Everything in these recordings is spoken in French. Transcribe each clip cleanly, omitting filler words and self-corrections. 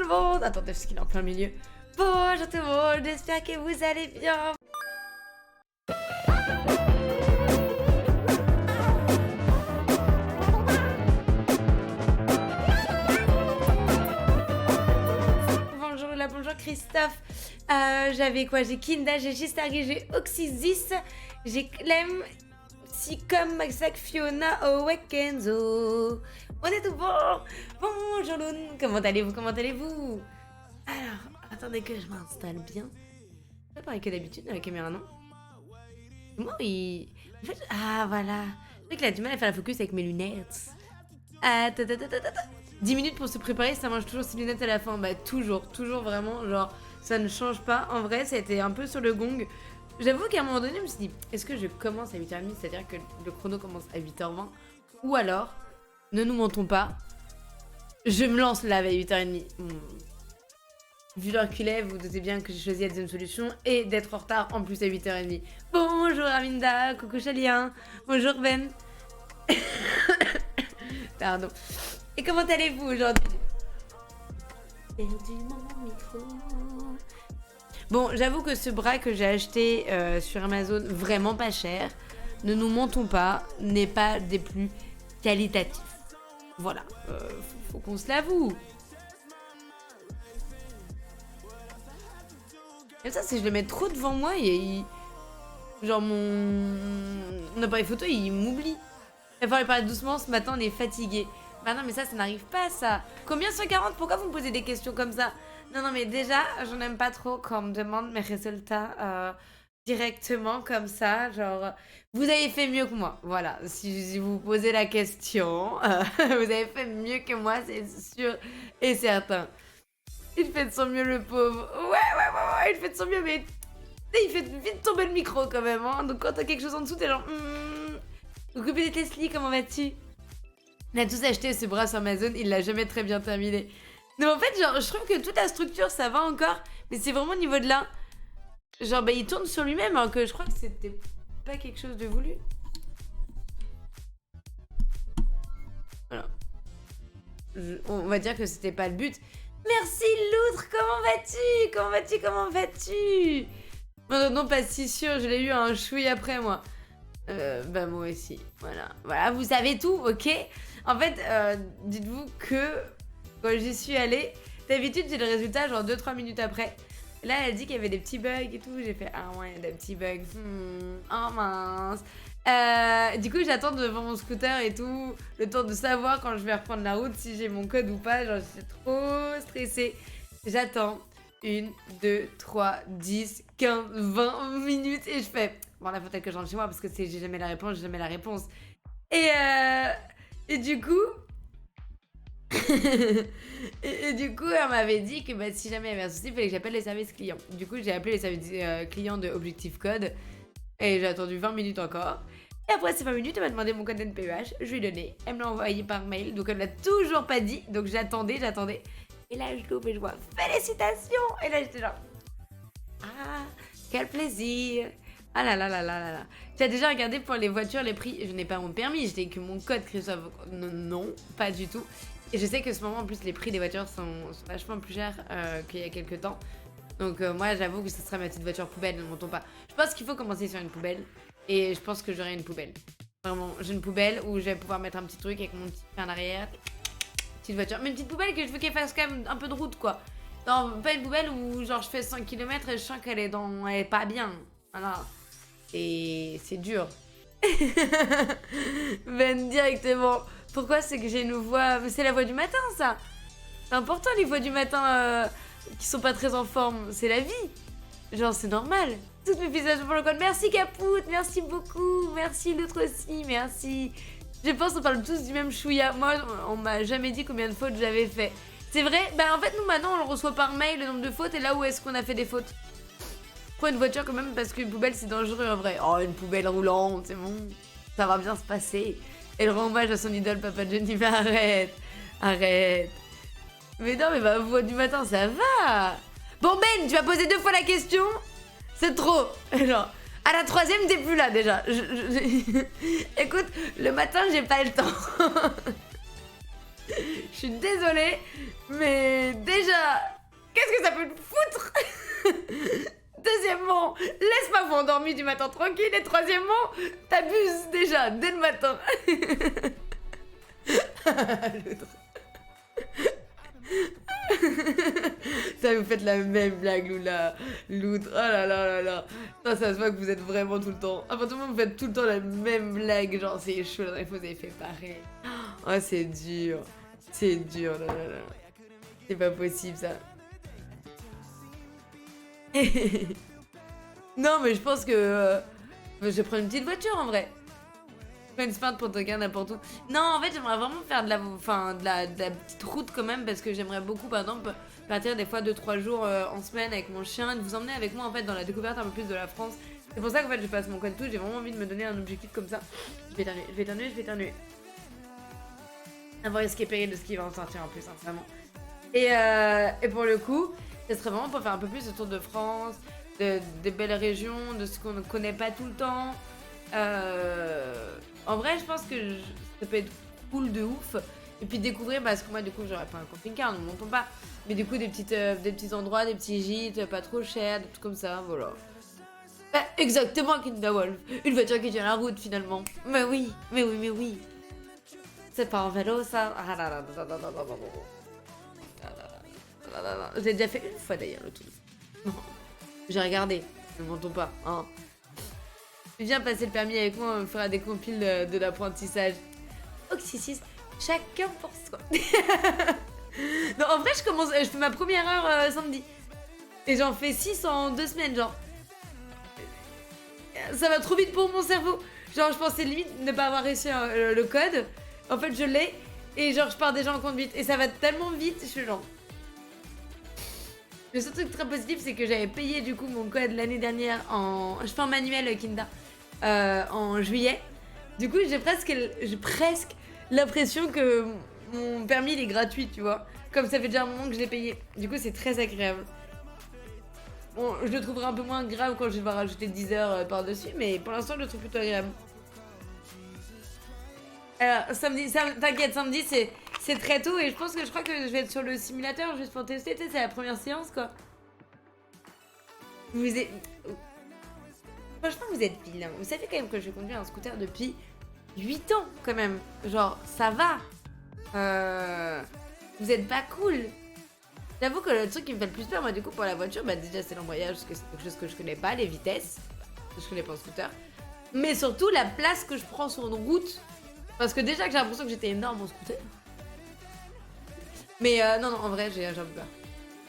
le monde. Attendez, parce qu'il est en plein milieu. Bonjour tout le monde, j'espère que vous allez bien. Bonjour Lola, bonjour Christophe. J'avais quoi? J'ai Kinda, j'ai Gistargui, j'ai Oxysis, j'ai Clem, Sicom, Maxac, Fiona, Owek, Kenzo. On est tout bon. Bonjour Loun, comment allez-vous? Alors, attendez que je m'installe bien. Pas pareil que d'habitude dans la caméra, non? Moi, il... En fait, ah, voilà. Je sais qu'il a du mal à faire la focus avec mes lunettes. 10 minutes pour se préparer, ça mange toujours ses lunettes à la fin. Bah, toujours vraiment, genre, ça ne change pas. En vrai, ça a été un peu sur le gong. J'avoue qu'à un moment donné, je me suis dit, est-ce que je commence à 8h30, c'est-à-dire que le chrono commence à 8h20? Ou alors, ne nous mentons pas, je me lance là à 8h30. Vu l'heure qu'il est, vous doutez bien que j'ai choisi la deuxième solution et d'être en retard en plus à 8h30. Bonjour Aminda, coucou Chalien, bonjour Ben. Pardon. Et comment allez-vous aujourd'hui? Perdu mon micro. Bon, j'avoue que ce bras que j'ai acheté sur Amazon, vraiment pas cher, ne nous mentons pas, n'est pas des plus qualitatifs. Voilà, faut qu'on se l'avoue. Et ça, si je le mets trop devant moi, genre mon appareil photo, il m'oublie. Il va falloir lui parler doucement, ce matin on est fatigué. Bah non mais ça n'arrive pas ça. Combien 140? Pourquoi vous me posez des questions comme ça? Non mais déjà, je n'aime pas trop quand on me demande mes résultats directement comme ça. Genre, vous avez fait mieux que moi. Voilà, si vous posez la question, vous avez fait mieux que moi, c'est sûr et certain. Il fait de son mieux le pauvre. Ouais, il fait de son mieux mais... Il fait vite tomber le micro quand même, hein. Donc quand t'as quelque chose en dessous, t'es genre... Donc copine Leslie, comment vas-tu? On a tous acheté ce bras sur Amazon, il l'a jamais très bien terminé. Non, en fait, genre, je trouve que toute la structure, ça va encore, mais c'est vraiment au niveau de là. Genre, bah, il tourne sur lui-même, alors que je crois que c'était pas quelque chose de voulu. Voilà. On va dire que c'était pas le but. Merci Loutre, comment vas-tu? Non, pas si sûr, je l'ai eu un chouille après, moi. Bah moi aussi, voilà, vous savez tout, ok? En fait, dites-vous que quand j'y suis allée, d'habitude j'ai le résultat genre 2-3 minutes après. Là elle a dit qu'il y avait des petits bugs et tout, j'ai fait ah ouais, des petits bugs, oh mince. Du coup j'attends devant mon scooter et tout, le temps de savoir quand je vais reprendre la route si j'ai mon code ou pas, genre je suis trop stressée. J'attends 1, 2, 3, 10, 15, 20 minutes et je fais... Bon, là, faut peut-être que je rentre chez moi parce que j'ai jamais la réponse, Et du coup... et du coup, elle m'avait dit que bah, si jamais il y avait un souci, il fallait que j'appelle les services clients. Du coup, j'ai appelé les services clients de Objectif Code et j'ai attendu 20 minutes encore. Et après ces 20 minutes, elle m'a demandé mon code NPEH, je lui ai donné. Elle me l'a envoyé par mail, donc elle l'a toujours pas dit. Donc j'attendais. Et là, je l'ouvre et je vois félicitations. Et là, j'étais genre... Ah, quel plaisir. Ah là là là là là là. Tu as déjà regardé pour les voitures les prix? Je n'ai pas mon permis, je n'ai que mon code Christophe. Non, pas du tout. Et je sais que ce moment en plus les prix des voitures sont vachement plus chers qu'il y a quelques temps. Donc moi j'avoue que ce sera ma petite voiture poubelle, ne mentons pas. Je pense qu'il faut commencer sur une poubelle. Et je pense que j'aurai une poubelle. Vraiment, j'ai une poubelle où je vais pouvoir mettre un petit truc avec mon petit pied en arrière. Petite voiture. Mais une petite poubelle que je veux qu'elle fasse quand même un peu de route quoi. Non, pas une poubelle où genre je fais 100 km et je sens qu'elle est pas bien. Voilà. Et c'est dur. Ben directement. Pourquoi? C'est que j'ai une voix... C'est la voix du matin ça. C'est important les voix du matin qui sont pas très en forme. C'est la vie. Genre c'est normal. Toutes mes félicitations pour le code. Merci Capoute, merci beaucoup. Merci l'autre aussi, merci. Je pense qu'on parle tous du même chouïa. Moi on m'a jamais dit combien de fautes j'avais fait. C'est vrai? Bah en fait nous maintenant on le reçoit par mail le nombre de fautes et là où est-ce qu'on a fait des fautes. Prends une voiture quand même parce qu'une poubelle c'est dangereux en vrai. Oh une poubelle roulante c'est bon. Ça va bien se passer. Elle rend hommage à son idole Papa Johnny. Mais arrête. Mais non mais ma voix du matin ça va. Bon Ben tu vas poser 2 fois la question. C'est trop. Genre à la 3e t'es plus là déjà. Écoute le matin j'ai pas le temps. Je suis désolée, mais déjà, qu'est-ce que ça peut te foutre? Deuxièmement, laisse ma voix endormie du matin tranquille. Et troisièmement, t'abuses déjà dès le matin. L'autre. Ça, vous faites la même blague, Lula. L'outre. Oh là là là là. Non, ça se voit que vous êtes vraiment tout le temps. Enfin, tout le monde, vous faites tout le temps la même blague. Genre, c'est chaud. La dernière fois, vous avez fait pareil. Oh, c'est dur. C'est dur, là là là. C'est pas possible, ça. Non, mais je pense que je vais prendre une petite voiture en vrai. Pas une sprint pour te gagner n'importe où. Non, en fait, j'aimerais vraiment faire de la petite route quand même parce que j'aimerais beaucoup, par exemple, partir des fois 2-3 jours en semaine avec mon chien et de vous emmener avec moi en fait dans la découverte un peu plus de la France. C'est pour ça qu'en fait, je passe mon code tout. J'ai vraiment envie de me donner un objectif comme ça. Je vais éternuer. Avoir escapé de ce qui va en sortir en plus, hein, vraiment. Et pour le coup, ce serait vraiment pour faire un peu plus le tour de France, des belles régions, de ce qu'on ne connaît pas tout le temps. En vrai, je pense que ça peut être cool de ouf. Et puis découvrir, parce que moi, du coup, j'aurais pas un camping-car, nous ne montons pas. Mais du coup, des petits endroits, des petits gîtes, pas trop chers, des trucs comme ça, voilà. Bah, exactement, Kinda Wolf. Une voiture qui tient la route, finalement. Mais oui. C'est pas en vélo, ça. Ah là là là là là là là là. J'ai déjà fait une fois, d'ailleurs, le tout. J'ai regardé, ne mentons pas, hein. Viens passer le permis avec moi, on fera des compiles de l'apprentissage. Oxy6, chacun pour soi. Non, en vrai, je fais ma première heure samedi. Et j'en fais 6 en 2 semaines, genre. Ça va trop vite pour mon cerveau. Genre, je pensais limite ne pas avoir réussi le code. En fait, je l'ai. Et genre, je pars déjà en conduite. Et ça va tellement vite, je suis genre... Le seul truc très positif, c'est que j'avais payé du coup mon code l'année dernière en... Je fais en manuel, Kinda. En juillet. Du coup, j'ai presque l'impression que mon permis il est gratuit, tu vois. Comme ça fait déjà un moment que je l'ai payé. Du coup, c'est très agréable. Bon, je le trouverai un peu moins grave quand je vais devoir rajouter 10 heures par-dessus, mais pour l'instant, je le trouve plutôt agréable. Alors, samedi, t'inquiète, samedi, c'est très tôt et je crois que je vais être sur le simulateur juste pour tester. Tu sais, c'est la première séance, quoi. Franchement, vous êtes vilain. Vous savez quand même que je conduis un scooter depuis 8 ans, quand même. Genre, ça va. Vous êtes pas cool. J'avoue que le truc qui me fait le plus peur, moi, du coup, pour la voiture, bah déjà, c'est l'embrayage, parce que c'est quelque chose que je connais pas, les vitesses. Que je connais pas en scooter. Mais surtout, la place que je prends sur une route. Parce que déjà que j'ai l'impression que j'étais énorme en scooter. Mais non, en vrai, j'ai un peu peur.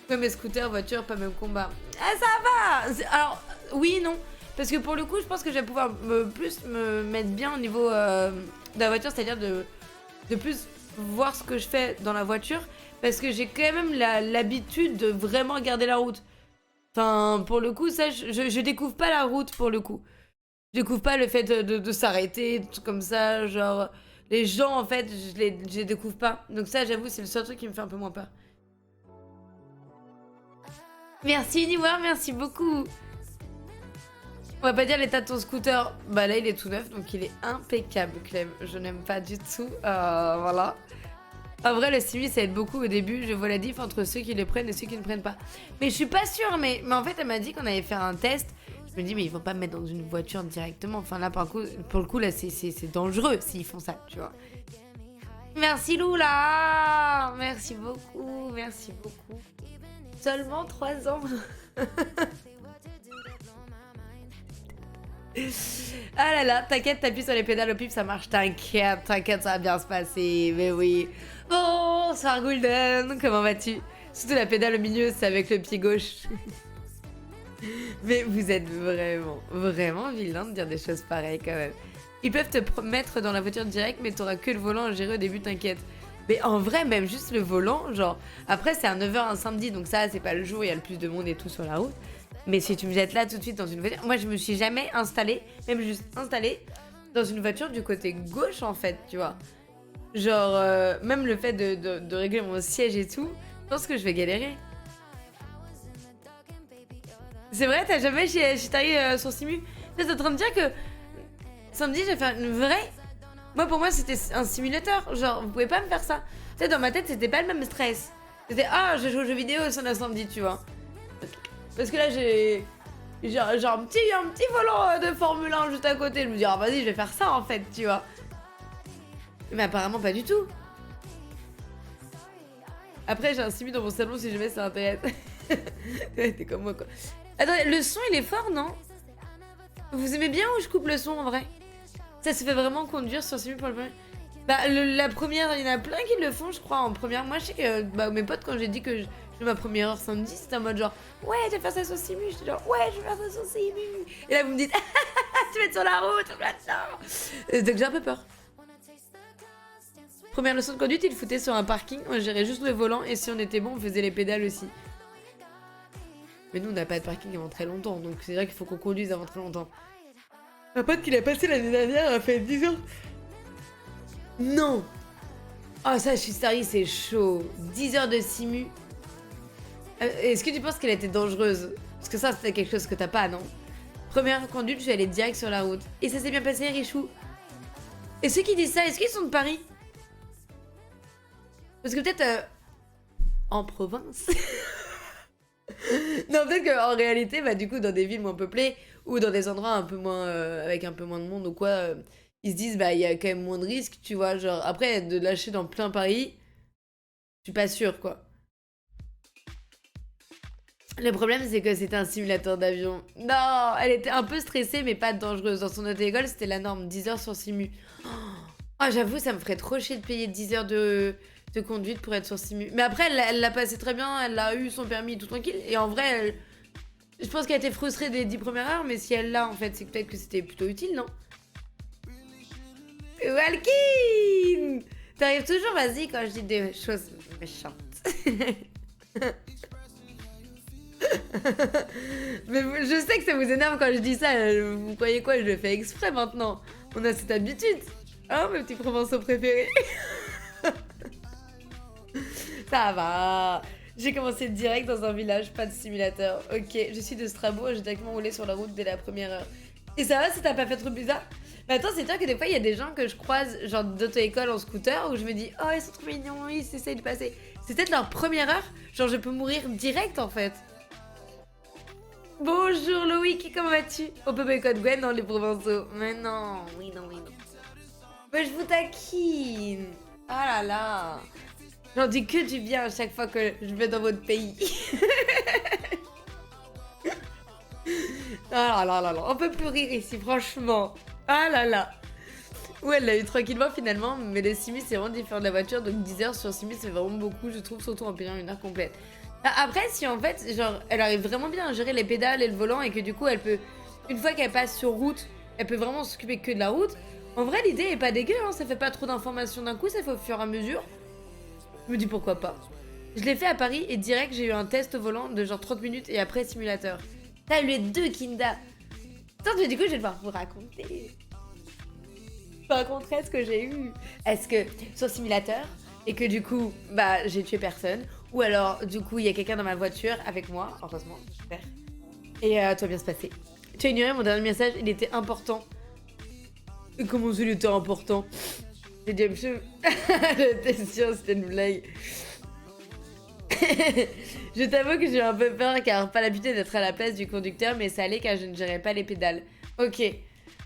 Comme mes scooters, voitures, pas même combat. Ah, ça va. Alors, oui, non. Parce que pour le coup, je pense que je vais pouvoir plus me mettre bien au niveau de la voiture, c'est-à-dire de plus voir ce que je fais dans la voiture. Parce que j'ai quand même l'habitude de vraiment regarder la route. Enfin, pour le coup, ça, je découvre pas la route pour le coup. Je découvre pas le fait de s'arrêter, des trucs comme ça, genre... Les gens, en fait, je les découvre pas. Donc ça, j'avoue, c'est le seul truc qui me fait un peu moins peur. Merci, Niwar, merci beaucoup. On va pas dire l'état de ton scooter. Bah là, il est tout neuf, donc il est impeccable, Clem. Je n'aime pas du tout. Voilà. En vrai, le stimuli, ça aide beaucoup au début. Je vois la diff entre ceux qui le prennent et ceux qui ne prennent pas. Mais je suis pas sûre, mais en fait, elle m'a dit qu'on allait faire un test. Je me dis, mais ils vont pas me mettre dans une voiture directement. Enfin, là, pour le coup, là, c'est dangereux s'ils font ça, tu vois. Merci, Lula. Merci beaucoup, merci beaucoup. Seulement 3 ans. Ah là là, t'inquiète, t'appuies sur les pédales au pif, ça marche. T'inquiète, ça va bien se passer. Mais oui. Bonsoir, Golden. Comment vas-tu? Surtout la pédale au milieu, c'est avec le pied gauche. Mais vous êtes vraiment vilain de dire des choses pareilles quand même. Ils peuvent te mettre dans la voiture direct, mais t'auras que le volant à gérer au début, t'inquiète. Mais en vrai, même juste le volant, genre... Après, c'est à 9h un samedi, donc ça, c'est pas le jour, il y a le plus de monde et tout sur la route. Mais si tu me jettes là tout de suite dans une voiture... Moi, je me suis jamais installée, même juste installée, dans une voiture du côté gauche, en fait, tu vois. Genre, même le fait de régler mon siège et tout, je pense que je vais galérer. C'est vrai, t'as jamais chez Tari sur Simu? T'es en train de dire que samedi j'ai fait une vraie... Moi pour moi c'était un simulateur, genre vous pouvez pas me faire ça. Tu sais dans ma tête c'était pas le même stress. C'était ah, je joue aux jeux vidéo, c'est un samedi, tu vois. Parce que là, j'ai un petit volant de Formule 1 juste à côté. Je me dis, ah vas-y, je vais faire ça en fait, tu vois. Mais apparemment, pas du tout. Après, j'ai un simu dans mon salon si jamais ça intéresse. T'es comme moi, quoi. Attends, le son, il est fort, non? Vous aimez bien ou je coupe le son en vrai? Ça se fait vraiment conduire sur simu pour le premier. Bah, la première, il y en a plein qui le font, je crois, en première. Moi, je sais que bah, mes potes, quand j'ai dit que je fais ma première heure samedi, c'était en mode genre, ouais, je vais faire ça sur simu. J'étais genre, ouais, je vais faire ça sur simu. Et là, vous me dites, tu vas être sur la route, maintenant. Donc, j'ai un peu peur. Première leçon de conduite, il foutait sur un parking. On gérait juste le volant et si on était bon, on faisait les pédales aussi. Mais nous, on n'a pas de parking avant très longtemps, donc c'est vrai qu'il faut qu'on conduise avant très longtemps. Un pote qui l'a passé l'année dernière a fait 10 ans. Non! Oh, ça, je suis starry, c'est chaud. 10 heures de simu. Est-ce que tu penses qu'elle était dangereuse? Parce que ça, c'était quelque chose que t'as pas, non? Première conduite, je suis allée direct sur la route. Et ça s'est bien passé, Richou? Et ceux qui disent ça, est-ce qu'ils sont de Paris? Parce que peut-être en province. Non, peut-être qu'en réalité, bah, du coup, dans des villes moins peuplées ou dans des endroits un peu moins avec un peu moins de monde ou quoi, ils se disent bah il y a quand même moins de risques, tu vois. Genre après de lâcher dans plein Paris, je suis pas sûre quoi. Le problème, c'est que c'était un simulateur d'avion. Non, elle était un peu stressée, mais pas dangereuse. Dans son autre école, c'était la norme, 10 heures sur simu. Oh, j'avoue, ça me ferait trop chier de payer 10 heures de conduite pour être sur simu. Mais après, elle l'a passé très bien, elle a eu son permis tout tranquille. Et en vrai, je pense qu'elle était frustrée des 10 premières heures, mais si elle l'a, en fait, c'est peut-être que c'était plutôt utile, non? Walkin! T'arrives toujours, vas-y, quand je dis des choses méchantes. Mais je sais que ça vous énerve quand je dis ça. Vous croyez quoi? Je le fais exprès maintenant. On a cette habitude. Hein, mes petits provençaux préférés? Ça va. J'ai commencé direct dans un village, pas de simulateur. Ok, je suis de Strasbourg et j'ai directement roulé sur la route dès la première heure. Et ça va si t'as pas fait trop bizarre? Mais attends, c'est toi que des fois il y a des gens que je croise, genre d'auto-école en scooter, où je me dis, oh ils sont trop mignons, ils essayent de passer. C'est peut-être leur première heure, genre je peux mourir direct en fait. Bonjour Loïc, comment vas-tu? On peut boycotter Gwen dans les provençaux. Mais non, oui, non, oui, non. Mais je vous taquine. Ah là là. J'en dis que du bien à chaque fois que je vais dans votre pays. Ah là là là, on peut plus rire ici, franchement. Ah là là. Ouais, elle l'a eu tranquillement finalement, mais les simus c'est vraiment différent de la voiture, donc 10 heures sur simus c'est vraiment beaucoup, je trouve, surtout en payant une heure complète. Après, si en fait, genre, elle arrive vraiment bien à gérer les pédales et le volant et que du coup, elle peut, une fois qu'elle passe sur route, elle peut vraiment s'occuper que de la route. En vrai, l'idée est pas dégueu, hein, ça fait pas trop d'informations d'un coup, ça fait au fur et à mesure. Je me dis pourquoi pas. Je l'ai fait à Paris et direct, j'ai eu un test au volant de genre 30 minutes et après simulateur. T'as eu les deux, Kinda. Attends, mais du coup, je vais devoir vous raconter. Je vous raconterai ce que j'ai eu. Est-ce que sur simulateur et que du coup, bah, j'ai tué personne. Ou alors, du coup, il y a quelqu'un dans ma voiture avec moi, heureusement, super. Et tout va bien se passer. Tu as ignoré mon dernier message, il était important. Et comment ça, il était important? J'ai dit, j'étais sûre, c'était une blague. Je t'avoue que j'ai eu un peu peur car pas l'habitude d'être à la place du conducteur, mais ça allait car je ne gérais pas les pédales. Ok.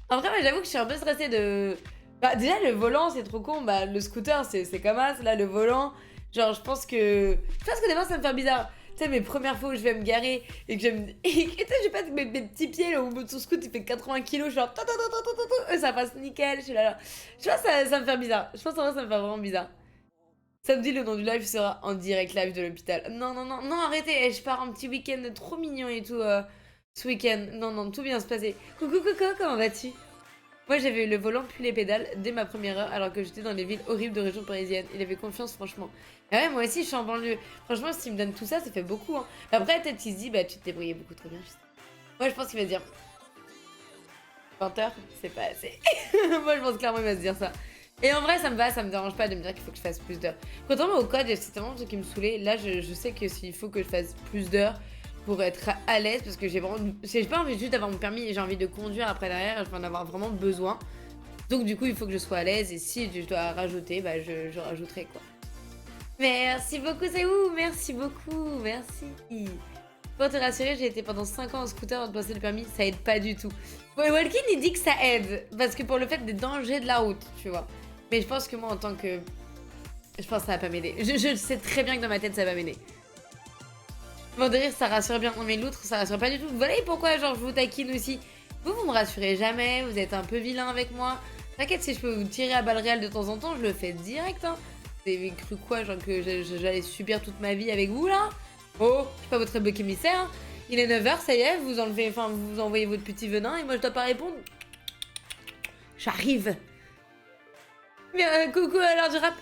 En vrai, moi, j'avoue que je suis un peu stressée de... Bah, déjà, le volant, c'est trop con. Bah, le scooter, c'est comme ça. Là, le volant, genre, je pense que des fois, ça me fait bizarre. Tu sais, mes premières fois où je vais me garer et que je me... Et tu sais, j'ai pas mes petits pieds, là, où mon scooter, il fait 80 kilos, genre... Ça passe nickel, je suis là. Je pense que ça me fait bizarre. Je pense en vrai, ça me fait vraiment bizarre. Samedi, le nom du live sera en direct live de l'hôpital. Non, non, non, non, arrêtez. Je pars un petit week-end trop mignon et tout ce week-end. Non, non, tout bien se passer. Coucou, coucou, comment vas-tu? Moi, j'avais eu le volant puis les pédales dès ma première heure alors que j'étais dans les villes horribles de région parisienne. Il avait confiance, franchement. Et ouais, moi aussi, je suis en banlieue. Franchement, s'il me donne tout ça, ça fait beaucoup. Hein. Après, peut-être qu'il se dit, bah, tu te débrouillais beaucoup trop bien. Moi, je pense qu'il va se dire 20 heures, c'est pas assez. Moi, je pense clairement qu'il va se dire ça. Et en vrai, ça me va, ça me dérange pas de me dire qu'il faut que je fasse plus d'heures. Contrairement au code, c'est tellement un truc qui me saoulait. Là, je sais que s'il faut que je fasse plus d'heures pour être à l'aise, parce que j'ai pas envie juste d'avoir mon permis et j'ai envie de conduire après derrière, je vais en avoir vraiment besoin. Donc du coup, il faut que je sois à l'aise et si je dois rajouter, bah je rajouterai quoi. Merci beaucoup, c'est où? Merci beaucoup, merci. Pour te rassurer, j'ai été pendant 5 ans en scooter avant de passer le permis, ça aide pas du tout. Bon, Walkin, il dit que ça aide, parce que pour le fait des dangers de la route, tu vois. Mais je pense que moi, en tant que... Je pense que ça va pas m'aider. Je sais très bien que dans ma tête, ça va m'aider. Bon, de rire, ça rassure bien. Non, mais l'autre, ça rassure pas du tout. Voilà pourquoi, genre, je vous taquine aussi. Vous me rassurez jamais, vous êtes un peu vilain avec moi. T'inquiète, si je peux vous tirer à balles réelles de temps en temps, je le fais direct, hein. Vous avez cru quoi, genre, que j'allais subir toute ma vie avec vous, là? Oh, je suis pas votre bouc émissaire, hein. Il est 9h, ça y est, vous enlevez, enfin, vous envoyez votre petit venin et moi, je dois pas répondre. J'arrive. Coucou à l'heure du rap.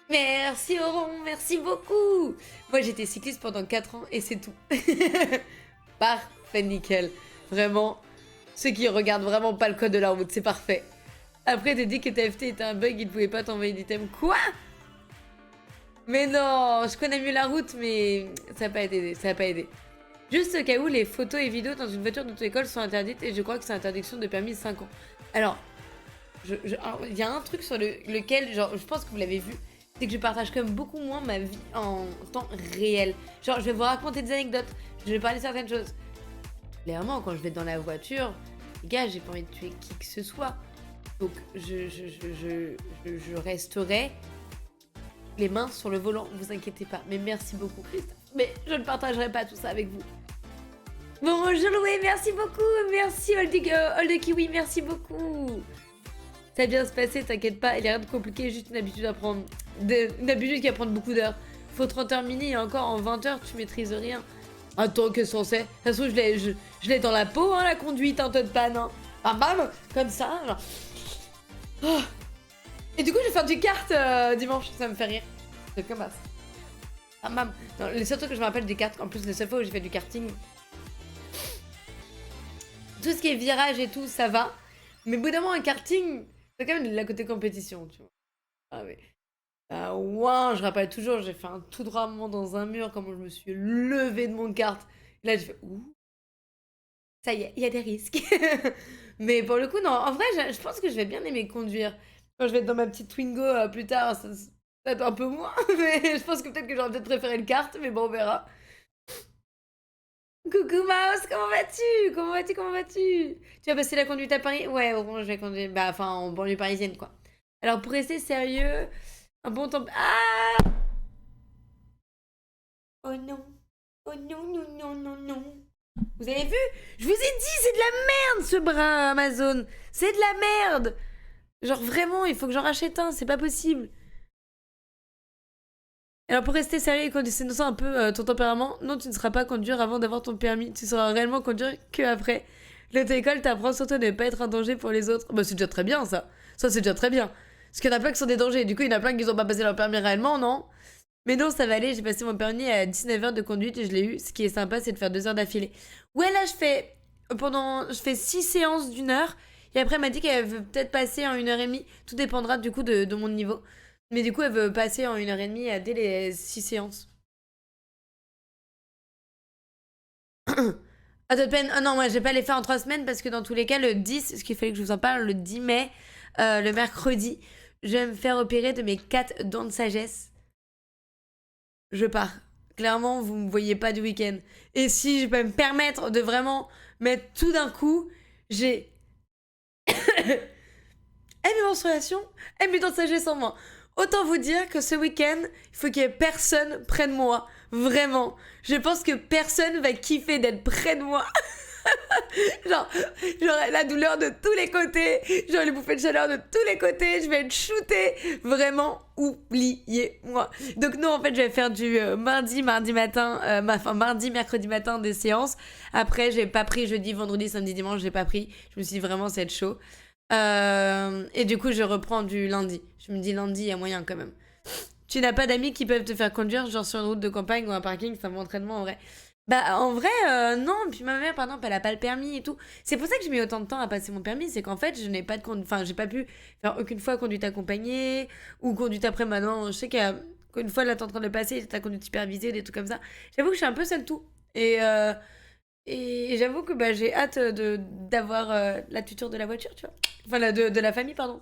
Merci Oron, merci beaucoup. Moi j'étais cycliste pendant 4 ans et c'est tout. Parfait, nickel. Vraiment, ceux qui regardent vraiment pas le code de la route, c'est parfait. Après t'as dit que TFT était un bug, il ne pouvait pas t'envoyer d'item. Quoi? Mais non, je connais mieux la route, mais ça n'a pas aidé, ça n'a pas aidé. Juste au cas où les photos et vidéos dans une voiture d'auto-école sont interdites et je crois que c'est interdiction de permis 5 ans. Alors, il y a un truc sur lequel, genre, je pense que vous l'avez vu, c'est que je partage quand même beaucoup moins ma vie en temps réel. Genre, je vais vous raconter des anecdotes, je vais parler de certaines choses. Clairement, quand je vais dans la voiture, les gars, j'ai pas envie de tuer qui que ce soit. Donc, je resterai les mains sur le volant, vous inquiétez pas. Mais merci beaucoup, Christophe. Mais je ne partagerai pas tout ça avec vous. Bon, bonjour Loué, merci beaucoup. Merci Old Kiwi, merci beaucoup. Ça va bien se passer, t'inquiète pas, il n'y a rien de compliqué, juste une habitude à prendre. Une habitude qui va prendre beaucoup d'heures. Faut 30 heures mini et encore en 20 heures, tu maîtrises rien. Attends, qu'est-ce qu'on sait? De toute façon, je l'ai dans la peau, hein, la conduite, en tas de panne. Hein. Bam bam, comme ça. Genre. Oh. Et du coup, je vais faire du kart dimanche, ça me fait rire. C'est comme ça. Bam bam. Non, le seul truc que je me rappelle des karts, en plus, la seule fois où j'ai fait du karting, tout ce qui est virage et tout, ça va. Mais au bout d'un moment, un karting, c'est quand même de la côté compétition, tu vois. Ah oui. Ouais, je rappelle toujours, j'ai fait un tout droit moment dans un mur, comment je me suis levée de mon kart. Et là, j'ai fait ouh, ça y est, il y a des risques. Mais pour le coup, non, en vrai, je pense que je vais bien aimer conduire. Quand je vais être dans ma petite Twingo plus tard, ça va être un peu moins. Mais je pense que peut-être que j'aurais peut-être préféré le kart, mais bon, on verra. Coucou Mouse, comment vas-tu? Comment vas-tu? Comment vas-tu? Tu vas passer la conduite à Paris? Ouais, Orange, je vais conduire. Bah, enfin, en banlieue parisienne, quoi. Alors, pour rester sérieux, un bon temps. Ah! Oh non. Oh non, non, non, non, non. Vous avez vu? Je vous ai dit, c'est de la merde ce bras Amazon. C'est de la merde. Genre vraiment, il faut que j'en rachète un, c'est pas possible. Alors pour rester sérieux et connaissant un peu ton tempérament, non, tu ne seras pas conduire avant d'avoir ton permis. Tu sauras réellement conduire que après. L'auto-école t'apprend surtout à ne pas être un danger pour les autres. Bah c'est déjà très bien ça. Ça c'est déjà très bien. Parce qu'il y en a plein qui sont des dangers. Du coup, il y en a plein qui n'ont pas passé leur permis réellement, non? Mais non, ça va aller, j'ai passé mon permis à 19 heures de conduite et je l'ai eu. Ce qui est sympa, c'est de faire 2 heures d'affilée. Ouais, là, je fais 6 séances d'une heure. Et après, elle m'a dit qu'elle veut peut-être passer en 1h30. Tout dépendra du coup de mon niveau. Mais du coup, elle veut passer en 1h30 dès les 6 séances. À toute peine. Ah non, moi, je vais pas les faire en 3 semaines parce que dans tous les cas, le 10, ce qu'il fallait que je vous en parle, le 10 mai, le mercredi, je vais me faire opérer de mes 4 dents de sagesse. Je pars. Clairement, vous me voyez pas du week-end. Et si je peux me permettre de vraiment mettre tout d'un coup, j'ai mes menstruations et mes dents de sagesse en moins. Autant vous dire que ce week-end, il faut qu'il y ait personne près de moi. Vraiment. Je pense que personne va kiffer d'être près de moi. genre, j'aurai la douleur de tous les côtés, j'aurai les bouffées de chaleur de tous les côtés, je vais être shootée. Vraiment, oubliez-moi. Donc non, en fait, je vais faire du mardi matin, mardi, mercredi matin des séances. Après, j'ai pas pris jeudi, vendredi, samedi, dimanche, j'ai pas pris. Je me suis dit vraiment, c'est chaud. Et du coup, je reprends du lundi. Je me dis lundi, il y a moyen quand même. Tu n'as pas d'amis qui peuvent te faire conduire, genre sur une route de campagne ou un parking, c'est un bon entraînement en vrai. Bah en vrai non, puis ma mère par exemple elle a pas le permis et tout. C'est pour ça que j'ai mis autant de temps à passer mon permis, c'est qu'en fait je n'ai pas de enfin j'ai pas pu faire aucune fois conduite accompagnée ou conduite après maintenant. Je sais qu'une fois là t'es en train de passer, t'as conduite supervisée, des trucs comme ça. J'avoue que je suis un peu seule tout. Et j'avoue que bah, j'ai hâte d'avoir la tuture de la voiture, tu vois. Enfin de la famille, pardon.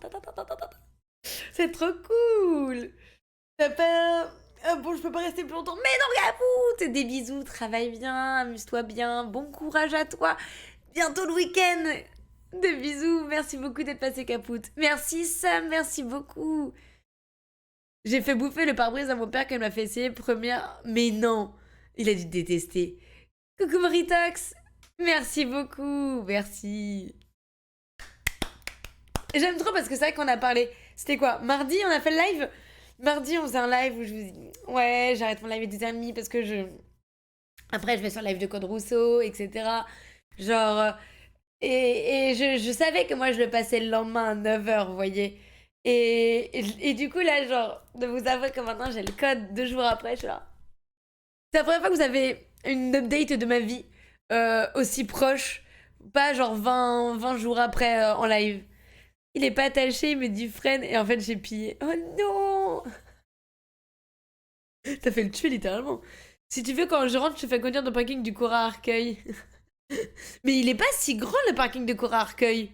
C'est trop cool. T'as pas... Ah bon, je peux pas rester plus longtemps. Mais non, Capoute! Des bisous, travaille bien, amuse-toi bien, bon courage à toi. Bientôt le week-end. Des bisous, merci beaucoup d'être passé, Capoute. Merci Sam, merci beaucoup. J'ai fait bouffer le pare-brise à mon père quand il m'a fait essayer première... Mais non, il a dû détester. Coucou Moritox, merci beaucoup, merci. Et j'aime trop parce que c'est vrai qu'on a parlé... C'était quoi? Mardi, on a fait le live? Mardi, on faisait un live où je vous dis... Ouais, j'arrête mon live à 10h30 parce que je... Après, je vais sur le live de Code Rousseau, etc. Genre... Et je savais que moi, je le passais le lendemain à 9h, vous voyez. Et du coup, là, genre, de vous avouer que maintenant, j'ai le code 2 jours après, je suis là. C'est la première fois que vous avez une update de ma vie aussi proche. Pas genre 20 jours après en live. Il est pas attaché, il me dit freine et en fait j'ai pillé. Oh non! T'as fait le tuer littéralement. Si tu veux, quand je rentre, je te fais conduire dans le parking du Cora Arcueil. Mais il est pas si grand le parking de Cora Arcueil.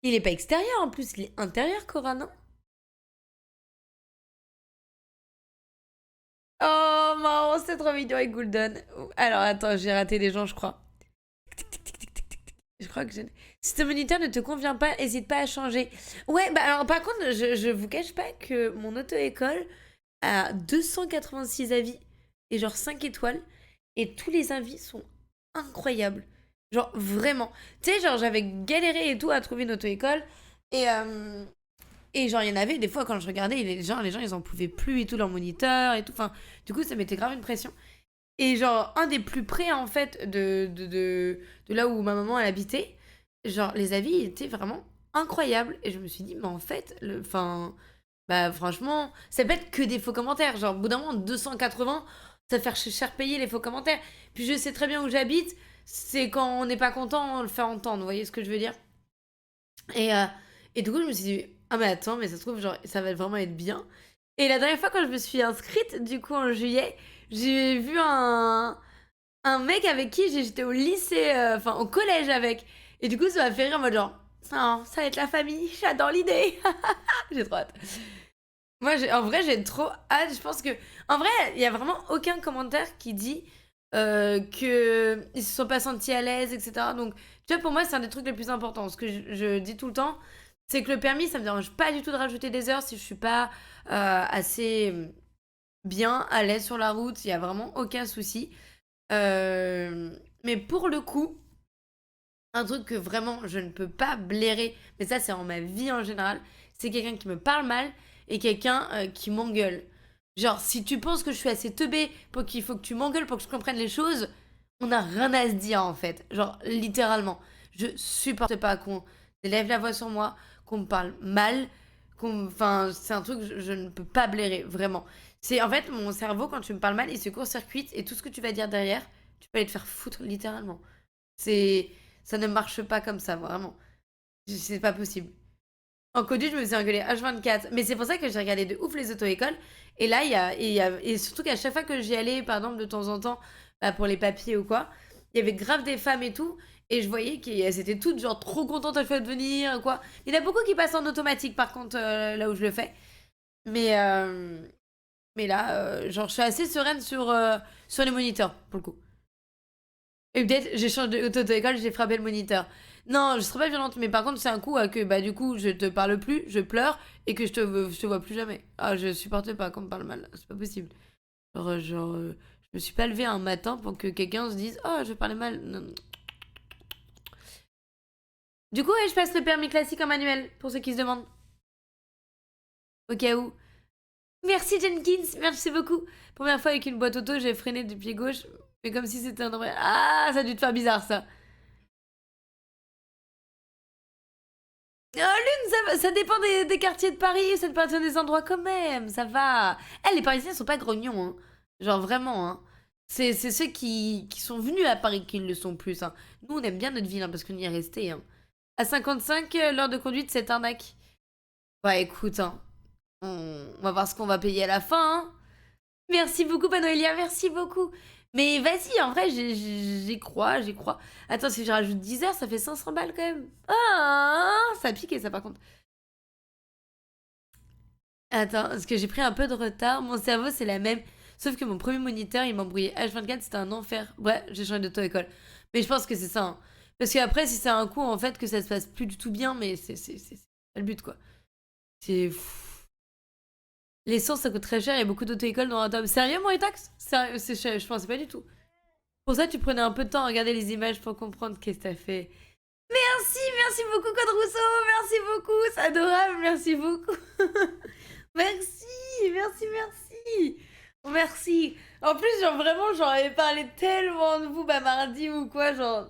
Il est pas extérieur en plus, il est intérieur Cora, non? Oh marrant, c'est trop mignon avec Gul'dan. Alors attends, j'ai raté des gens, je crois. Je crois que j'ai... Si ton moniteur ne te convient pas, n'hésite pas à changer. Ouais, bah alors par contre, je vous cache pas que mon auto-école a 286 avis et genre 5 étoiles. Et tous les avis sont incroyables. Genre vraiment. Tu sais, genre j'avais galéré et tout à trouver une auto-école. Et, euh, et genre il y en avait des fois quand je regardais, les gens ils en pouvaient plus et tout, leur moniteur et tout. Enfin, du coup ça mettait grave une pression. Et genre, un des plus près, en fait, de là où ma maman elle habitait, genre, les avis étaient vraiment incroyables. Et je me suis dit, mais en fait, bah franchement, ça peut être que des faux commentaires. Genre, au bout d'un moment, 280, ça fait cher payer les faux commentaires. Puis je sais très bien où j'habite, c'est quand on n'est pas content, on le fait entendre. Vous voyez ce que je veux dire? Et, euh, et du coup, je me suis dit, ah mais attends, mais ça se trouve, genre, ça va vraiment être bien. Et la dernière fois, quand je me suis inscrite, du coup, en juillet, j'ai vu un mec avec qui j'étais au lycée, enfin au collège avec. Et du coup, ça m'a fait rire en mode genre, ça va être la famille, j'adore l'idée. J'ai trop hâte. Moi, en vrai, j'ai trop hâte. Je pense que, en vrai, il y a vraiment aucun commentaire qui dit que ils se sont pas sentis à l'aise, etc. Donc, tu vois, pour moi, c'est un des trucs les plus importants. Ce que je dis tout le temps, c'est que le permis, ça me dérange pas du tout de rajouter des heures si je suis pas assez bien à l'aise sur la route. Il y a vraiment aucun souci. Mais pour le coup, un truc que vraiment je ne peux pas blairer, mais ça c'est en ma vie en général, c'est quelqu'un qui me parle mal et quelqu'un qui m'engueule. Genre, si tu penses que je suis assez teubée pour qu'il faut que tu m'engueules pour que je comprenne les choses, on n'a rien à se dire en fait. Genre, littéralement. Je supporte pas qu'on élève la voix sur moi, qu'on me parle mal, Enfin, c'est un truc que je ne peux pas blairer, vraiment. C'est en fait mon cerveau, quand tu me parles mal, il se court-circuite et tout ce que tu vas dire derrière, tu peux aller te faire foutre littéralement. C'est Ça ne marche pas comme ça, vraiment. C'est pas possible. En Codu, je me faisais engueuler H24. Mais c'est pour ça que j'ai regardé de ouf les auto-écoles. Et là, et surtout qu'à chaque fois que j'y allais, par exemple, de temps en temps, bah, pour les papiers ou quoi, il y avait grave des femmes et tout. Et je voyais qu'elles étaient toutes genre trop contentes à le fait de venir, quoi. Il y en a beaucoup qui passent en automatique, par contre, là où je le fais. Mais, euh, mais là, genre, je suis assez sereine sur les moniteurs, pour le coup. Et peut-être, j'ai changé d'auto-école, j'ai frappé le moniteur. Non, je serais pas violente, mais par contre, c'est un coup que, bah, du coup, je te parle plus, je pleure, et que je te vois plus jamais. Ah, je supporte pas qu'on me parle mal, c'est pas possible. Je me suis pas levée un matin pour que quelqu'un se dise, oh, je parlais mal. Non, non. Du coup, ouais, je passe le permis classique en manuel, pour ceux qui se demandent. Au cas où. Merci Jenkins, merci beaucoup. Première fois avec une boîte auto, j'ai freiné du pied gauche, mais comme si c'était un vrai. Ah, ça a dû te faire bizarre ça. Oh, Lune, ça dépend des quartiers de Paris, ça dépend des endroits quand même, ça va. Eh, les Parisiens sont pas grognons, hein. Genre vraiment, hein. C'est ceux qui sont venus à Paris qui le sont plus, hein. Nous, on aime bien notre ville, hein, parce qu'on y est resté, hein. À 55, l'heure de conduite, c'est arnaque. Bah écoute, hein, on va voir ce qu'on va payer à la fin, hein. Merci beaucoup, Panoelia, merci beaucoup. Mais vas-y, en vrai, j'y crois, j'y crois. Attends, si je rajoute 10 heures, ça fait 500 balles quand même. Ah, ça a piqué ça par contre. Attends, parce que j'ai pris un peu de retard. Mon cerveau, c'est la même. Sauf que mon premier moniteur, il m'embrouillait H24, c'était un enfer. Bref, j'ai changé d'auto-école. Mais je pense que c'est ça, hein. Parce qu'après, si c'est un coup, en fait, que ça se passe plus du tout bien, mais c'est pas le but, quoi. C'est. L'essence, ça coûte très cher, il y a beaucoup d'auto-écoles dans un tome. Sérieux, moi, les taxes? Sérieux, c'est cher, je pensais pas du tout. Pour ça, tu prenais un peu de temps à regarder les images pour comprendre qu'est-ce que t'as fait. Merci, merci beaucoup, Code Rousseau, merci beaucoup, c'est adorable, merci beaucoup. Merci, merci, merci. Merci. En plus, genre vraiment, j'en avais parlé tellement de vous, bah mardi ou quoi, genre.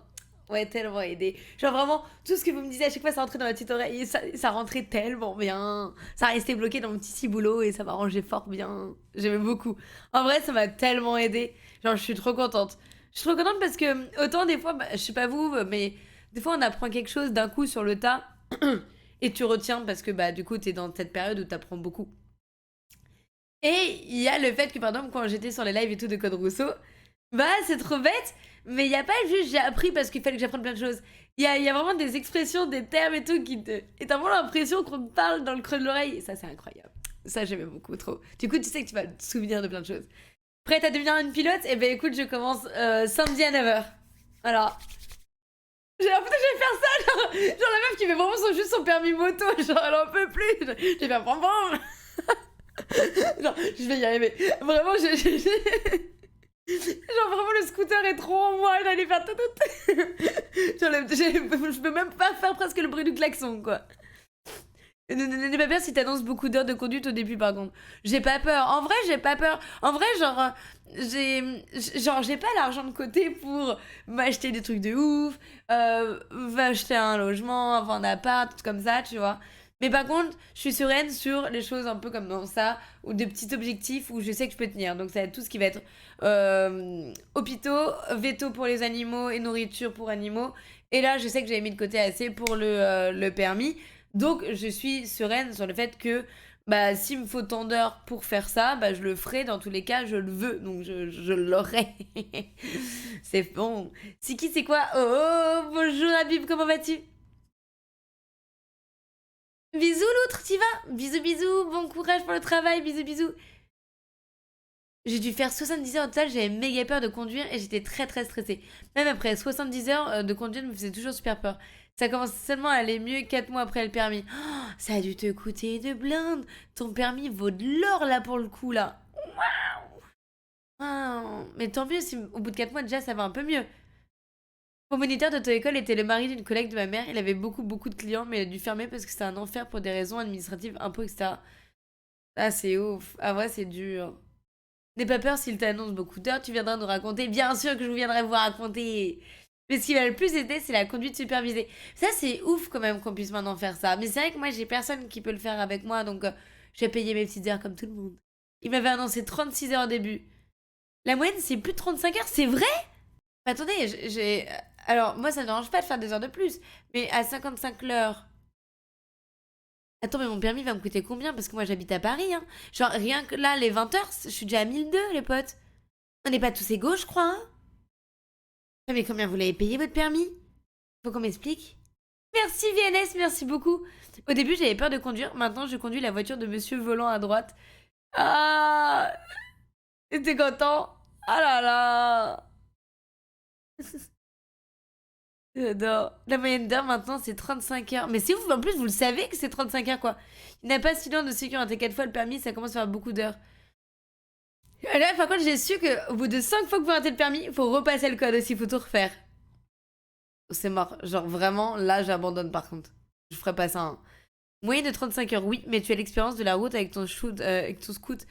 Ouais, tellement aidé. Genre vraiment, tout ce que vous me disiez à chaque fois, ça rentrait dans ma petite oreille et ça rentrait tellement bien. Ça restait bloqué dans mon petit ciboulot et ça m'arrangeait fort bien. J'aimais beaucoup. En vrai, ça m'a tellement aidé. Genre, je suis trop contente. Je suis trop contente parce que, autant des fois, bah, je sais pas vous, mais des fois, on apprend quelque chose d'un coup sur le tas et tu retiens parce que, bah, du coup, t'es dans cette période où t'apprends beaucoup. Et il y a le fait que, par exemple, quand j'étais sur les lives et tout de Code Rousseau, bah, c'est trop bête, mais il n'y a pas juste j'ai appris parce qu'il fallait que j'apprenne plein de choses. Il y a vraiment des expressions, des termes et tout qui te. Et t'as vraiment l'impression qu'on te parle dans le creux de l'oreille. Et ça, c'est incroyable. Ça, j'aimais beaucoup trop. Du coup, tu sais que tu vas te souvenir de plein de choses. Prête à devenir une pilote? Eh ben écoute, je commence samedi à 9h. Alors, j'ai l'impression que je vais faire ça, genre la meuf qui fait vraiment juste son permis moto, genre elle en peut plus. J'ai fait pam pam. Genre, je vais y arriver. Vraiment, genre vraiment le scooter est trop en moi, j'allais faire tout. Genre, je peux même pas faire presque le bruit du klaxon, quoi. N'aie pas peur si t'annonces beaucoup d'heures de conduite au début, par contre. J'ai pas peur. En vrai, j'ai pas peur. En vrai, j'ai pas l'argent de côté pour m'acheter des trucs de ouf, m'acheter un logement, enfin un appart, tout comme ça, tu vois. Mais par contre, je suis sereine sur les choses un peu comme dans ça, ou des petits objectifs où je sais que je peux tenir. Donc ça va être tout ce qui va être hôpitaux, veto pour les animaux et nourriture pour animaux. Et là, je sais que j'avais mis de côté assez pour le permis. Donc, je suis sereine sur le fait que bah, s'il me faut tant d'heures pour faire ça, bah, je le ferai. Dans tous les cas, je le veux. Donc, je l'aurai. C'est bon. C'est qui, c'est quoi? Oh, oh, bonjour Habib, comment vas-tu? Bisous, l'autre, t'y vas? Bisous, bisous, bon courage pour le travail, bisous, bisous. J'ai dû faire 70 heures au total, j'avais méga peur de conduire et j'étais très très stressée. Même après 70 heures de conduire, me faisait toujours super peur. Ça commence seulement à aller mieux 4 mois après le permis. Oh, ça a dû te coûter de blinde. Ton permis vaut de l'or là pour le coup là. Waouh. Mais tant mieux si au bout de 4 mois déjà ça va un peu mieux. Mon moniteur d'auto-école était le mari d'une collègue de ma mère. Il avait beaucoup de clients mais il a dû fermer parce que c'était un enfer pour des raisons administratives, impôts, etc. Ah c'est ouf. Ah ouais c'est dur. N'aie pas peur s'il t'annonce beaucoup d'heures, tu viendras nous raconter. Bien sûr que je vous viendrai vous raconter. Mais ce qui va le plus aider, c'est la conduite supervisée. Ça, c'est ouf quand même qu'on puisse maintenant faire ça. Mais c'est vrai que moi, j'ai personne qui peut le faire avec moi, donc je vais payer mes petites heures comme tout le monde. Il m'avait annoncé 36 heures au début. La moyenne, c'est plus de 35 heures, c'est vrai? Attendez, j'ai. Alors, moi, ça ne me dérange pas de faire des heures de plus. Mais à 55 l'heure. Attends, mais mon permis va me coûter combien? Parce que moi, j'habite à Paris, hein. Genre, rien que là, les 20 heures, je suis déjà à 1002, les potes. On n'est pas tous égaux, je crois, hein. Ah, mais combien vous l'avez payé, votre permis? Faut qu'on m'explique. Merci, VNS, merci beaucoup. Au début, j'avais peur de conduire. Maintenant, je conduis la voiture de monsieur volant à droite. Ah, t'es content? Ah là là. J'adore. La moyenne d'heure maintenant c'est 35 heures. Mais c'est ouf, en plus vous le savez que c'est 35 heures quoi. Il n'a pas si loin de ceux qui ont été 4 fois le permis, ça commence à faire beaucoup d'heures. Et là par contre j'ai su qu'au bout de 5 fois que vous ratez le permis, il faut repasser le code aussi, il faut tout refaire. C'est mort. Genre vraiment, là j'abandonne par contre. Je ferai pas ça, hein. Moyenne de 35 heures, oui, mais tu as l'expérience de la route avec ton, avec ton scoot.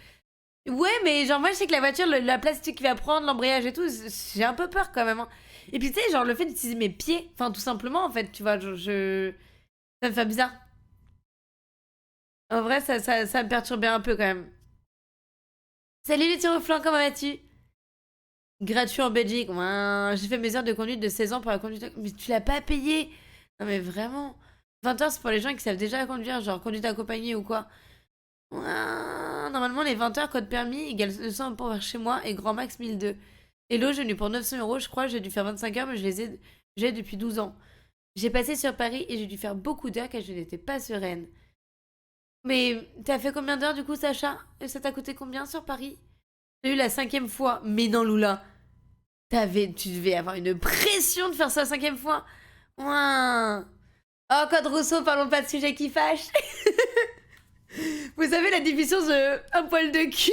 Ouais, mais genre moi je sais que la voiture, la place qu'il va prendre, l'embrayage et tout, j'ai un peu peur quand même, hein. Et puis tu sais, genre le fait d'utiliser mes pieds, enfin tout simplement en fait, tu vois, ça me fait bizarre. En vrai, ça me perturbait un peu quand même. Salut les tirs au flanc, comment vas-tu? Gratuit en Belgique. Ouin, j'ai fait mes heures de conduite de 16 ans pour la conduite. Mais tu l'as pas payé? Non mais vraiment. 20 heures, c'est pour les gens qui savent déjà conduire, genre conduite accompagnée ou quoi. Ouin, normalement, les 20 heures code permis égale 200 pour vers chez moi et grand max 1002. Hello, j'ai venu pour 900 euros, je crois. J'ai dû faire 25 heures, mais j'ai depuis 12 ans. J'ai passé sur Paris et j'ai dû faire beaucoup d'heures car je n'étais pas sereine. Mais t'as fait combien d'heures du coup, Sacha? Et ça t'a coûté combien sur Paris? J'ai eu la 5e fois. Mais non, Lula. Tu devais avoir une pression de faire ça la 5e fois. Ouin. Oh, Code Rousseau, parlons pas de sujet qui fâche. Vous savez la définition de un poil de cul?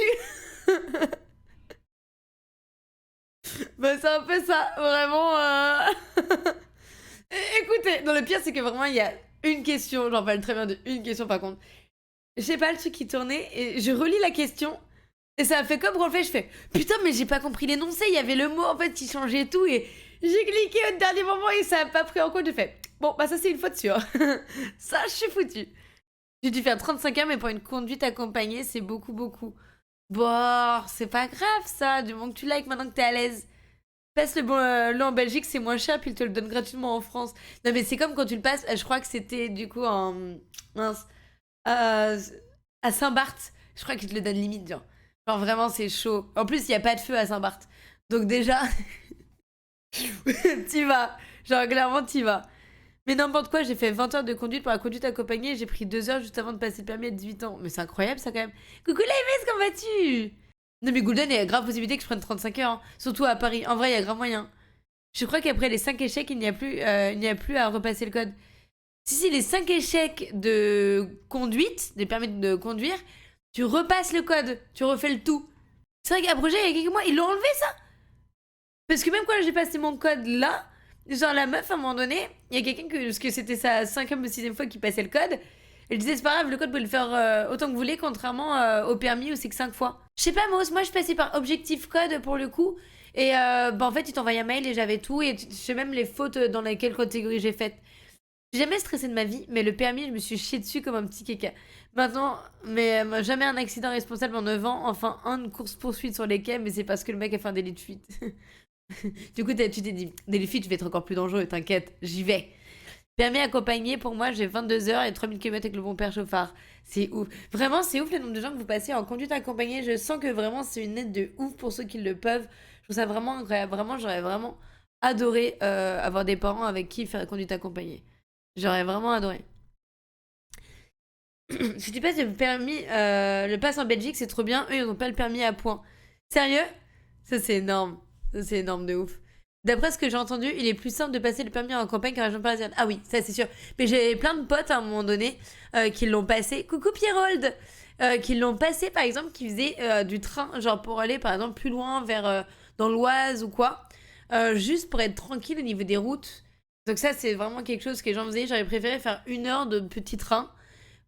Bah, c'est un peu ça, vraiment. Écoutez, non, le pire, c'est que vraiment, il y a une question. J'en parle très bien de une question, par contre. Je sais pas, le truc qui tournait, et je relis la question. Et ça a fait comme roleplay, je fais putain, mais j'ai pas compris l'énoncé. Il y avait le mot en fait qui changeait tout, et j'ai cliqué au dernier moment et ça a pas pris en compte. J'ai fait bon, bah, ça, c'est une faute sûre. Ça, je suis foutu. J'ai dû faire 35 heures, mais pour une conduite accompagnée, c'est beaucoup, beaucoup. Bon, c'est pas grave ça, du moment que tu likes maintenant que t'es à l'aise. Passe le en Belgique, c'est moins cher, puis ils te le donnent gratuitement en France. Non, mais c'est comme quand tu le passes, je crois que c'était du coup en. Mince. euh, à Saint-Barth. Je crois qu'ils te le donnent limite, genre. Genre vraiment, c'est chaud. En plus, il n'y a pas de feu à Saint-Barth. Donc déjà, t'y vas. Genre, clairement, t'y vas. Mais n'importe quoi, j'ai fait 20 heures de conduite pour la conduite accompagnée. J'ai pris 2 heures juste avant de passer le permis à 18 ans. Mais c'est incroyable ça quand même. Coucou la MS, comment vas-tu? Non mais Golden, il y a grave possibilité que je prenne 35 heures. Hein. Surtout à Paris. En vrai, il y a grave moyen. Je crois qu'après les 5 échecs, il n'y a plus à repasser le code. Si, les 5 échecs de conduite, des permis de conduire, tu repasses le code. Tu refais le tout. C'est vrai qu'à projet, il y a quelques mois, ils l'ont enlevé ça. Parce que même quand j'ai passé mon code là, genre la meuf à un moment donné, il y a quelqu'un parce que c'était sa 5e ou 6e fois qui passait le code, elle disait c'est pas grave, le code vous pouvez le faire autant que vous voulez, contrairement au permis où c'est que 5 fois. Je sais pas, moi je passais par Objectif Code pour le coup, et bah en fait ils t'envoyaient un mail et j'avais tout, et je sais même les fautes dans lesquelles catégories j'ai faites. J'ai jamais stressé de ma vie, mais le permis, je me suis chié dessus comme un petit caca. Maintenant, mais jamais un accident responsable en 9 ans, enfin une course-poursuite sur les quais, mais c'est parce que le mec a fait un délit de fuite. Du coup, tu t'es dit, délit de fuite, je vais être encore plus dangereux, t'inquiète, j'y vais. Permis accompagné, pour moi, j'ai 22 heures et 3000 km avec le bon père chauffard. C'est ouf. Vraiment, c'est ouf le nombre de gens que vous passez en conduite accompagnée. Je sens que vraiment, c'est une aide de ouf pour ceux qui le peuvent. Je trouve ça vraiment incroyable. Vraiment, j'aurais vraiment adoré avoir des parents avec qui faire la conduite accompagnée. J'aurais vraiment adoré. Si tu passes le pass en Belgique, c'est trop bien. Eux, ils n'ont pas le permis à points. Sérieux? Ça, c'est énorme. Ça, c'est énorme de ouf. D'après ce que j'ai entendu, il est plus simple de passer le permis en campagne qu'en région parisienne. Ah oui, ça c'est sûr. Mais j'ai plein de potes à un moment donné qui l'ont passé. Coucou Pierrold, qui l'ont passé par exemple, qui faisaient du train, genre pour aller par exemple plus loin vers dans l'Oise ou quoi, juste pour être tranquille au niveau des routes. Donc ça c'est vraiment quelque chose que les gens faisaient. J'aurais préféré faire 1 heure de petit train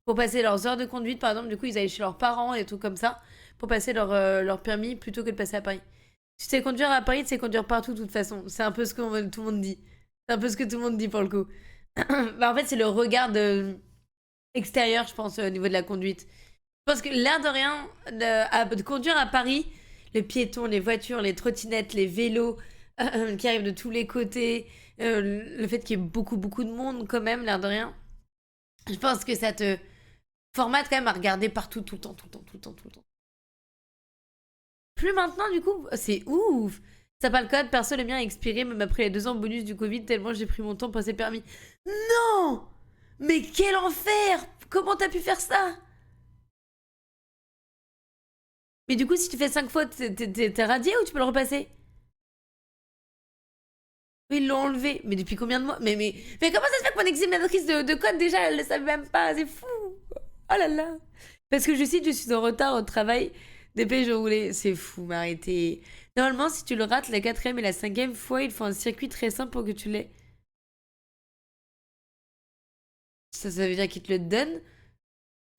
pour passer leurs heures de conduite, par exemple. Du coup, ils allaient chez leurs parents et tout comme ça pour passer leur permis plutôt que de passer à Paris. Tu sais conduire à Paris, tu sais conduire partout de toute façon. C'est un peu ce que tout le monde dit. C'est un peu ce que tout le monde dit pour le coup. Bah, en fait, c'est le regard extérieur, je pense, au niveau de la conduite. Je pense que l'air de rien, de conduire à Paris, les piétons, les voitures, les trottinettes, les vélos qui arrivent de tous les côtés, le fait qu'il y ait beaucoup, beaucoup de monde quand même, l'air de rien, je pense que ça te formate quand même à regarder partout, tout le temps, tout le temps, tout le temps, tout le temps. Plus maintenant, du coup, c'est ouf. Ça pas le code, perso, le mien a expiré, même après les 2 ans bonus du Covid, tellement j'ai pris mon temps pour passer le permis. Non! Mais quel enfer! Comment t'as pu faire ça? Mais du coup, si tu fais 5 fois, t'es radié ou tu peux le repasser? Oui, ils l'ont enlevé. Mais depuis combien de mois? Mais comment ça se fait que mon examinatrice de code, déjà, elle le savait même pas? C'est fou! Oh là là! Parce que je cite, je suis en retard au travail. Dépêche de rouler. C'est fou, m'arrêter. Normalement, si tu le rates la 4e et la 5e fois, il faut un circuit très simple pour que tu l'aies. Ça veut dire qu'il te le donne.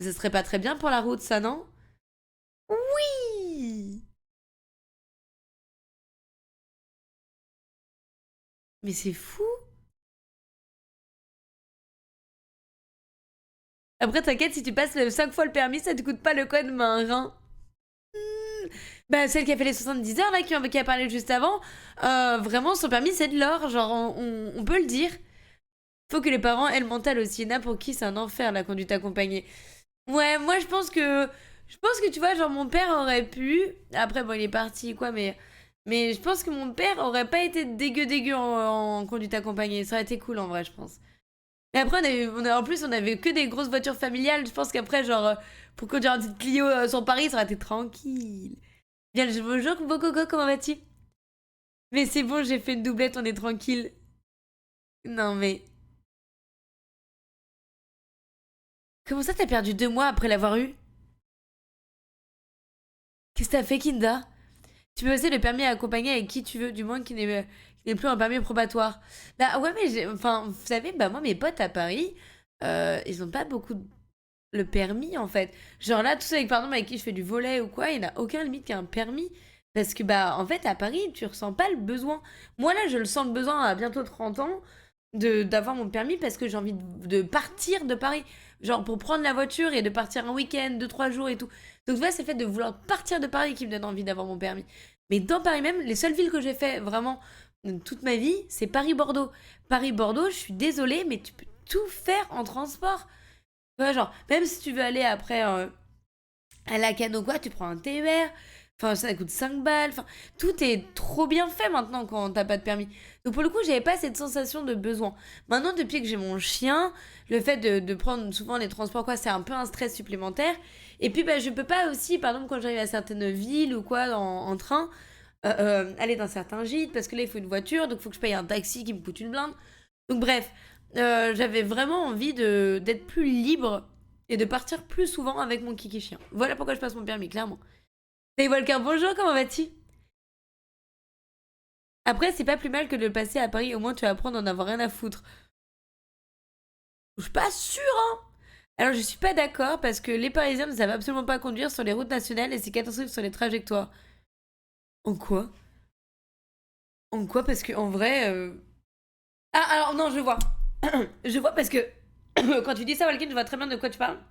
Ça serait pas très bien pour la route, ça, non? Oui! Mais c'est fou! Après, t'inquiète, si tu passes 5 fois le permis, ça te coûte pas le code, mais un rein. Bah, celle qui a fait les 70 heures, là, qui a parlé juste avant, vraiment, son permis, c'est de l'or. Genre, on peut le dire. Faut que les parents aient le mental aussi. Il y en a pour qui c'est un enfer, la conduite accompagnée. Ouais, moi, je pense que. Je pense que, tu vois, genre, mon père aurait pu. Après, bon, il est parti, quoi, mais je pense que mon père aurait pas été dégueu en conduite accompagnée. Ça aurait été cool, en vrai, je pense. Mais après, en plus, on avait que des grosses voitures familiales. Je pense qu'après, genre, pour conduire un petit Clio sur Paris, ça aurait été tranquille. Bien, bonjour, beau coco, comment vas-tu? Mais c'est bon, j'ai fait une doublette, on est tranquille. Non, mais. Comment ça, t'as perdu 2 mois après l'avoir eu? Qu'est-ce que t'as fait, Kinda? Tu peux passer le permis à accompagner avec qui tu veux, du moins qui n'est plus un permis probatoire. Bah ouais, mais enfin, vous savez, bah moi, mes potes à Paris, ils ont pas beaucoup le permis en fait. Genre là, tous ceux avec, par exemple, avec qui je fais du volet ou quoi, il n'y en a aucun limite qui a un permis. Parce que bah en fait, à Paris, tu ressens pas le besoin. Moi là, je le sens le besoin à bientôt 30 ans d'avoir mon permis parce que j'ai envie de partir de Paris. Genre pour prendre la voiture et de partir un week-end, 2, 3 jours et tout. Donc tu vois, c'est le fait de vouloir partir de Paris qui me donne envie d'avoir mon permis. Mais dans Paris même, les seules villes que j'ai fait vraiment toute ma vie, c'est Paris-Bordeaux. Paris-Bordeaux, je suis désolée, mais tu peux tout faire en transport. Ouais, genre, même si tu veux aller après à la Cano quoi, tu prends un TER. Enfin, ça coûte 5 balles. Enfin, tout est trop bien fait maintenant quand t'as pas de permis. Donc pour le coup, j'avais pas cette sensation de besoin. Maintenant, depuis que j'ai mon chien, le fait de prendre souvent les transports, quoi, c'est un peu un stress supplémentaire. Et puis, bah, je peux pas aussi, par exemple, quand j'arrive à certaines villes ou quoi, en train, aller dans certains gîtes, parce que là, il faut une voiture, donc il faut que je paye un taxi qui me coûte une blinde. Donc bref, j'avais vraiment envie d'être plus libre et de partir plus souvent avec mon kiki chien. Voilà pourquoi je passe mon permis, clairement. Hey Walker, bonjour, comment vas-tu? Après, c'est pas plus mal que de le passer à Paris, au moins tu vas apprendre d'en avoir rien à foutre. Je suis pas sûre, hein. Alors je suis pas d'accord parce que les Parisiens ne savent absolument pas conduire sur les routes nationales et c'est catastrophique sur les trajectoires. En quoi? En quoi? Parce que en vrai. Ah, alors non, je vois. Je vois parce que quand tu dis ça, Walker, je vois très bien de quoi tu parles.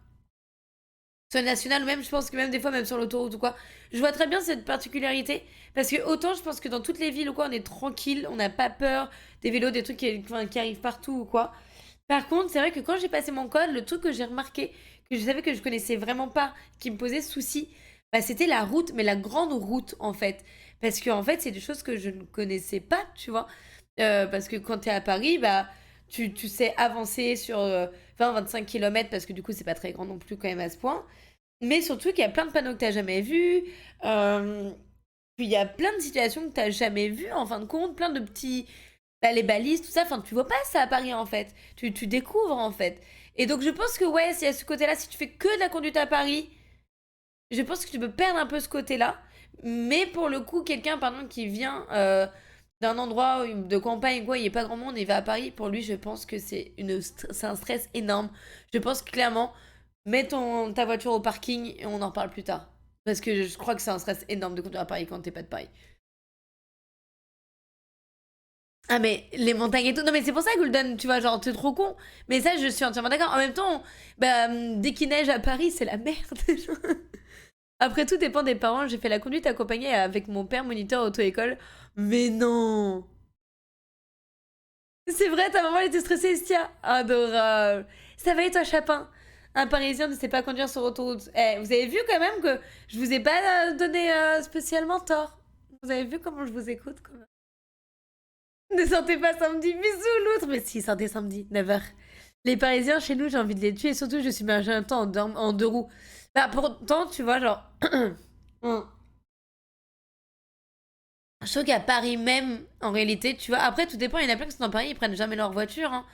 Sur le national ou même, je pense que même des fois, même sur l'autoroute ou quoi, je vois très bien cette particularité. Parce que autant, je pense que dans toutes les villes ou quoi, on est tranquille, on n'a pas peur des vélos, des trucs enfin, qui arrivent partout ou quoi. Par contre, c'est vrai que quand j'ai passé mon code, le truc que j'ai remarqué, que je savais que je connaissais vraiment pas, qui me posait souci, bah, c'était la route, mais la grande route en fait. Parce que en fait, c'est des choses que je ne connaissais pas, tu vois. Parce que quand tu es à Paris, bah, tu sais avancer sur 20-25 km parce que du coup, c'est pas très grand non plus quand même à ce point. Mais surtout qu'il y a plein de panneaux que t'as jamais vus. euh, Puis il y a plein de situations que t'as jamais vues en fin de compte, plein de petits. Bah, les balises, tout ça. Enfin, tu vois pas ça à Paris en fait. Tu découvres en fait. Et donc je pense que ouais, si à ce côté-là, si tu fais que de la conduite à Paris, je pense que tu peux perdre un peu ce côté-là. Mais pour le coup, quelqu'un par exemple qui vient d'un endroit de campagne, quoi, il n'y a pas grand monde, il va à Paris, pour lui, je pense que c'est un stress énorme. Je pense que clairement, mets ta voiture au parking et on en parle plus tard. Parce que je crois que c'est un stress énorme de conduire à Paris quand t'es pas de Paris. Ah mais les montagnes et tout. Non mais c'est pour ça Golden, tu vois, genre t'es trop con. Mais ça je suis entièrement d'accord. En même temps, bah dès qu'il neige à Paris, c'est la merde. Après tout dépend des parents. J'ai fait la conduite accompagnée avec mon père moniteur auto-école. Mais non. C'est vrai, ta maman elle était stressée, Estia. Adorable. Ça va et toi, Chapin? Un Parisien ne sait pas conduire sur autoroute. Eh, vous avez vu quand même que je vous ai pas donné spécialement tort. Vous avez vu comment je vous écoute quand même. Ne sortez pas samedi, bisous l'autre. Mais si, sortez samedi, 9h. Les Parisiens, chez nous, j'ai envie de les tuer. Surtout, je suis mangé un temps en 2 roues. Bah, pourtant, tu vois, genre. Je trouve qu'à Paris même, en réalité, tu vois, après tout dépend, il y en a plein qui sont dans Paris, ils prennent jamais leur voiture, hein.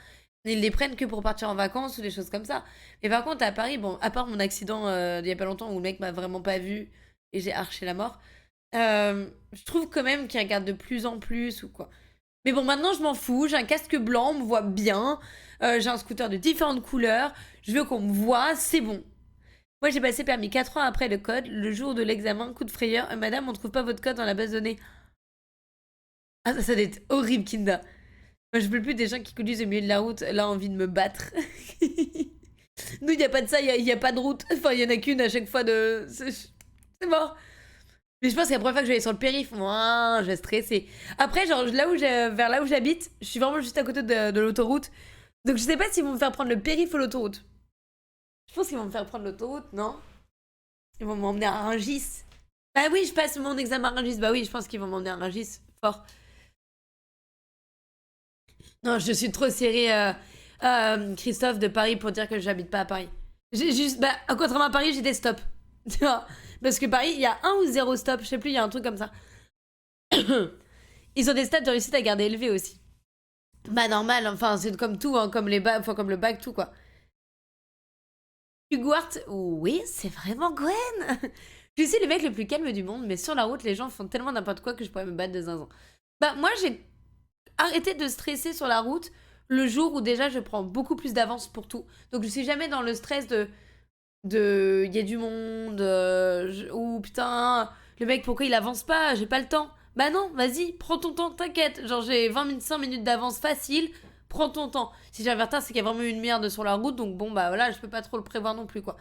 Ils les prennent que pour partir en vacances ou des choses comme ça. Mais par contre, à Paris, bon, à part mon accident d'il y a pas longtemps où le mec m'a vraiment pas vu et j'ai arché la mort, je trouve quand même qu'ils regardent de plus en plus ou quoi. Mais bon, maintenant je m'en fous, j'ai un casque blanc, on me voit bien, j'ai un scooter de différentes couleurs, je veux qu'on me voit, c'est bon. Moi j'ai passé permis 4 ans après le code, le jour de l'examen, coup de frayeur, madame, on trouve pas votre code dans la base de données. Ah, ça doit être horrible, Kinda. Moi, je peux plus des gens qui conduisent au milieu de la route, là, envie de me battre. Nous, il n'y a pas de ça, il y a pas de route. Enfin, il y en a qu'une à chaque fois de. C'est mort. Mais je pense que la première fois que je vais sur le périph', moi, je vais stresser. Après, genre, vers là où j'habite, je suis vraiment juste à côté de l'autoroute. Donc, je sais pas s'ils vont me faire prendre le périph' ou l'autoroute. Je pense qu'ils vont me faire prendre l'autoroute, non? Ils vont m'emmener à Rungis. Bah oui, je passe mon examen à Rungis. Bah oui, je pense qu'ils vont m'emmener à Rungis. Fort. Non, je suis trop serrée. Christophe de Paris pour dire que j'habite pas à Paris. J'ai juste, bah, contrairement à Paris, j'ai des stops. Tu vois? Parce que Paris, il y a 1 ou 0 stop, je sais plus, il y a un truc comme ça. Ils ont des stats de réussite à garder élevés aussi. Bah normal, enfin c'est comme tout, hein, comme les bacs, enfin comme le bac, tout quoi. Hugwart, oui, c'est vraiment Gwen. Je suis le mec le plus calme du monde, mais sur la route, les gens font tellement n'importe quoi que je pourrais me battre de zinzin. Bah moi, j'ai arrêté de stresser sur la route le jour où déjà je prends beaucoup plus d'avance pour tout. Donc je suis jamais dans le stress de il y a du monde ou putain le mec pourquoi il avance pas, j'ai pas le temps. Bah non, vas-y, prends ton temps, t'inquiète. Genre j'ai 25 minutes d'avance facile, prends ton temps. Si j'ai un retard, c'est qu'il y a vraiment une merde sur la route, donc bon bah voilà, je peux pas trop le prévoir non plus quoi.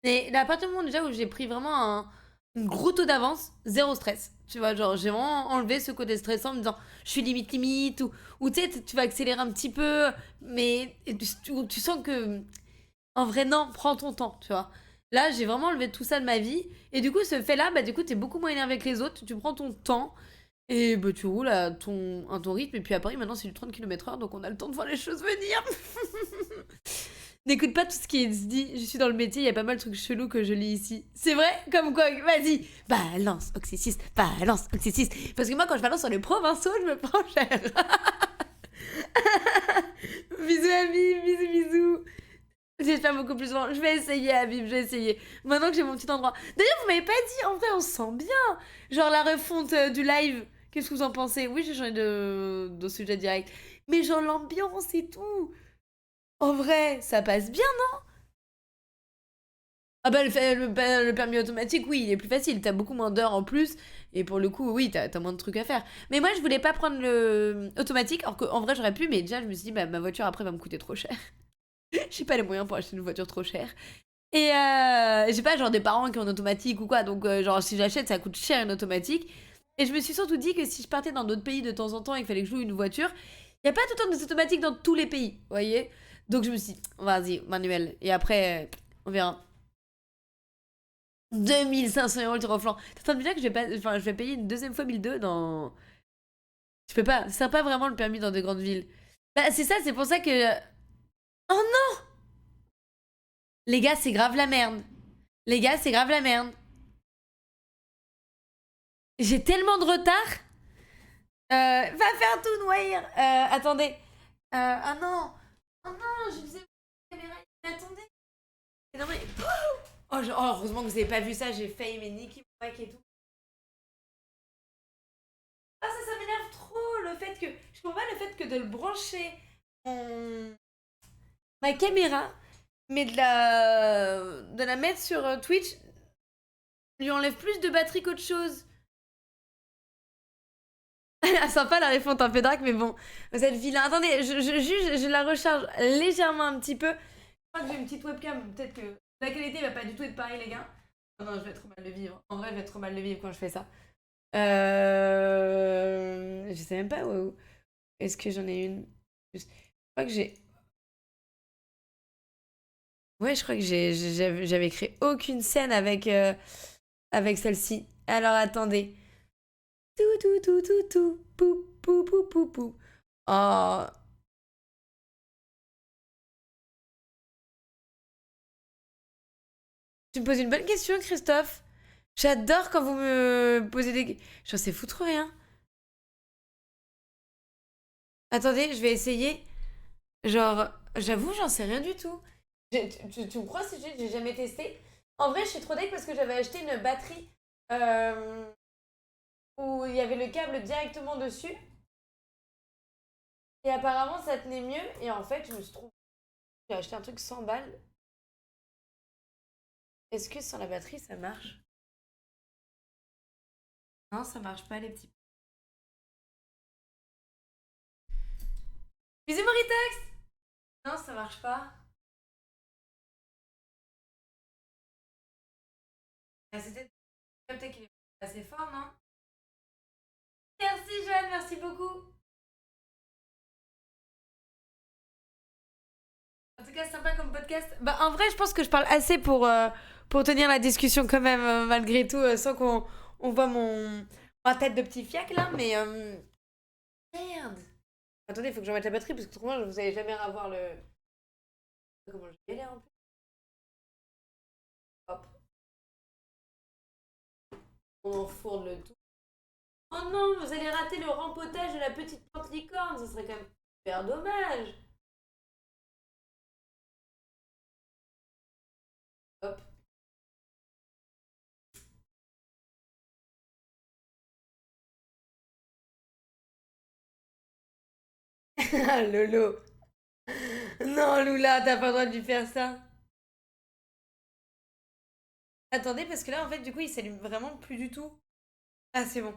Et là, à partir du moment déjà où j'ai pris vraiment un gros taux d'avance, zéro stress. Tu vois, genre j'ai vraiment enlevé ce côté stressant en me disant je suis limite ou tu sais tu vas accélérer un petit peu mais tu sens que en vrai, non, prends ton temps, tu vois. Là, j'ai vraiment enlevé tout ça de ma vie. Et du coup, ce fait-là, bah, du coup, t'es beaucoup moins énervé que les autres. Tu prends ton temps. Et bah, tu roules à ton rythme. Et puis à Paris, maintenant, c'est du 30 km/h. Donc, on a le temps de voir les choses venir. N'écoute pas tout ce qui est dit. Je suis dans le métier. Il y a pas mal de trucs chelous que je lis ici. C'est vrai? Comme quoi? Vas-y. Balance, oxyciste. Balance, oxyciste. Parce que moi, quand je balance sur les provinciaux, je me prends cher. Bisous, amis. Bisous, bisous. J'espère beaucoup plus souvent. Je vais essayer, Habib, je vais essayer. Maintenant que j'ai mon petit endroit. D'ailleurs, vous m'avez pas dit, en vrai, on se sent bien. Genre la refonte du live. Qu'est-ce que vous en pensez? Oui, j'ai changé de sujet direct. Mais genre l'ambiance et tout. En vrai, ça passe bien. Ah bah le permis automatique, oui, il est plus facile. T'as beaucoup moins d'heures en plus. Et pour le coup, oui, t'as moins de trucs à faire. Mais moi, je voulais pas prendre le automatique. Alors qu'en vrai, j'aurais pu. Mais déjà, je me suis dit, bah, ma voiture après va me coûter trop cher. J'ai pas les moyens pour acheter une voiture trop chère. Et j'ai pas genre des parents qui ont une automatique ou quoi, donc genre si j'achète ça coûte cher une automatique. Et je me suis surtout dit que si je partais dans d'autres pays de temps en temps et qu'il fallait que je loue une voiture, il y a pas tout le temps de automatiques dans tous les pays, vous voyez. Donc je me suis dit, vas-y, manuel. Et après, on verra. 2500 € le reflant. T'es en train de me dire que je vais payer une deuxième fois 1002 dans... Je peux pas, ça sert pas vraiment le permis dans des grandes villes. Bah c'est ça, c'est pour ça que... Oh non. Les gars, c'est grave la merde. Les gars, c'est grave la merde. J'ai tellement de retard. Va faire tout noyer. Attendez. Ah non. Oh non, je disais la caméra. Attendez. Non mais... Oh, heureusement que vous avez pas vu ça. J'ai failli mais niquer mon mec et tout. Ah ça m'énerve trop le fait que... Je comprends pas le fait que de le brancher ma caméra, mais de la mettre sur Twitch lui enlève plus de batterie qu'autre chose. Ah, sympa la refonte un peu drac, mais bon, vous êtes vilain. Attendez, je la recharge légèrement un petit peu. Je crois que j'ai une petite webcam, peut-être que la qualité va pas du tout être pareille, les gars. Oh non, je vais trop mal le vivre. En vrai, je vais trop mal le vivre quand je fais ça. Je sais même pas où. Est-ce que j'en ai une? Je crois que j'ai. Ouais, je crois que j'avais créé aucune scène avec celle-ci. Alors attendez. Tout, tout, tout, tout, tout. Pou, pou, pou, pou, pou. Oh. Tu me poses une bonne question, Christophe. J'adore quand vous me posez des... J'en sais foutre rien. Attendez, je vais essayer. Genre, j'avoue, j'en sais rien du tout. Tu me crois si je dis que j'ai jamais testé? En vrai, je suis trop deck parce que j'avais acheté une batterie euh, où il y avait le câble directement dessus. Et apparemment, ça tenait mieux. Et en fait, je me suis trompée. J'ai acheté un truc 100 balles. Est-ce que sans la batterie, ça marche? Non, ça marche pas, les petits. Bisous, Moritex! Non, ça marche pas. Ah, c'était capté qu'il est assez fort, non? Merci, Joanne, merci beaucoup. En tout cas, sympa comme podcast. Bah, en vrai, je pense que je parle assez pour tenir la discussion quand même, malgré tout, sans qu'on on voit ma tête de petit fiac là, mais... Merde! Attendez, il faut que je remette la batterie parce que autrement, vous allez jamais avoir le... Comment je vais y aller en plus. Hop. On enfourne le tout. Oh non, vous allez rater le rempotage de la petite plante licorne, ça serait quand même super dommage. Hop. Lolo. Non, Lula, t'as pas le droit de lui faire ça. Attendez, parce que là, en fait, du coup, il s'allume vraiment plus du tout. Ah, c'est bon.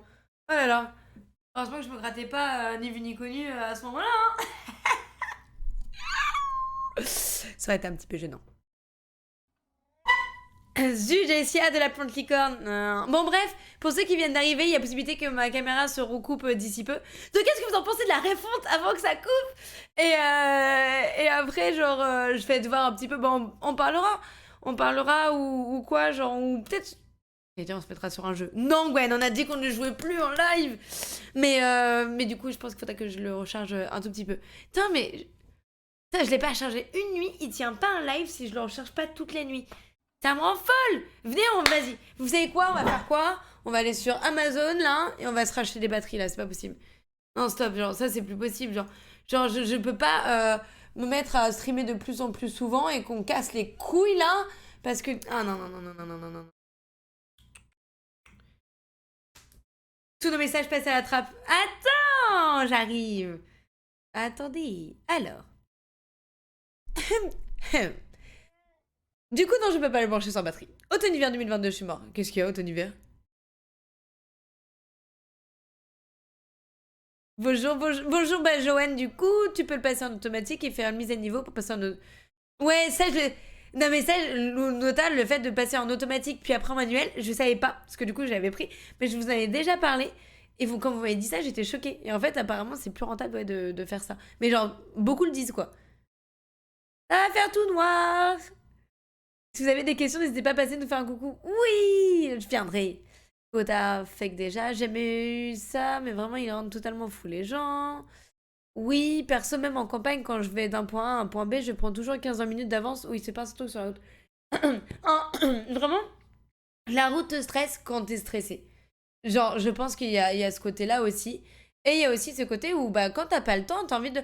Oh là là. Heureusement que je me grattais pas ni vu ni connu à ce moment-là. Ça va être un petit peu gênant. Zut, j'ai essayé de la plante licorne. Bon, bref, pour ceux qui viennent d'arriver, il y a possibilité que ma caméra se recoupe d'ici peu. Donc, qu'est-ce que vous en pensez de la refonte avant que ça coupe et après, genre, je vais devoir un petit peu. Bon, on parlera. On parlera ou quoi, genre, ou peut-être. Et tiens, on se mettra sur un jeu. Non, Gwen, on a dit qu'on ne jouait plus en live. Mais du coup, je pense qu'il faudra que je le recharge un tout petit peu. Putain, mais. Putain, je l'ai pas chargé une nuit. Il tient pas un live si je le recharge pas toutes les nuits. Ça me rend folle. Venez, vas-y. Vous savez quoi? On va faire quoi? On va aller sur Amazon, là, et on va se racheter des batteries, là. C'est pas possible. Non, stop. Genre, ça, c'est plus possible. Genre je peux pas me mettre à streamer de plus en plus souvent et qu'on casse les couilles, là. Parce que... Ah, non, non, non, non, non, non, non, non. Tous nos messages passent à la trappe. Attends, j'arrive. Attendez. Alors. Du coup, non, je peux pas le brancher sans batterie. Automne-hiver 2022, je suis mort. Qu'est-ce qu'il y a, automne-hiver? Bonjour, bonjour, bah Joanne, du coup, tu peux le passer en automatique et faire une mise à niveau pour passer en... Ouais, ça, je... Non, mais ça, Nota, le fait de passer en automatique puis après en manuel, je savais pas, parce que du coup, je l'avais pris, mais je vous en avais déjà parlé, et vous, quand vous m'avez dit ça, j'étais choquée. Et en fait, apparemment, c'est plus rentable ouais, de faire ça. Mais genre, beaucoup le disent, quoi. Ça va faire tout noir. Si vous avez des questions, n'hésitez pas à passer nous faire un coucou. Oui, je viendrai. Quota fake déjà, j'ai jamais eu ça, mais vraiment il rend totalement fou les gens. Oui, perso, même en campagne, quand je vais d'un point A à un point B, je prends toujours 15-20 minutes d'avance. Oui, c'est pas un truc sur la route. Vraiment, la route te stresse quand t'es stressé. Genre, je pense il y a ce côté-là aussi. Et il y a aussi ce côté où, bah, quand t'as pas le temps, t'as envie de... Oh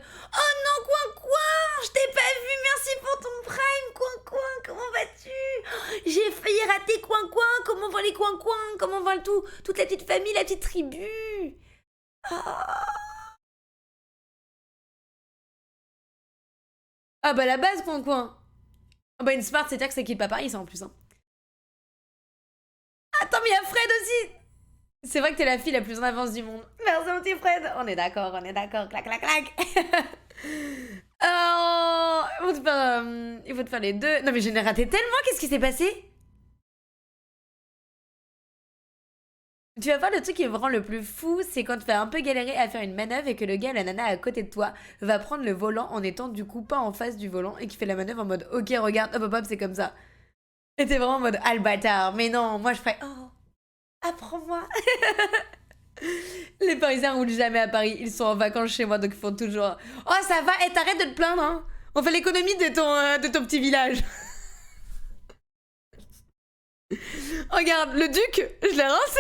non, coin, coin, je t'ai pas vu, merci pour ton prime, coin, coin, comment vas-tu? J'ai failli rater coin, coin, comment vont les coin, coin, comment va le tout, toute la petite famille, la petite tribu. Ah, ah bah la base, coin, coin. Ah bah une smart, c'est-à-dire que ça quitte pas Paris, ça en plus. Hein. Attends, mais il y a Fred aussi. C'est vrai que t'es la fille la plus en avance du monde. Merci mon petit Fred. On est d'accord, on est d'accord. Clac, clac, clac. Oh, il faut te faire les deux. Non mais je n'ai raté tellement, qu'est-ce qui s'est passé? Tu vas voir le truc qui est vraiment le plus fou, c'est quand tu vas un peu galérer à faire une manœuvre et que le gars, la nana à côté de toi, va prendre le volant en étant du coup pas en face du volant et qui fait la manœuvre en mode ok regarde, hop hop hop c'est comme ça. Et t'es vraiment en mode ah le bâtard, mais non, moi je ferais oh apprends-moi. Les Parisiens roulent jamais à Paris, ils sont en vacances chez moi donc ils font toujours oh ça va, et t'arrêtes de te plaindre hein. On fait l'économie de ton petit village. Regarde, le duc, je l'ai rincé.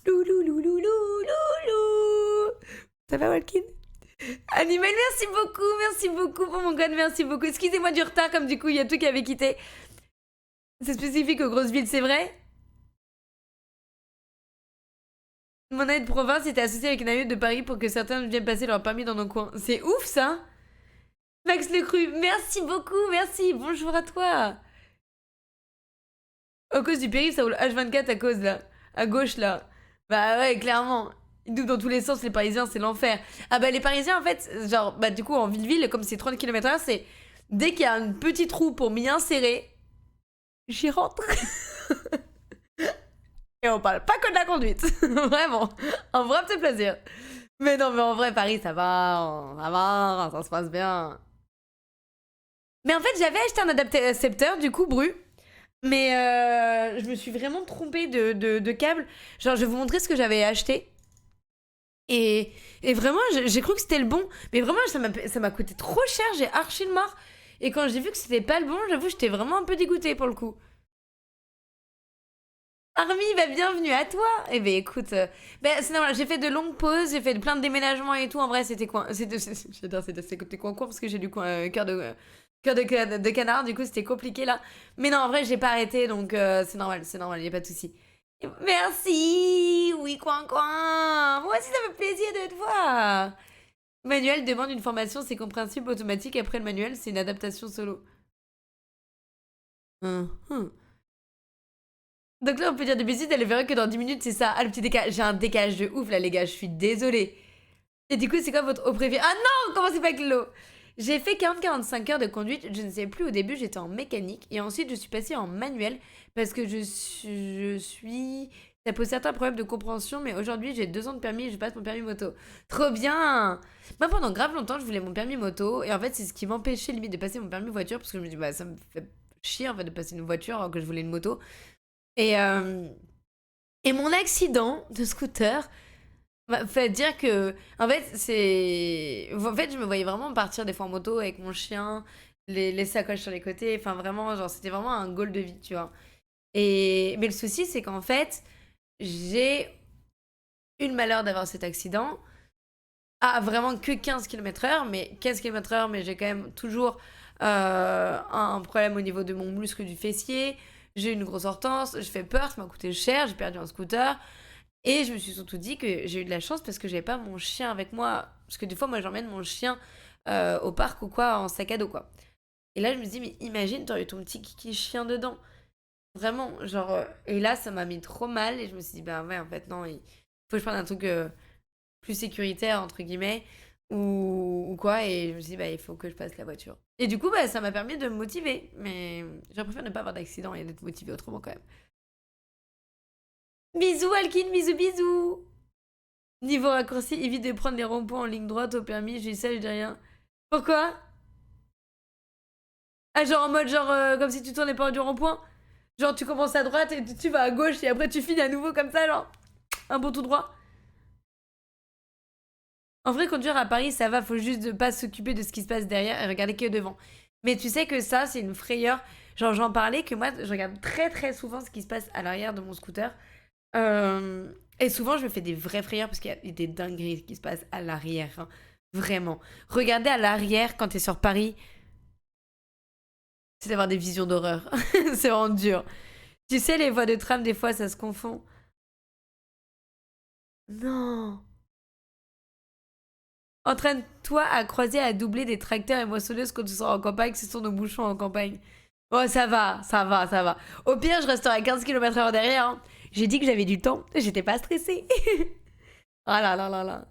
Loulou, loulou, loulou. Ça va, Walkin? Animal, merci beaucoup pour mon code, merci beaucoup. Excusez-moi du retard, comme du coup, il y a tout qui avait quitté. C'est spécifique aux grosses villes, c'est vrai? Mon année de province était associée avec une année de Paris pour que certains viennent passer leur permis dans nos coins. C'est ouf, ça? Max Le Cru, merci beaucoup, merci, bonjour à toi. À cause du périph', ça roule H24 à cause là. À gauche là. Bah ouais, clairement. Ils doublent dans tous les sens, les Parisiens, c'est l'enfer. Ah bah les Parisiens, en fait, genre, bah du coup, en ville-ville, comme c'est 30 km/h, c'est... Dès qu'il y a un petit trou pour m'y insérer, j'y rentre. Et on parle pas que de la conduite. Vraiment. Un vrai petit plaisir. Mais non, mais en vrai, Paris, ça va, ça se passe bien. Mais en fait, j'avais acheté un adaptateur, du coup, Bru. Mais je me suis vraiment trompée de câble. Genre, je vais vous montrer ce que j'avais acheté. Et, et vraiment, j'ai cru que c'était le bon. Mais vraiment, ça m'a coûté trop cher, j'ai archi le mort. Et quand j'ai vu que c'était pas le bon, j'avoue, j'étais vraiment un peu dégoûtée pour le coup. Army, bah bienvenue à toi. Eh ben écoute, c'est normal, j'ai fait de longues pauses, j'ai fait plein de déménagements et tout. En vrai, c'était quoi j'adore, c'était coin parce que j'ai du cœur de canard, du coup c'était compliqué là. Mais non, en vrai, j'ai pas arrêté, donc c'est normal, y a pas de souci. Merci, oui coin coin. Moi aussi, ça me fait plaisir de te voir. Manuel demande une formation, c'est compréhensible automatique. Après le manuel, c'est une adaptation solo. Hum. Donc là, on peut dire de bêtises, elle verra que dans 10 minutes, c'est ça. Ah, le petit décalage. J'ai un décalage de ouf là, les gars, je suis désolée. Et du coup, c'est quoi votre eau préférée? Ah non, commencez pas avec l'eau. J'ai fait 40-45 heures de conduite, je ne sais plus, au début j'étais en mécanique et ensuite je suis passée en manuel parce que Ça pose certains problèmes de compréhension, mais aujourd'hui j'ai 2 ans de permis et je passe mon permis moto. Trop bien. Moi pendant grave longtemps je voulais mon permis moto et en fait c'est ce qui m'empêchait limite de passer mon permis voiture parce que je me dis bah ça me fait chier en fait de passer une voiture alors que je voulais une moto. Et, euh, et mon accident de scooter m'a fait dire que, en fait, En fait, je me voyais vraiment partir des fois en moto avec mon chien, les sacoches sur les côtés. Enfin, vraiment, genre, c'était vraiment un goal de vie, tu vois. Mais le souci, c'est qu'en fait, j'ai eu le malheur d'avoir cet accident à vraiment que 15 km/h, mais 15 km/h, mais j'ai quand même toujours un problème au niveau de mon muscle du fessier. J'ai une grosse entorse, je fais peur, ça m'a coûté cher, j'ai perdu un scooter. Et je me suis surtout dit que j'ai eu de la chance parce que j'avais pas mon chien avec moi. Parce que des fois, moi, j'emmène mon chien au parc ou quoi, en sac à dos, quoi. Et là, je me dis, mais imagine, t'aurais eu ton petit kiki chien dedans. Vraiment, genre. Et là, ça m'a mis trop mal. Et je me suis dit, bah ouais, en fait, non, il faut que je prenne un truc plus sécuritaire, entre guillemets, ou quoi. Et je me suis dit, bah, il faut que je passe la voiture. Et du coup, bah, ça m'a permis de me motiver. Mais je préfère ne pas avoir d'accident et d'être motivé autrement, quand même. Bisous, Alkin, bisous, bisous! Niveau raccourci, évite de prendre les ronds-points en ligne droite au permis, j'ai ça, je dis rien. Pourquoi? Ah, genre en mode, genre, comme si tu tournais pas du rond-point? Genre, tu commences à droite et tu vas à gauche et après tu finis à nouveau comme ça, genre, un bon tout droit. En vrai, conduire à Paris, ça va, faut juste de pas s'occuper de ce qui se passe derrière et regarder que devant. Mais tu sais que ça, c'est une frayeur. Genre, j'en parlais que moi, je regarde très très souvent ce qui se passe à l'arrière de mon scooter. Et souvent, je me fais des vraies frayeurs parce qu'il y a des dingueries qui se passent à l'arrière, hein. Vraiment. Regarder à l'arrière quand t'es sur Paris, c'est d'avoir des visions d'horreur. C'est vraiment dur. Tu sais, les voies de tram, des fois, ça se confond. Non. Entraîne-toi à croiser, à doubler des tracteurs et moissonneuses quand tu seras en campagne, ce sont nos bouchons en campagne. Oh, ça va, ça va, ça va. Au pire, je resterai à 15 km/h derrière, hein. J'ai dit que j'avais du temps, j'étais pas stressée. Oh là là là là.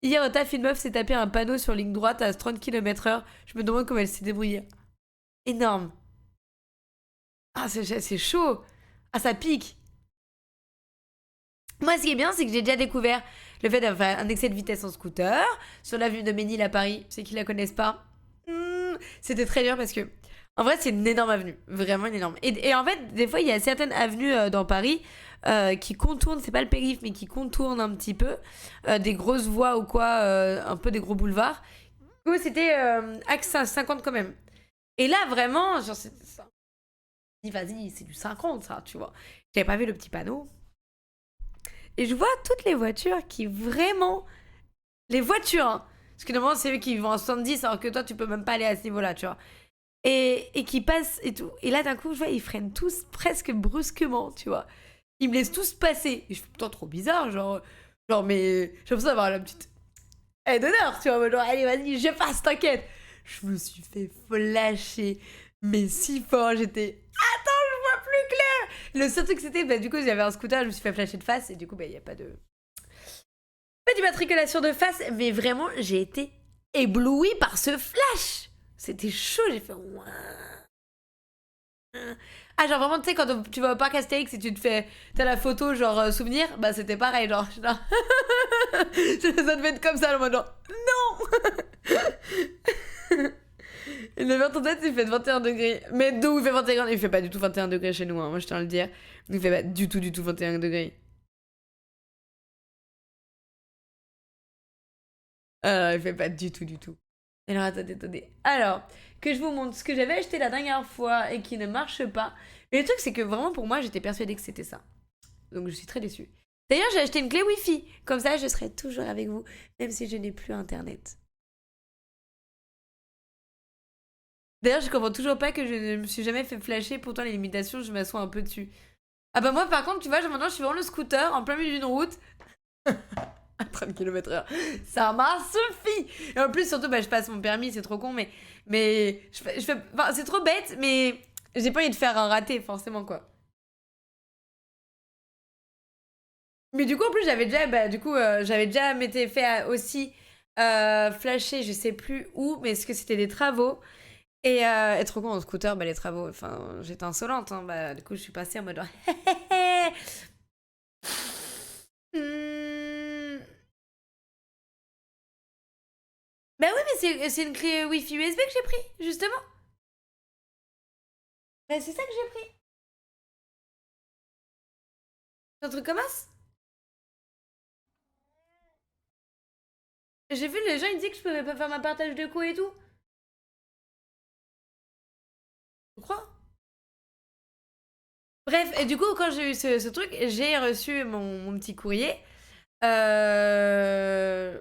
Hier, au taf, une meuf s'est tapé un panneau sur ligne droite à 30 km/h. Je me demande comment elle s'est débrouillée. Énorme. Ah, c'est chaud. Ah, ça pique. Moi, ce qui est bien, c'est que j'ai déjà découvert le fait d'avoir un excès de vitesse en scooter sur l'avenue de Ménil à Paris. Ceux qui la connaissent pas, c'était très dur parce que, en vrai, c'est une énorme avenue. Vraiment une énorme. Et en fait, des fois, il y a certaines avenues dans Paris qui contournent, c'est pas le périph', mais qui contournent un petit peu des grosses voies ou quoi, un peu des gros boulevards. Du coup, c'était axe 50 quand même. Et là, vraiment, genre, c'est ça. Vas-y, c'est du 50, ça, tu vois. J'avais pas vu le petit panneau. Et je vois toutes les voitures qui vraiment. Les voitures, hein. Parce que normalement, c'est eux qui vont à 70, alors que toi, tu peux même pas aller à ce niveau-là, tu vois. Et qui passent et tout. Et là, d'un coup, je vois, ils freinent tous presque brusquement, tu vois. Ils me laissent tous passer. Et je fais, putain, trop bizarre, genre, mais j'ai l'impression d'avoir la petite aide d'honneur, tu vois. Genre, allez, vas-y, je passe, t'inquiète. Je me suis fait flasher, mais si fort, j'étais. Attends, je vois plus clair. Le seul truc, c'était, bah, du coup, j'avais un scooter, je me suis fait flasher de face, et du coup, bah, il n'y a pas de. Pas d'immatriculation de face, mais vraiment, j'ai été éblouie par ce flash. C'était chaud, j'ai fait. Ouah. Ah, genre vraiment, tu sais, quand tu vas au parc Astérix et tu te fais. T'as la photo, genre souvenir, bah c'était pareil, genre. Ça devait être comme ça, le mode genre. Non. Et le vent en tête, il fait 21 degrés. Mais d'où il fait 21 degrés? Il fait pas du tout 21 degrés chez nous, hein, moi je tiens à le dire. Il fait pas du tout 21 degrés. Il fait pas du tout, du tout. Alors, attendez. Alors, que je vous montre ce que j'avais acheté la dernière fois et qui ne marche pas. Mais le truc, c'est que vraiment, pour moi, j'étais persuadée que c'était ça. Donc, je suis très déçue. D'ailleurs, j'ai acheté une clé Wi-Fi. Comme ça, je serai toujours avec vous, même si je n'ai plus Internet. D'ailleurs, je comprends toujours pas que je ne me suis jamais fait flasher. Pourtant, les limitations, je m'assois un peu dessus. Ah bah moi, par contre, tu vois, maintenant, je suis vraiment le scooter en plein milieu d'une route. À 30 km/h. Ça m'a suffi. Et en plus, surtout, bah, je passe mon permis, c'est trop con, mais enfin, c'est trop bête, mais j'ai pas envie de faire un raté, forcément, quoi. Mais du coup, en plus, j'avais déjà, bah, j'avais déjà m'étais fait aussi flasher, je sais plus où, mais est-ce que c'était des travaux? Et trop con en scooter, bah, les travaux, enfin, j'étais insolente, hein, bah, du coup, je suis passée en mode genre, Hmm. Bah oui, mais c'est une clé Wi-Fi USB que j'ai pris, justement. Bah c'est ça que j'ai pris. C'est un truc comme ça. J'ai vu les gens, ils disaient que je pouvais pas faire ma partage de co et tout. Tu crois? Bref, et du coup, quand j'ai eu ce truc, j'ai reçu mon petit courrier. Euh...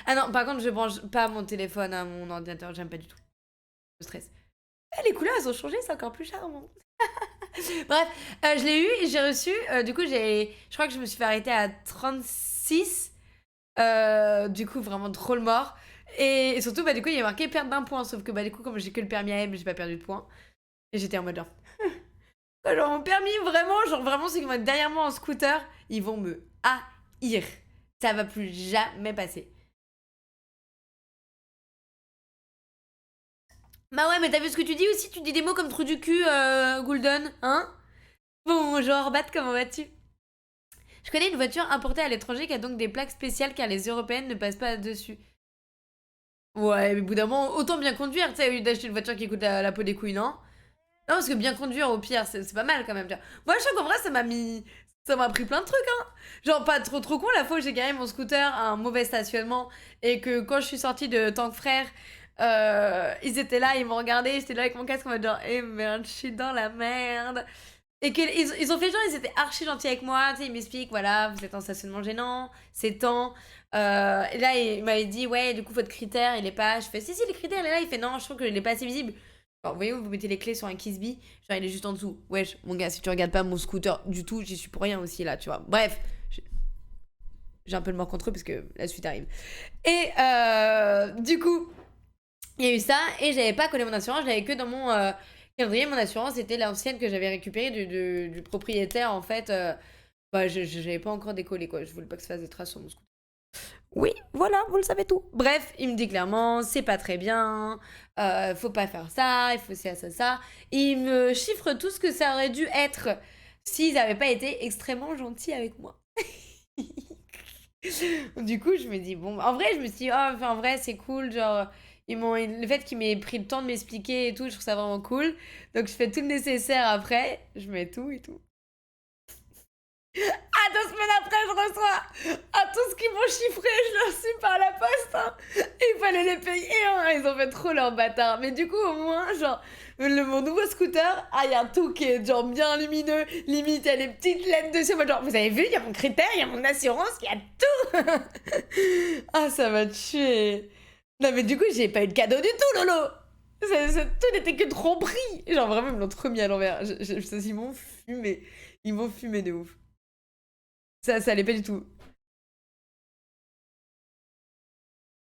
Ah non, par contre, je branche pas mon téléphone à mon ordinateur, j'aime pas du tout. Je stresse. Les couleurs, elles ont changé, c'est encore plus charmant. Bref, je l'ai eu et j'ai reçu. Du coup, je crois que je me suis fait arrêter à 36. Du coup, vraiment trop le mort. Et surtout, bah, du coup, il y a marqué perte d'un point. Sauf que, bah, du coup, comme j'ai que le permis AM, j'ai pas perdu de points. Et j'étais en mode genre. Genre, mon permis, vraiment, ceux qui vont être derrière moi en scooter, ils vont me haïr. Ça va plus jamais passer. Bah ouais, mais t'as vu ce que tu dis aussi? Tu dis des mots comme trou du cul, Gulden, hein? Bonjour, Bat, comment vas-tu? Je connais une voiture importée à l'étranger qui a donc des plaques spéciales car les européennes ne passent pas dessus. Ouais, mais au bout d'un moment, autant bien conduire, tu sais, au lieu d'acheter une voiture qui coûte la peau des couilles, non? Non, parce que bien conduire, au pire, c'est pas mal quand même, tu vois. Moi, je trouve qu'en vrai, ça m'a mis. Ça m'a pris plein de trucs, hein. Genre, pas trop con, la fois où j'ai garé mon scooter à un mauvais stationnement et que quand je suis sortie de Tank Frère, ils étaient là, ils m'ont regardé, j'étais là avec mon casque en mode genre, eh merde, je suis dans la merde. Et qu'ils ont fait genre, ils étaient archi gentils avec moi, tu sais, ils m'expliquent, voilà, vous êtes en stationnement gênant, c'est temps. Et là, il m'avait dit, ouais, du coup, votre critère, il est pas. Je fais, si, le critère, il est là. Il fait, non, je trouve qu'il est pas assez visible. Alors, voyez, vous mettez les clés sur un Kisby, genre, il est juste en dessous. Wesh, mon gars, si tu regardes pas mon scooter du tout, j'y suis pour rien aussi, là, tu vois. Bref, j'ai un peu le mort contre eux parce que la suite arrive. Et du coup, il y a eu ça, et j'avais pas collé mon assurance, je l'avais que dans mon calendrier. Mon assurance était l'ancienne que j'avais récupérée du propriétaire, en fait. Bah, j'avais pas encore décollé, quoi. Je voulais pas que ça fasse des traces sur mon scooter. Oui, voilà, vous le savez tout. Bref, il me dit clairement, c'est pas très bien, faut pas faire ça, il faut ça. Et il me chiffre tout ce que ça aurait dû être s'ils avaient pas été extrêmement gentils avec moi. Du coup, je me dis, bon, en vrai, je me suis dit, oh, enfin, en vrai, c'est cool, genre, le fait qu'ils m'aient pris le temps de m'expliquer et tout, je trouve ça vraiment cool. Donc, je fais tout le nécessaire après, je mets tout et tout. Ah, 2 semaines après, je reçois tout ce qu'ils m'ont chiffré, je l'ai reçu par la poste. Hein. Il fallait les payer, hein. Ils ont fait trop leur bâtard. Mais du coup, au moins, genre, mon nouveau scooter, il y a tout qui est genre bien lumineux. Limite, il y a les petites lettres dessus. Moi, genre, vous avez vu, il y a mon critère, il y a mon assurance, il y a tout. Ah, ça m'a tué. Non, mais du coup, j'ai pas eu de cadeau du tout, Lolo. Tout n'était que tromperie. Genre, vraiment, ils me l'ont trop mis à l'envers. Ils m'ont fumé. Ils m'ont fumé de ouf. Ça allait pas du tout.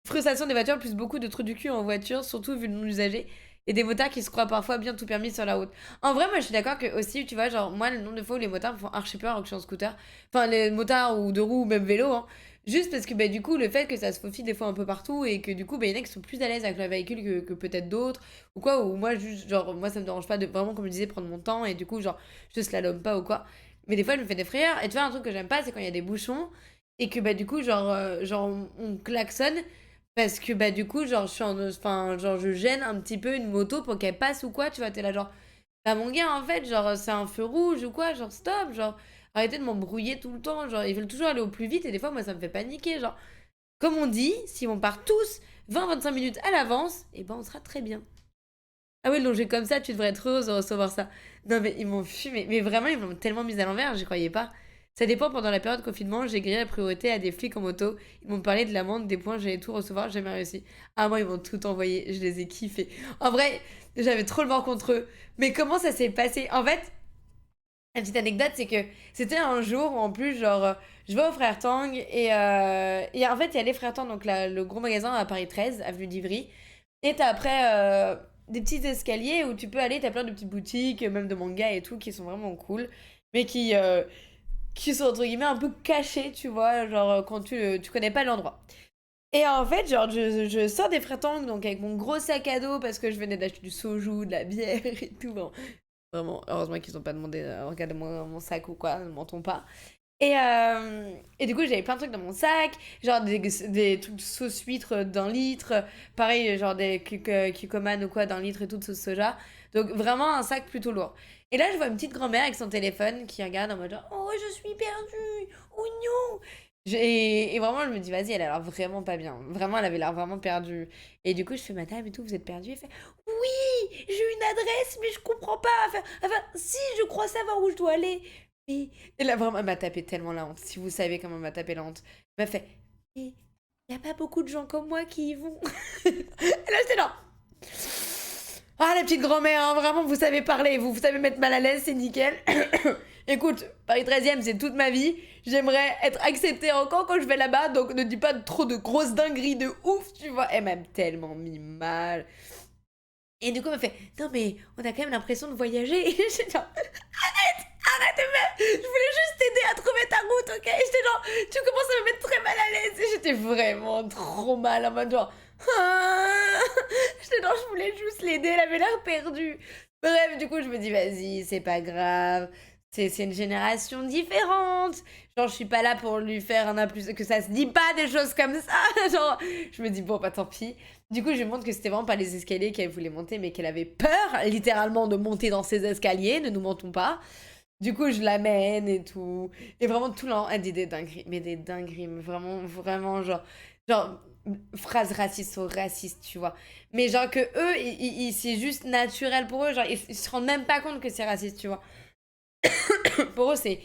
Frustration des voitures, plus beaucoup de trous du cul en voiture, surtout vu le nom usagé. Et des motards qui se croient parfois bien tout permis sur la route. En vrai, moi je suis d'accord que aussi, tu vois, genre, moi le nombre de fois où les motards me font archi peur alors que je suis en scooter. Enfin, les motards ou deux roues ou même vélo, hein. Juste parce que bah, du coup, le fait que ça se faufile des fois un peu partout et que du coup, bah, il y en a qui sont plus à l'aise avec le véhicule que peut-être d'autres. Ou quoi, ou moi, juste, genre, moi ça me dérange pas de vraiment, comme je disais, prendre mon temps et du coup, genre, je slalome pas ou quoi. Mais des fois, je me fais des frayeurs. Et tu vois, un truc que j'aime pas, c'est quand il y a des bouchons et que bah, du coup, genre on klaxonne. Parce que bah du coup, genre, enfin, genre, je gêne un petit peu une moto pour qu'elle passe ou quoi, tu vois, t'es là genre, bah mon gars, en fait, genre, c'est un feu rouge ou quoi, genre, stop, genre, arrêtez de m'embrouiller tout le temps, genre, ils veulent toujours aller au plus vite et des fois, moi, ça me fait paniquer, genre. Comme on dit, si on part tous 20-25 minutes à l'avance, et ben on sera très bien. Ah oui, longer comme ça, tu devrais être heureuse de recevoir ça. Non, mais ils m'ont fumé. Mais vraiment, ils m'ont tellement mise à l'envers, j'y croyais pas. Ça dépend, pendant la période de confinement, j'ai grillé la priorité à des flics en moto. Ils m'ont parlé de l'amende, des points, j'allais tout recevoir, j'ai jamais réussi. Ah, moi, ils m'ont tout envoyé, je les ai kiffés. En vrai, j'avais trop le mort contre eux. Mais comment ça s'est passé? En fait, la petite anecdote, c'est que c'était un jour où, en plus, genre, je vais au Frère Tang et en fait, il y a les Frères Tang, donc le gros magasin à Paris 13, avenue d'Ivry. Et t'as après des petits escaliers où tu peux aller, t'as plein de petites boutiques, même de manga et tout, qui sont vraiment cool, mais qui sont entre guillemets un peu cachées, tu vois, genre quand tu connais pas l'endroit. Et en fait, genre, je sors des Frétangs, donc avec mon gros sac à dos, parce que je venais d'acheter du soju, de la bière et tout. Bon, vraiment, heureusement qu'ils ont pas demandé, regardez mon sac ou quoi, ne mentons pas. Et du coup, j'avais plein de trucs dans mon sac, genre des trucs de sauce huître d'un litre, pareil, genre des kikoman ou quoi d'un litre et tout de sauce soja. Donc vraiment un sac plutôt lourd. Et là, je vois une petite grand-mère avec son téléphone qui regarde en mode genre, oh, je suis perdue, oh non. Et vraiment, je me dis, vas-y, elle a l'air vraiment pas bien. Vraiment, elle avait l'air vraiment perdue. Et du coup, je fais, madame et tout, vous êtes perdue? Elle fait, oui, j'ai une adresse, mais je comprends pas. Enfin, si, je crois savoir où je dois aller. Et là, vraiment, elle m'a tapé tellement la honte. Si vous savez comment elle m'a tapé la honte. Elle m'a fait, il n'y a pas beaucoup de gens comme moi qui y vont. Et là, j'étais là. Ah, la petite grand-mère, hein, vraiment, vous savez parler, vous savez mettre mal à l'aise, c'est nickel. Écoute, Paris 13e, c'est toute ma vie. J'aimerais être acceptée encore quand je vais là-bas, donc ne dis pas trop de grosses dingueries de ouf, tu vois. Elle m'a tellement mis mal. Et du coup, elle m'a fait, non mais on a quand même l'impression de voyager. Et j'étais genre, arrête de me... Je voulais juste t'aider à trouver ta route, ok? Et j'étais genre, tu commences à me mettre très mal à l'aise. Et j'étais vraiment trop mal en mode genre, ah. J'étais genre, je voulais juste l'aider, elle avait l'air perdue. Bref, du coup, je me dis, vas-y, c'est pas grave. C'est une génération différente. Genre, je suis pas là pour lui faire un plus que ça se dit pas des choses comme ça. Genre, je me dis, bon, bah tant pis. Du coup, je lui montre que c'était vraiment pas les escaliers qu'elle voulait monter, mais qu'elle avait peur, littéralement, de monter dans ces escaliers, ne nous mentons pas. Du coup, je l'amène et tout. Et vraiment, tout l'an, elle dit des dingueries. Mais des dingueries, mais vraiment, vraiment, genre, phrase raciste sur raciste, tu vois. Mais genre que eux, c'est juste naturel pour eux. Genre, ils se rendent même pas compte que c'est raciste, tu vois. Pour eux, c'est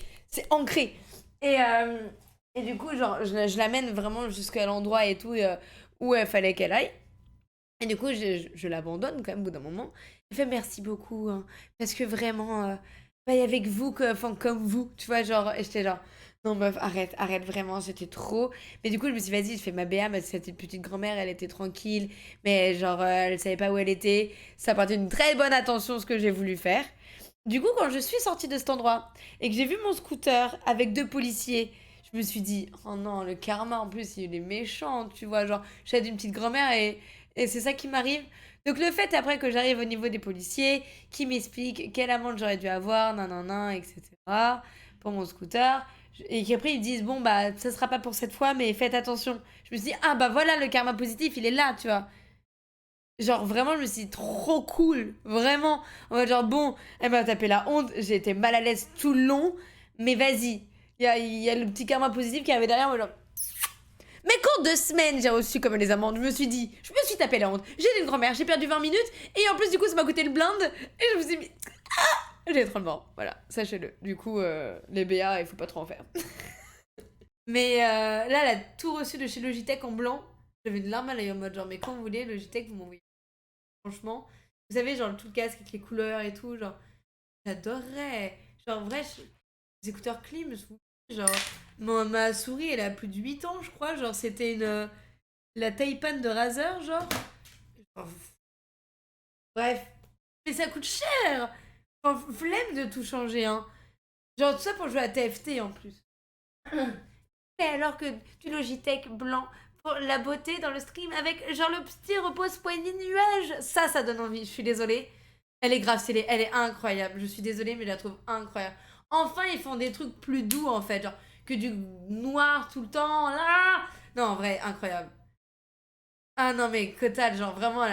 ancré. Et, euh, et du coup, genre, je l'amène vraiment jusqu'à l'endroit et tout où il fallait qu'elle aille. Et du coup, je l'abandonne quand même au bout d'un moment. Il fait merci beaucoup, hein, parce que vraiment, bah, avec vous, enfin, comme vous, tu vois, genre, et j'étais genre, non meuf, arrête, arrête, vraiment, c'était trop. Mais du coup, je me suis dit, vas-y, je fais ma BA, mais cette petite grand-mère, elle était tranquille, mais genre, elle savait pas où elle était. Ça partait d'une très bonne attention, ce que j'ai voulu faire. Du coup, quand je suis sortie de cet endroit et que j'ai vu mon scooter avec deux policiers, je me suis dit, oh non, le karma, en plus, il est méchant, tu vois, genre, j'aide une petite grand-mère et c'est ça qui m'arrive. Donc le fait après que j'arrive au niveau des policiers, qui m'expliquent quelle amende j'aurais dû avoir, nanana, etc. pour mon scooter, et qu'après ils disent, bon bah ça sera pas pour cette fois, mais faites attention. Je me suis dit, ah bah voilà, le karma positif, il est là, tu vois. Genre vraiment, je me suis dit, trop cool, vraiment. En mode genre, bon, elle m'a tapé la honte, j'ai été mal à l'aise tout le long, mais vas-y. Il y a le petit karma positif qui avait derrière moi, genre, mais quand 2 semaines j'ai reçu comme les amendes, je me suis dit, je me suis tapé la honte. J'ai une grand-mère, j'ai perdu 20 minutes, et en plus, du coup, ça m'a coûté le blinde, et je me suis mis. J'ai trop le mort, voilà, sachez-le. Du coup, les BA, il faut pas trop en faire. Mais là, elle a tout reçu de chez Logitech en blanc. J'avais une larme à l'œil en mode genre, mais quand vous voulez, Logitech, vous m'envoyez. Franchement, vous savez, genre tout le casque avec les couleurs et tout, genre, j'adorerais. Genre, en vrai, les écouteurs Klim, genre, ma souris, elle a plus de 8 ans, je crois. Genre, c'était la Taipan de Razer, genre. Enfin, bref. Mais ça coûte cher! Enfin, flemme de tout changer, hein. Genre, tout ça pour jouer à TFT en plus. Et alors que du Logitech blanc pour la beauté dans le stream avec genre le petit repose-poignée nuage, ça donne envie. Je suis désolée. Elle est grave stylée, elle est incroyable. Je suis désolée, mais je la trouve incroyable. Enfin, ils font des trucs plus doux en fait, genre que du noir tout le temps. Là, non, en vrai, incroyable. Ah non, mais Kotal, genre vraiment,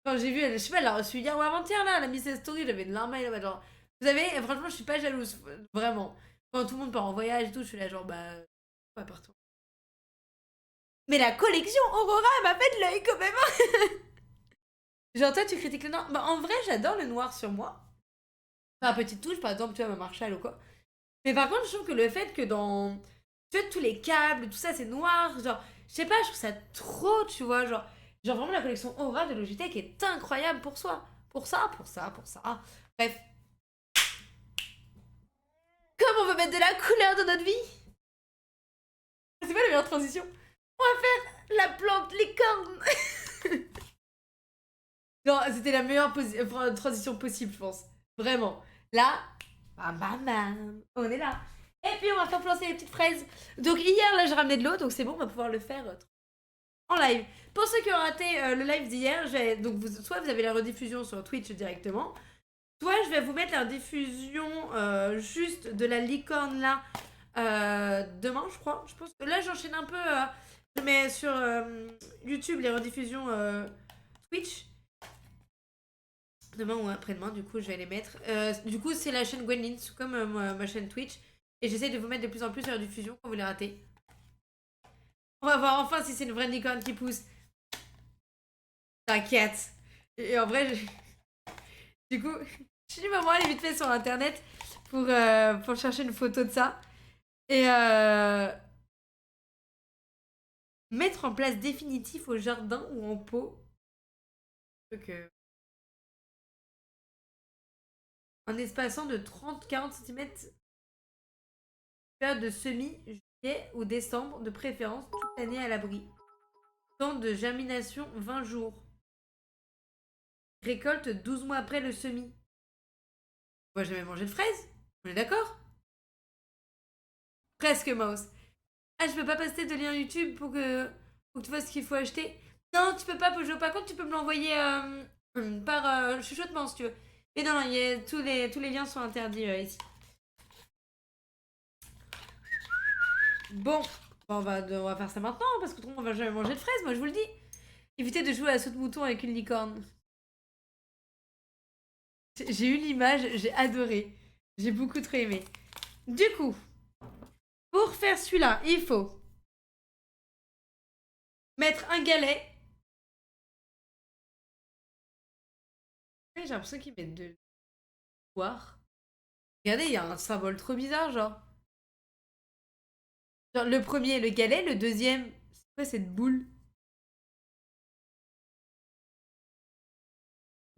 quand j'ai vu, je sais pas, elle l'a reçu hier ou avant-hier là, elle a mis ses stories, j'avais de larmes à l'œil, genre. Vous savez, franchement, je suis pas jalouse, vraiment. Quand tout le monde part en voyage et tout, je suis là, genre, bah, pas partout. Mais la collection Aurora, elle m'a fait de l'œil quand même. Genre, toi, tu critiques le noir. Bah, en vrai, j'adore le noir sur moi. Enfin, petite touche, par exemple, tu vois, ma Marshall ou quoi. Mais par contre, je trouve que le fait que dans. Tu vois, tous les câbles, tout ça, c'est noir. Genre, je sais pas, je trouve ça trop, tu vois. Genre vraiment, la collection Aura de Logitech est incroyable pour soi. Pour ça, pour ça, pour ça. Bref. Comme on veut mettre de la couleur dans notre vie. C'est pas la meilleure transition. On va faire la plante licorne. Genre, c'était la meilleure transition possible, je pense. Vraiment. Là, bam bam bam. On est là. Et puis on va faire planter les petites fraises. Donc hier, là, j'ai ramené de l'eau, donc c'est bon, on va pouvoir le faire en live. Pour ceux qui ont raté le live d'hier, donc soit vous avez la rediffusion sur Twitch directement, soit je vais vous mettre la rediffusion juste de la licorne là demain, je crois. Je pense que là, j'enchaîne un peu. Je mets sur YouTube les rediffusions Twitch. Demain ou après-demain, du coup, je vais les mettre. Du coup, c'est la chaîne Gwenlyn, comme ma chaîne Twitch. Et j'essaie de vous mettre de plus en plus les rediffusions quand vous les ratez. On va voir enfin si c'est une vraie licorne qui pousse. T'inquiète. Et en vrai, du coup, je suis vraiment allée vite fait sur internet pour chercher une photo de ça. Et mettre en place définitif au jardin ou en pot. Donc, un espaçant de 30-40 cm de semis, juillet ou décembre, de préférence toute l'année à l'abri. Temps de germination 20 jours. Récolte 12 mois après le semis. Moi, j'ai jamais mangé de fraises. On est d'accord? Presque, Mouse. Ah, je peux pas passer de lien YouTube pour que tu vois ce qu'il faut acheter. Non, tu peux pas, Pojo. Par contre, tu peux me l'envoyer par chuchotement si tu veux. Mais non, tous les liens sont interdits ici. Bon, on va faire ça maintenant parce que autrement on va jamais manger de fraises, moi je vous le dis. Évitez de jouer à la saute mouton avec une licorne. J'ai eu l'image, j'ai adoré. J'ai beaucoup trop aimé. Du coup, pour faire celui-là, il faut mettre un galet. J'ai l'impression qu'ils mettent de poire. Regardez, il y a un symbole trop bizarre, genre. Genre le premier, le galet, le deuxième, c'est quoi cette boule?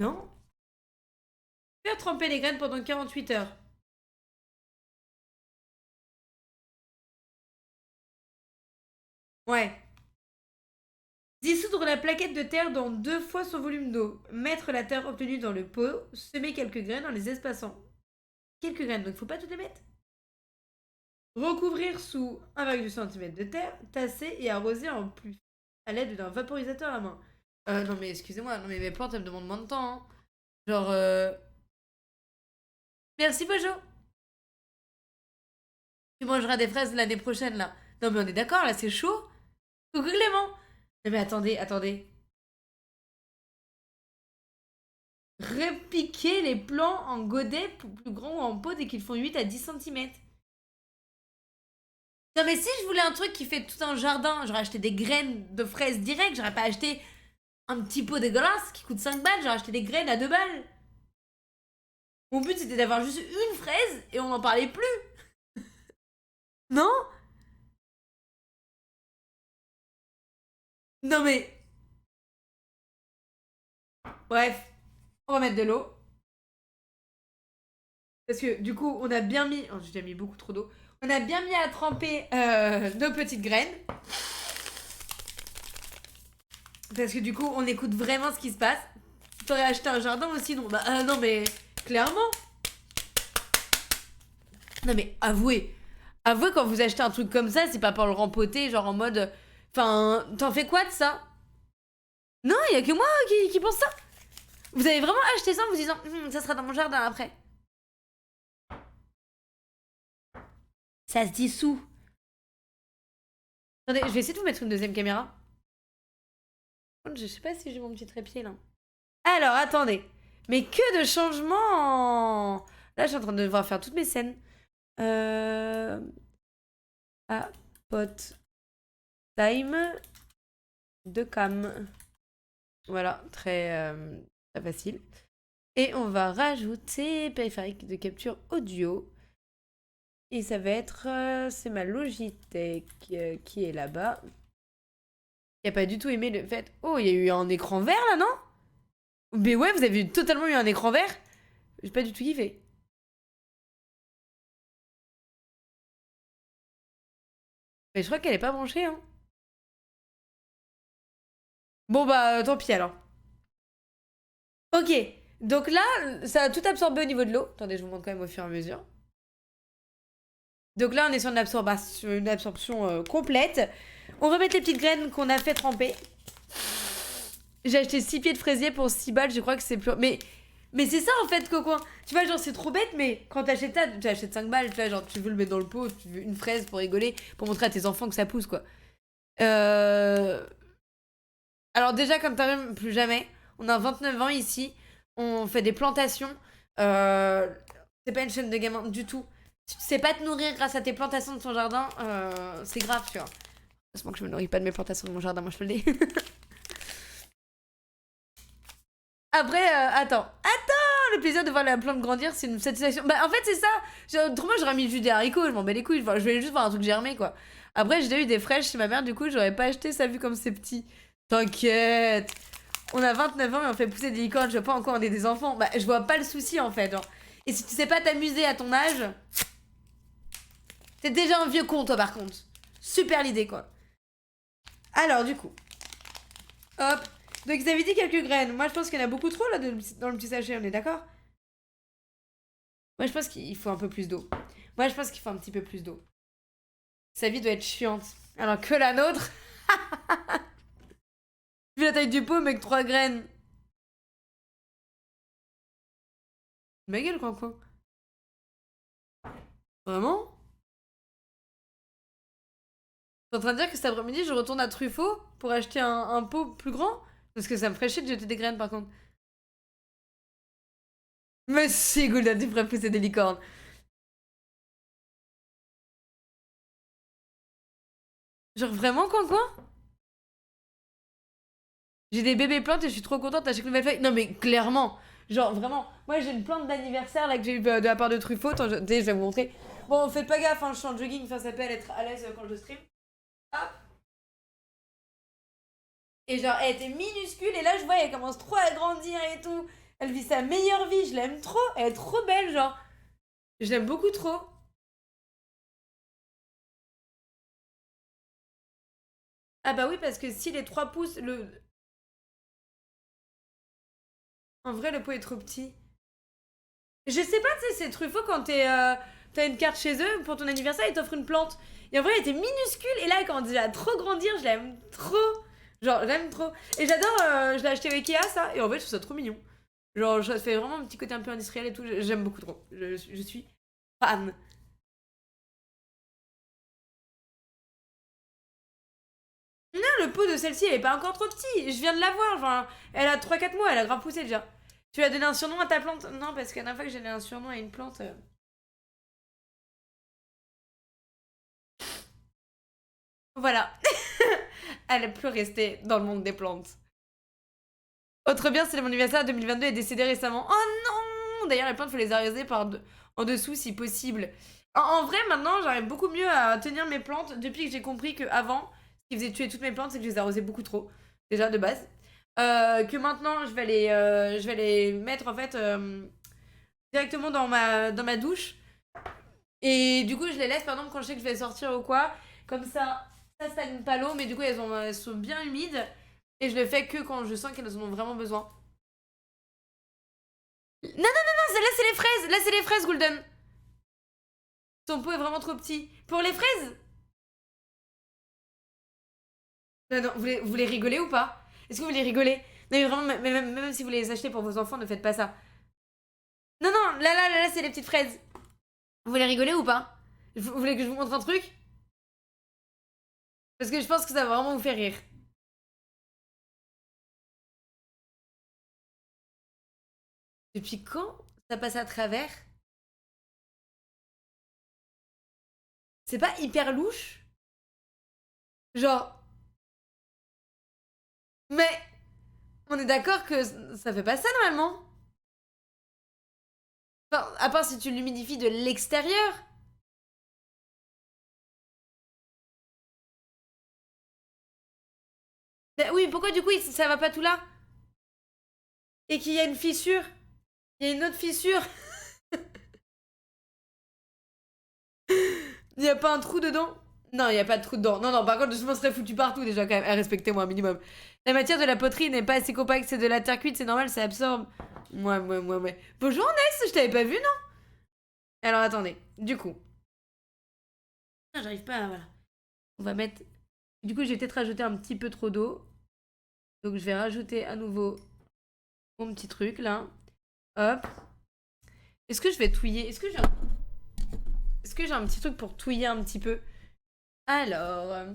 Non? Faire tremper les graines pendant 48 heures. Ouais. Dissoudre la plaquette de terre dans 2 fois son volume d'eau. Mettre la terre obtenue dans le pot. Semer quelques graines en les espaçant. Quelques graines, donc faut pas toutes les mettre. Recouvrir sous 1,2 cm de terre. Tasser et arroser en plus à l'aide d'un vaporisateur à main. Non mais excusez-moi, non mais mes plantes elles me demandent moins de temps. Hein. Genre Merci Bojo. Tu mangeras des fraises l'année prochaine là. Non mais on est d'accord là, c'est chaud. Coucou Clément. Non mais attendez, attendez. Repiquer les plants en godets plus grands ou en pot dès qu'ils font 8 à 10 cm. Non mais si je voulais un truc qui fait tout un jardin, j'aurais acheté des graines de fraises direct, j'aurais pas acheté un petit pot dégueulasse qui coûte 5 balles, j'aurais acheté des graines à 2 balles. Mon but c'était d'avoir juste une fraise et on n'en parlait plus. Non? Non mais... Bref, on va mettre de l'eau. Parce que du coup, on a bien mis... Oh, j'ai déjà mis beaucoup trop d'eau. On a bien mis à tremper nos petites graines. Parce que du coup, on écoute vraiment ce qui se passe. T'aurais acheté un jardin aussi, non? Bah non mais... Clairement. Non mais avouez. Avouez quand vous achetez un truc comme ça, c'est pas pour le rempoter, genre en mode... Enfin, t'en fais quoi de ça? Non, il y a que moi qui pense ça. Vous avez vraiment acheté ça en vous disant ça sera dans mon jardin après. Ça se dissout. Attendez, je vais essayer de vous mettre une deuxième caméra. Je sais pas si j'ai mon petit trépied là. Alors, attendez. Mais que de changements. Là, je suis en train de devoir faire toutes mes scènes. Ah, pot time. de cam. Voilà, très facile. Et on va rajouter périphérique de capture audio. Et ça va être... c'est ma Logitech qui est là-bas. Il a pas du tout aimé le fait... Oh, il y a eu un écran vert là, non? Mais ouais, vous avez totalement eu un écran vert? J'ai pas du tout kiffé. Mais je crois qu'elle est pas branchée, hein. Bon bah, tant pis alors. Ok, donc là, ça a tout absorbé au niveau de l'eau. Attendez, je vous montre quand même au fur et à mesure. Donc là, on est sur une absorption complète. On va mettre les petites graines qu'on a fait tremper. J'ai acheté 6 pieds de fraisier pour 6 balles, je crois que c'est plus... Mais c'est ça en fait, Coco. Tu vois, genre c'est trop bête, mais quand t'achètes ça, tu achètes 5 balles, tu vois, genre tu veux le mettre dans le pot, tu veux une fraise pour rigoler, pour montrer à tes enfants que ça pousse, quoi. Euh... Alors déjà, comme t'as même plus jamais, on a 29 ans ici, on fait des plantations. Euh... C'est pas une chaîne de gamins du tout. Si tu sais pas te nourrir grâce à tes plantations de ton jardin, c'est grave, tu vois. Heureusement que je me nourris pas de mes plantations de mon jardin, moi je te le dis. Après, le plaisir de voir la plante grandir, c'est une satisfaction. Bah, en fait, c'est ça. Autrement, j'aurais mis juste des haricots, je m'en bats les couilles. Je vais juste voir un truc germer, quoi. Après, j'ai déjà eu des fraîches chez ma mère, du coup, j'aurais pas acheté ça vu comme c'est petit. T'inquiète. On a 29 ans et on fait pousser des licornes, je vois pas encore on est des enfants. Bah, je vois pas le souci, en fait. Genre. Et si tu sais pas t'amuser à ton âge, t'es déjà un vieux con, toi, par contre. Super l'idée, quoi. Alors, du coup, hop. Donc, ils avaient dit quelques graines. Moi, je pense qu'il y en a beaucoup trop, là, dans le petit sachet, on est d'accord? Moi, je pense qu'il faut un peu plus d'eau. Moi, je pense qu'il faut un petit peu plus d'eau. Sa vie doit être chiante. Alors que la nôtre, vu la taille du pot, mec, 3 graines. Ma gueule, quoi. Vraiment? T'es en train de dire que cet après-midi, je retourne à Truffaut pour acheter un pot plus grand? Parce que ça me ferait chier de jeter des graines, par contre. Mais si, Gouda, tu ferais pousser des licornes. Genre, vraiment, quoi? J'ai des bébés plantes et je suis trop contente à chaque nouvelle feuille. Non, mais clairement. Genre, vraiment. Moi, j'ai une plante d'anniversaire là que j'ai eu de la part de Truffaut. Attends, je vais vous montrer. Bon, faites pas gaffe, hein, je suis en jogging. Enfin, ça peut être à l'aise quand je stream. Hop. Et genre, elle était minuscule. Et là, je vois, elle commence trop à grandir et tout. Elle vit sa meilleure vie. Je l'aime trop. Elle est trop belle, genre. Je l'aime beaucoup trop. Ah bah oui, parce que si les 3 pouces, en vrai, le pot est trop petit. Je sais pas, tu sais, c'est Truffaut quand t'as une carte chez eux pour ton anniversaire, ils t'offrent une plante. Et en vrai, elle était minuscule. Et là, quand elle a trop grandir, je l'aime trop. Genre, j'aime trop. Et j'adore, je l'ai acheté au Ikea, ça. Et en vrai, je trouve ça trop mignon. Genre, ça fait vraiment un petit côté un peu industriel et tout. J'aime beaucoup trop. Je suis fan. Non, le pot de celle-ci, elle est pas encore trop petit. Je viens de la voir. Genre, elle a 3 4 mois, elle a grave poussé déjà. Tu lui as donné un surnom à ta plante? Non, parce que la dernière fois que j'ai donné un surnom à une plante. Voilà. Elle est plus restée dans le monde des plantes. Autre bien, c'est mon anniversaire 2022 est décédé récemment. Oh non! D'ailleurs, les plantes, faut les arroser en dessous si possible. En vrai, maintenant, j'arrive beaucoup mieux à tenir mes plantes depuis que j'ai compris que avant, ce qui faisait tuer toutes mes plantes, c'est que je les arrosais beaucoup trop. Déjà de base. Que maintenant, je vais les mettre en fait directement dans ma douche. Et du coup, je les laisse par exemple quand je sais que je vais sortir ou quoi. Comme ça stagne pas l'eau, mais du coup, elles sont bien humides. Et je le fais que quand je sens qu'elles en ont vraiment besoin. Non, là, c'est les fraises. Là, c'est les fraises, Golden. Ton pot est vraiment trop petit. Pour les fraises? Non, non, vous voulez rigoler ou pas? Est-ce que vous voulez rigoler? Non, mais vraiment, même si vous les achetez pour vos enfants, ne faites pas ça. Non, non, là, c'est les petites fraises. Vous voulez rigoler ou pas? Vous voulez que je vous montre un truc? Parce que je pense que ça va vraiment vous faire rire. Depuis quand ça passe à travers? C'est pas hyper louche? Genre, Mais on est d'accord que ça fait pas ça normalement. Enfin, à part si tu l'humidifies de l'extérieur. Oui, pourquoi du coup ça va pas tout là? Et qu'il y a une fissure? Il y a une autre fissure? Il y a pas un trou dedans? Non, il y a pas de trou dedans. Non, non, par contre, le ciment serait foutu partout déjà quand même. Respectez-moi un minimum. La matière de la poterie n'est pas assez compacte, c'est de la terre cuite, c'est normal, ça absorbe. Ouais. Bonjour Ness, je t'avais pas vu, non? Alors attendez, du coup. Ah, j'arrive pas à... Voilà. On va mettre... Du coup, j'ai peut-être rajouté un petit peu trop d'eau. Donc je vais rajouter à nouveau mon petit truc là. Hop. Est-ce que je vais touiller? Est-ce que j'ai un... Est-ce que j'ai un petit truc pour touiller un petit peu? Alors...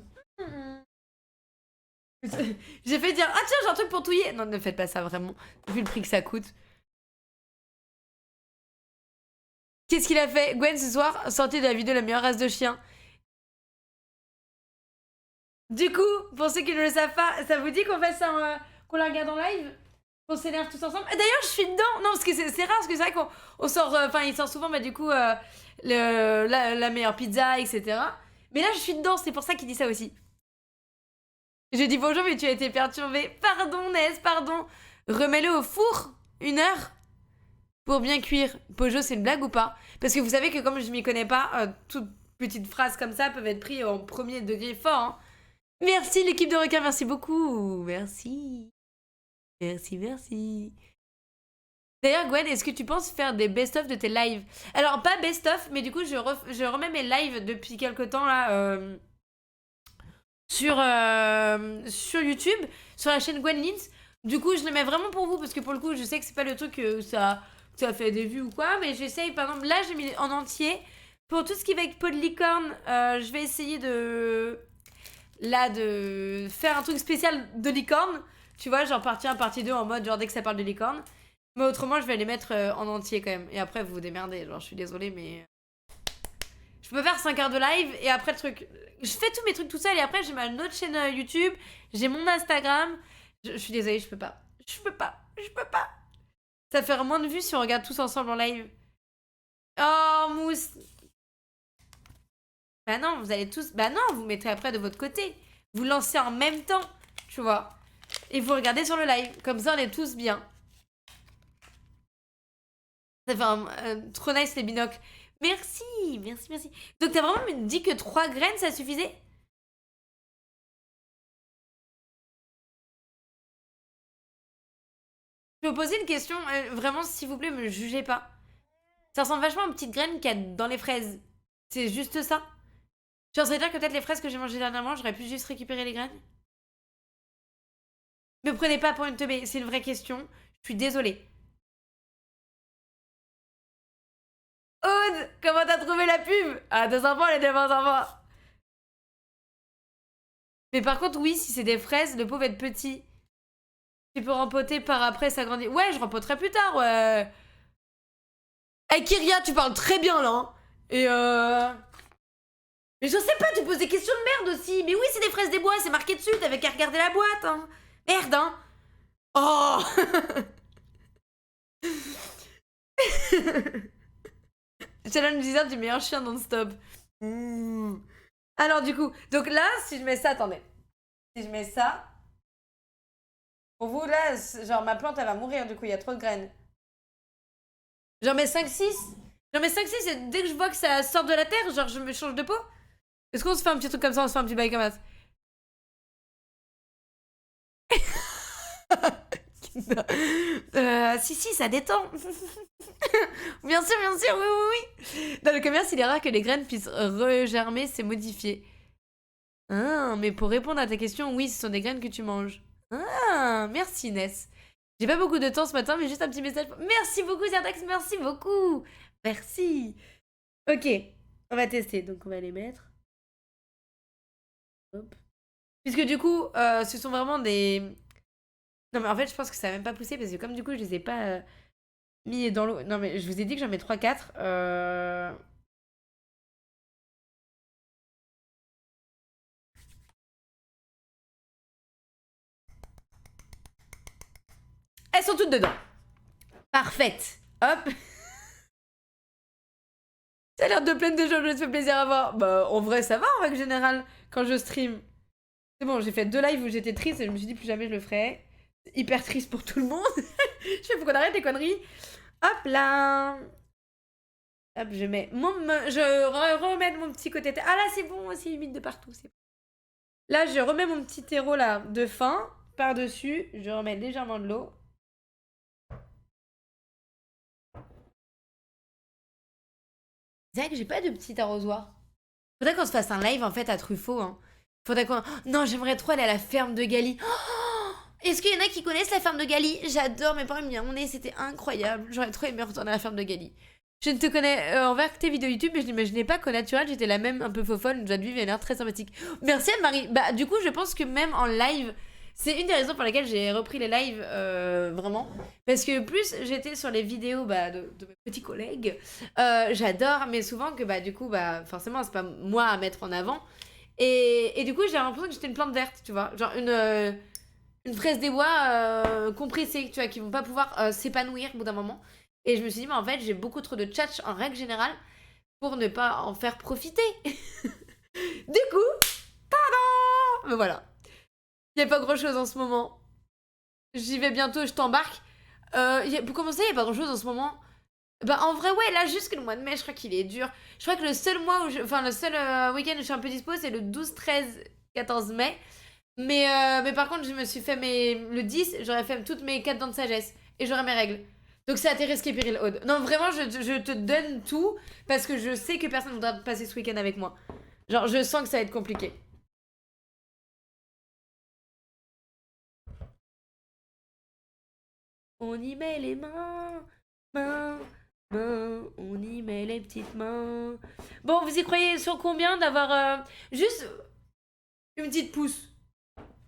J'ai fait dire, ah tiens, j'ai un truc pour touiller. Non, ne faites pas ça vraiment, vu le prix que ça coûte. Qu'est-ce qu'il a fait? Gwen, ce soir, sorti de la vidéo La meilleure race de chien. Du coup, pour ceux qui ne le savent pas, ça vous dit qu'on fasse un, qu'on la regarde en live? Qu'on s'énerve tous ensemble? D'ailleurs, je suis dedans. Non, parce que c'est rare, parce que c'est vrai qu'on sort, enfin, il sort souvent, bah du coup, la meilleure pizza, etc. Mais là, je suis dedans, c'est pour ça qu'il dit ça aussi. Je dis bonjour, mais tu as été perturbé. Pardon, Ness, pardon. Remets-le au four, 1 heure. Pour bien cuire. Pojo, c'est une blague ou pas? Parce que vous savez que comme je m'y connais pas, toutes petites phrases comme ça peuvent être prises en premier degré fort. Hein. Merci l'équipe de requins, merci beaucoup. Merci. Merci. D'ailleurs, Gwen, est-ce que tu penses faire des best-of de tes lives? Alors, pas best-of, mais du coup, je remets mes lives depuis quelques temps là sur YouTube, sur la chaîne Gwen Lins. Du coup, je les mets vraiment pour vous parce que pour le coup, je sais que c'est pas le truc que ça fait des vues ou quoi, mais j'essaye, par exemple, là, j'ai mis en entier. Pour tout ce qui va être pot de licorne, je vais essayer de faire un truc spécial de licorne. Tu vois, genre partie 1, partie 2 en mode genre dès que ça parle de licorne. Mais autrement, je vais les mettre en entier quand même. Et après, vous vous démerdez. Genre, je suis désolée, mais. Je peux faire 5 heures de live et après le truc. Je fais tous mes trucs tout seul et après, j'ai ma autre chaîne YouTube, j'ai mon Instagram. Je suis désolée, je peux pas. Je peux pas. Ça fait moins de vues si on regarde tous ensemble en live. Oh, mousse. Bah non, vous allez tous. Bah non, vous mettez après de votre côté. Vous lancez en même temps, tu vois. Et vous regardez sur le live. Comme ça, on est tous bien. Ça fait trop nice les binocles. Merci. Donc t'as vraiment dit que 3 graines, ça suffisait? Je peux poser une question, vraiment, s'il vous plaît, me jugez pas. Ça ressemble vachement aux petites graines qu'il y a dans les fraises. C'est juste ça? Genre, ça veut dire que peut-être les fraises que j'ai mangées dernièrement, j'aurais pu juste récupérer les graines? Me prenez pas pour une teubée, c'est une vraie question. Je suis désolée. Aude, comment t'as trouvé la pub? Ah, 2 enfants, les 2 enfants. Mais par contre, oui, si c'est des fraises, le pot va être petit. Tu peux rempoter par après, ça grandit. Ouais, je rempoterai plus tard, ouais. Eh, Kyria, tu parles très bien, là. Hein. Et Mais je sais pas, tu poses des questions de merde aussi. Mais oui, c'est des fraises des bois, c'est marqué dessus, t'avais qu'à regarder la boîte, hein. Merde, hein. Oh. Challenge Blizzard du meilleur chien non-stop. Mmh. Alors du coup, donc là, si je mets ça, attendez. Si je mets ça, pour vous là, genre ma plante elle va mourir du coup, il y a trop de graines. J'en mets 5-6. J'en mets 5-6 et dès que je vois que ça sort de la terre, genre je me change de peau. Est-ce qu'on se fait un petit truc comme ça, on se fait un petit bail comme ça? Si, ça détend. Bien sûr, oui. Dans le commerce, il est rare que les graines puissent regermer, c'est modifié. Ah, mais pour répondre à ta question, oui, ce sont des graines que tu manges. Ah, merci Inès. J'ai pas beaucoup de temps ce matin, mais juste un petit message. Merci beaucoup Zerdax, merci beaucoup. Merci. Ok, on va tester. Donc on va les mettre. Hop. Puisque du coup, ce sont vraiment des... Non mais en fait, je pense que ça va même pas pousser parce que comme du coup, je les ai pas mis dans l'eau. Non mais je vous ai dit que j'en mets 3-4. Elles sont toutes dedans. Parfaites. Hop. Ça a l'air de plein de gens, je te fais plaisir à voir. Bah, en vrai, ça va en règle générale quand je stream. C'est bon, j'ai fait 2 lives où j'étais triste et je me suis dit plus jamais je le ferai. C'est hyper triste pour tout le monde. Je fais, faut qu'on arrête les conneries. Hop là. Hop, je mets mon... Je remets mon petit côté... Ah là, c'est bon, c'est humide de partout. Bon. Là, je remets mon petit terreau là de fin par-dessus. Je remets légèrement de l'eau. C'est vrai que j'ai pas de petit arrosoir. Faudrait qu'on se fasse un live en fait à Truffaut. Hein. Faudrait qu'on... Non, j'aimerais trop aller à la ferme de Gali. Oh, est-ce qu'il y en a qui connaissent la ferme de Gali? J'adore, mes parents me disaient, c'était incroyable. J'aurais trop aimé retourner à la ferme de Gali. Je ne te connais envers tes vidéos YouTube, mais je n'imaginais pas qu'au naturel, j'étais la même un peu fofolle. Joie de vivre et l'air très sympathique. Merci Anne-Marie. Bah, du coup, je pense que même en live, c'est une des raisons pour lesquelles j'ai repris les lives, vraiment. Parce que plus j'étais sur les vidéos bah, de mes petits collègues, j'adore, mais souvent que bah, du coup, bah, forcément, c'est pas moi à mettre en avant. Et du coup, j'ai l'impression que j'étais une plante verte, tu vois. Genre une fraise des bois compressée, tu vois, qui vont pas pouvoir s'épanouir au bout d'un moment. Et je me suis dit, mais en fait, j'ai beaucoup trop de tchatch en règle générale pour ne pas en faire profiter. Du coup, tada! Mais voilà. Il n'y a pas grand chose en ce moment. J'y vais bientôt, je t'embarque. Pour commencer, il n'y a pas grand chose en ce moment. Bah, en vrai, ouais, là, jusque le mois de mai, je crois qu'il est dur. Je crois que le seul mois où enfin, le seul week-end où je suis un peu dispo, c'est le 12, 13, 14 mai. Mais par contre, je me suis fait le 10, j'aurais fait toutes mes 4 dents de sagesse. Et j'aurais mes règles. Donc c'est à tes risques et périls, Aude. Non, vraiment, je te donne tout parce que je sais que personne ne voudra passer ce week-end avec moi. Genre, je sens que ça va être compliqué. On y met les mains, mains, mains, on y met les petites mains. Bon, vous y croyez sur combien d'avoir juste une petite pouce?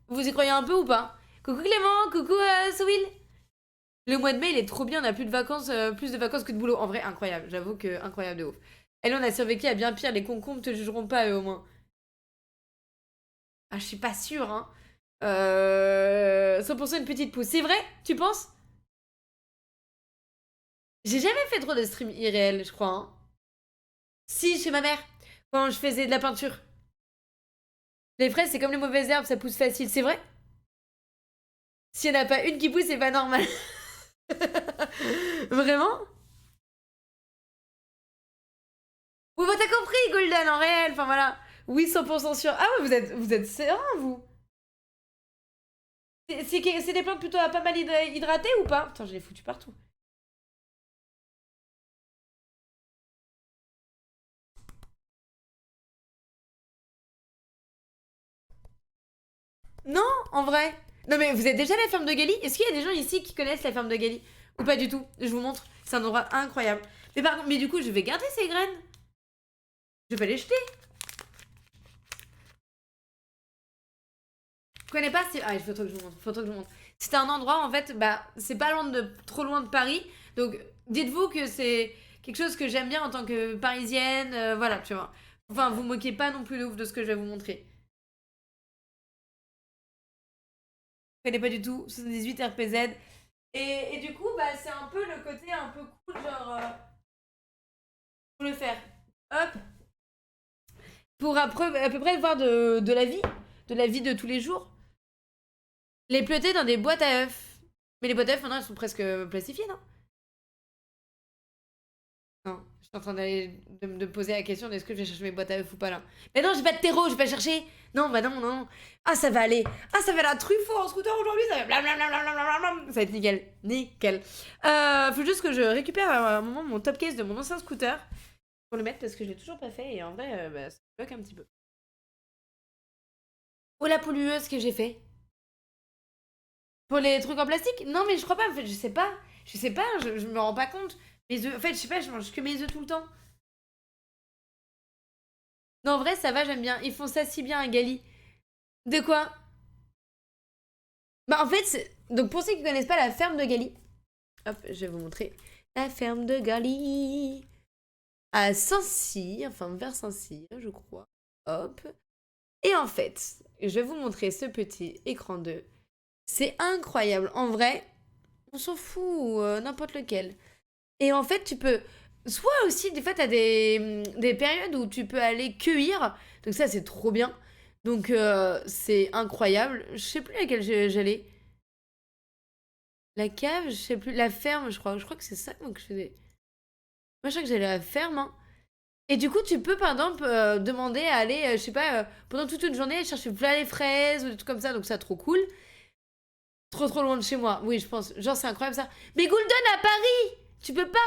Vous y croyez un peu ou pas? Coucou Clément, coucou Souil. Le mois de mai, il est trop bien, on a plus de vacances, plus de vacances que de boulot. En vrai, incroyable, j'avoue que incroyable de ouf. Et là, on a survécu à bien pire, les concombres te jugeront pas eux au moins. Ah, je suis pas sûre, hein. 100% une petite pouce. C'est vrai? Tu penses? J'ai jamais fait trop de stream IRL, je crois. Hein. Si, chez ma mère, quand je faisais de la peinture. Les fraises, c'est comme les mauvaises herbes, ça pousse facile, c'est vrai? S'il n'y en a pas une qui pousse, c'est pas normal. Vraiment? Oui, bah t'as compris, Golden, en réel, enfin voilà. Oui, 100% sûr. Ah ouais, vous êtes serein, vous? C'est des plantes plutôt à pas mal hydratées ou pas? Putain, je l'ai foutu partout. Non, en vrai. Non mais vous êtes déjà à la ferme de Gali? Est-ce qu'il y a des gens ici qui connaissent la ferme de Gali? Ou pas du tout? Je vous montre. C'est un endroit incroyable. Mais par contre, mais du coup, je vais garder ces graines. Je vais pas les jeter. Je connais pas, c'est... Ah, il faut trop que je vous montre. Faut trop que je vous montre. C'est un endroit, en fait, bah, c'est pas loin trop loin de Paris. Donc, dites-vous que c'est quelque chose que j'aime bien en tant que parisienne. Voilà, tu vois. Enfin, vous moquez pas non plus de ouf de ce que je vais vous montrer. Je connais pas du tout. 78 RPZ. Et du coup, bah, c'est un peu le côté un peu cool, genre... Pour le faire. Hop. Pour à peu près voir de la vie de tous les jours. Les pleuter dans des boîtes à œufs. Mais les boîtes à œufs, maintenant, elles sont presque plastifiées, non? Non, je suis en train de me poser la question est-ce que je vais chercher mes boîtes à œufs ou pas là. Mais non, j'ai pas de terreau, je vais pas chercher. Non, bah non, non. Ah, ça va aller. Ah, ça va aller à Truffaut en scooter aujourd'hui, ça va blablabla. Ça va être nickel. Nickel. Faut juste que je récupère à un moment mon top case de mon ancien scooter pour le mettre parce que je l'ai toujours pas fait et en vrai, bah, ça me bloque un petit peu. Oh la pollueuse que j'ai fait. Pour les trucs en plastique? Non, mais je crois pas. En fait, je sais pas. Je sais pas, je me rends pas compte. Mes œufs. En fait, je sais pas, je mange que mes œufs tout le temps. Non, en vrai, ça va, j'aime bien. Ils font ça si bien à Gali. De quoi? Bah, en fait, donc pour ceux qui connaissent pas la ferme de Gali, hop, je vais vous montrer. La ferme de Gali. À Saint-Cyr, enfin vers Saint-Cyr, je crois. Hop. Et en fait, je vais vous montrer ce petit écran 2. C'est incroyable. En vrai, On s'en fout, n'importe lequel. Et en fait, tu peux. Soit aussi, des fois, t'as des périodes où tu peux aller cueillir. Donc, ça, c'est trop bien. Donc, c'est incroyable. Je sais plus laquelle j'allais. La cave, je sais plus. La ferme, je crois. Je crois que c'est ça que je faisais. Moi, je crois que j'allais à la ferme, hein. Et du coup, tu peux, par exemple, demander à aller, je sais pas, pendant toute une journée, chercher plein les fraises ou des trucs comme ça. Donc, ça, trop cool. Trop, trop loin de chez moi. Oui, je pense. Genre, c'est incroyable ça. Mais Goulden à Paris! Tu peux pas!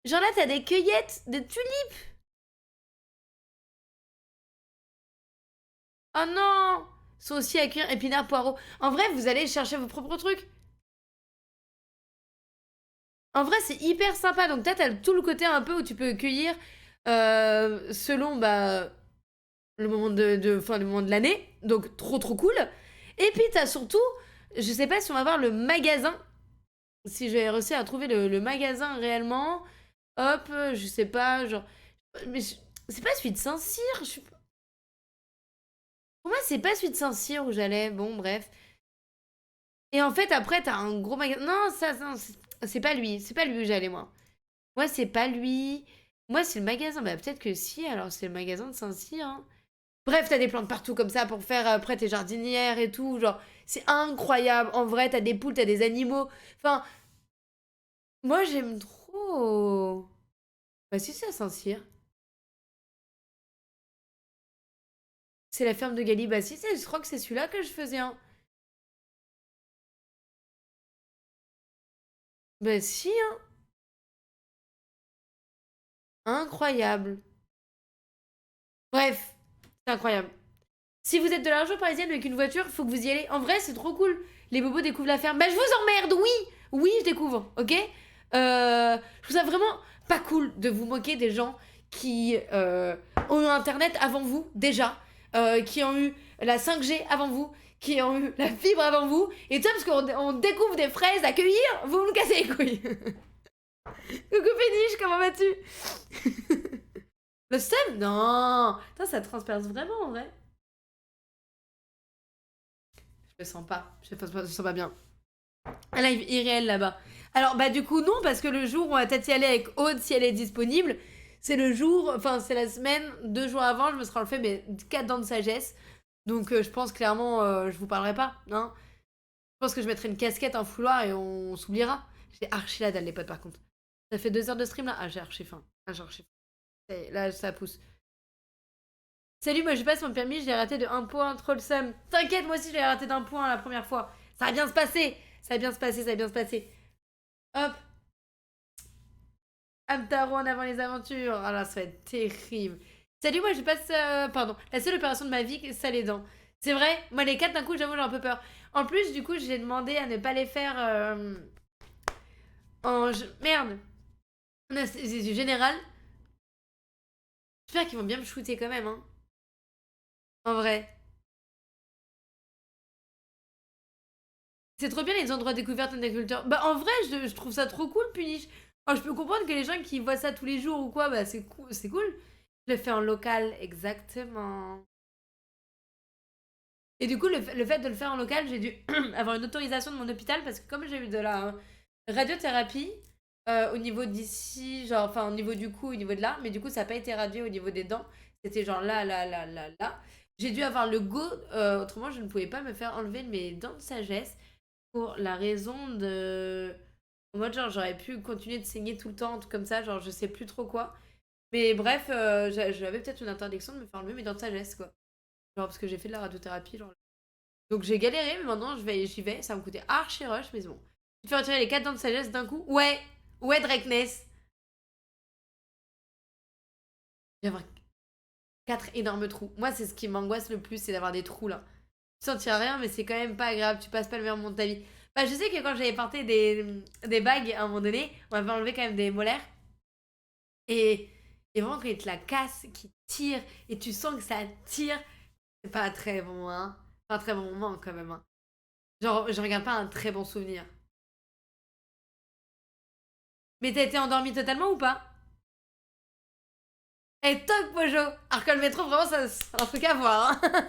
Genre là, t'as des cueillettes de tulipes. Oh non! Sont aussi à cuire épinards, poireaux. En vrai, vous allez chercher vos propres trucs. En vrai, c'est hyper sympa. Donc, t'as tout le côté un peu où tu peux cueillir selon bah, le moment le moment de l'année. Donc, trop, trop cool. Et puis, t'as surtout, je sais pas si on va voir le magasin. Si j'ai réussi à trouver le magasin réellement. Hop, je sais pas, genre. Mais c'est pas celui de Saint-Cyr. Pour moi, c'est pas celui de Saint-Cyr où j'allais. Bon, bref. Et en fait, après, t'as un gros magasin. Non, ça, non, c'est pas lui. C'est pas lui où j'allais, moi. Moi, c'est pas lui. Moi, c'est le magasin. Bah, peut-être que si, alors c'est le magasin de Saint-Cyr, hein. Bref, t'as des plantes partout comme ça pour faire après tes jardinières et tout. Genre, c'est incroyable. En vrai, t'as des poules, t'as des animaux. Enfin, moi, j'aime trop. Bah, si, c'est à Saint-Cyr. C'est la ferme de Gali. Bah, si, je crois que c'est celui-là que je faisais, hein. Bah, si, hein. Incroyable. Bref, c'est incroyable. Si vous êtes de la région parisienne avec une voiture, il faut que vous y allez. En vrai, c'est trop cool. Les bobos découvrent la ferme. Bah, je vous emmerde, oui. Oui, je découvre, ok. Je trouve ça vraiment pas cool de vous moquer des gens qui ont eu Internet avant vous, déjà. Qui ont eu la 5G avant vous. Qui ont eu la fibre avant vous. Et tout ça parce qu'on découvre des fraises à cueillir. Vous me cassez les couilles. Coucou Péniche, comment vas-tu? Le seum? Non. Putain, ça transperce vraiment en vrai. Je le sens pas. Je le sens pas bien. Un live irréel là-bas. Alors, bah, du coup, non, parce que le jour où on va peut-être y aller avec Aude, si elle est disponible, c'est le jour, enfin, c'est la semaine, 2 jours avant, je me serai fait mes 4 dents de sagesse. Donc, je pense clairement, je vous parlerai pas, hein. Je pense que je mettrai une casquette, un fouloir et on s'oubliera. J'ai archi la dalle, les potes, par contre. Ça fait 2 heures de stream là. Ah, j'ai archi faim. Ah, j'ai archi faim. Là, ça pousse. Salut, moi je passe mon permis, je l'ai raté de 1 point, trop le seum. T'inquiète, moi aussi je l'ai raté d'1 point la première fois. Ça va bien se passer, ça va bien se passer, ça va bien se passer. Hop, Amtaro en avant les aventures. Ah là, ça va être terrible. Salut, moi je passe, pardon, la seule opération de ma vie, ça les dents. C'est vrai, moi les 4 d'un coup, j'avoue, j'ai un peu peur. En plus, du coup, j'ai demandé à ne pas les faire merde, en anesthésie générale. J'espère qu'ils vont bien me shooter quand même, hein. En vrai. C'est trop bien les endroits découvertes en agriculture. Bah en vrai, je trouve ça trop cool, Punish. Alors, je peux comprendre que les gens qui voient ça tous les jours ou quoi, bah c'est cool, c'est cool. Je le fais en local, exactement. Et du coup, le fait de le faire en local, j'ai dû avoir une autorisation de mon hôpital parce que comme j'ai eu de la radiothérapie au niveau d'ici, genre, enfin au niveau du cou, au niveau de là, mais du coup, ça n'a pas été radié au niveau des dents. C'était genre là, là, là, là, là. J'ai dû avoir le go, autrement, je ne pouvais pas me faire enlever mes dents de sagesse pour la raison de. En mode, genre, j'aurais pu continuer de saigner tout le temps, tout comme ça, genre, je sais plus trop quoi. Mais bref, j'avais peut-être une interdiction de me faire enlever mes dents de sagesse, quoi. Genre, parce que j'ai fait de la radiothérapie, genre. Donc j'ai galéré, mais maintenant j'y vais. Ça va me coûter archi rush, mais c'est bon. Tu te fais retirer les 4 dents de sagesse d'un coup? Ouais, ouais, Drakness. Je vais avoir 4 énormes trous. Moi, c'est ce qui m'angoisse le plus, c'est d'avoir des trous là. Tu sentiras rien, mais c'est quand même pas agréable. Tu passes pas le meilleur moment de ta vie. Bah, je sais que quand j'avais porté des bagues à un moment donné, on m'avait enlevé quand même des molaires. Et, et vraiment, quand il te la casse, qui tire, et tu sens que ça tire, c'est pas un très bon, hein. Pas un très bon moment quand même, hein. Genre, je regarde pas un très bon souvenir. Mais t'as été endormi totalement ou pas? Eh, toc, Pojo! Alors que le métro, vraiment, c'est un truc à voir, hein.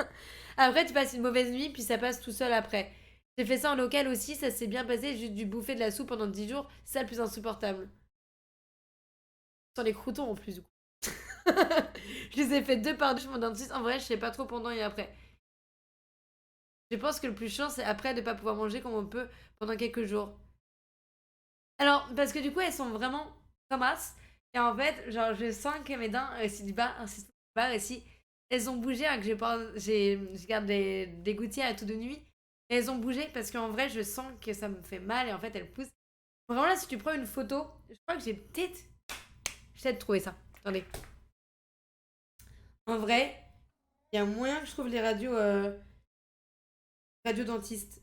Après, tu passes une mauvaise nuit, puis ça passe tout seul après. J'ai fait ça en local aussi, ça s'est bien passé, juste dû bouffer de la soupe pendant 10 jours, c'est ça le plus insupportable. Sans les croutons en plus, du coup. Je les ai fait 2 par 2 chez mon dentiste. En vrai, je sais pas trop pendant et après. Je pense que le plus chiant, c'est après de pas pouvoir manger comme on peut pendant quelques jours. Alors, parce que du coup, elles sont vraiment comme as. Et en fait, genre, je sens que mes dents, c'est du bas, c'est du bas ici. Elles ont bougé, hein, que je garde des gouttières et tout de nuit. Et elles ont bougé parce qu'en vrai, je sens que ça me fait mal et en fait, elles poussent. Vraiment là, si tu prends une photo, je crois que j'ai peut-être. Je vais peut-être trouver ça. Attendez. En vrai, il y a moyen que je trouve les radios, radio dentistes.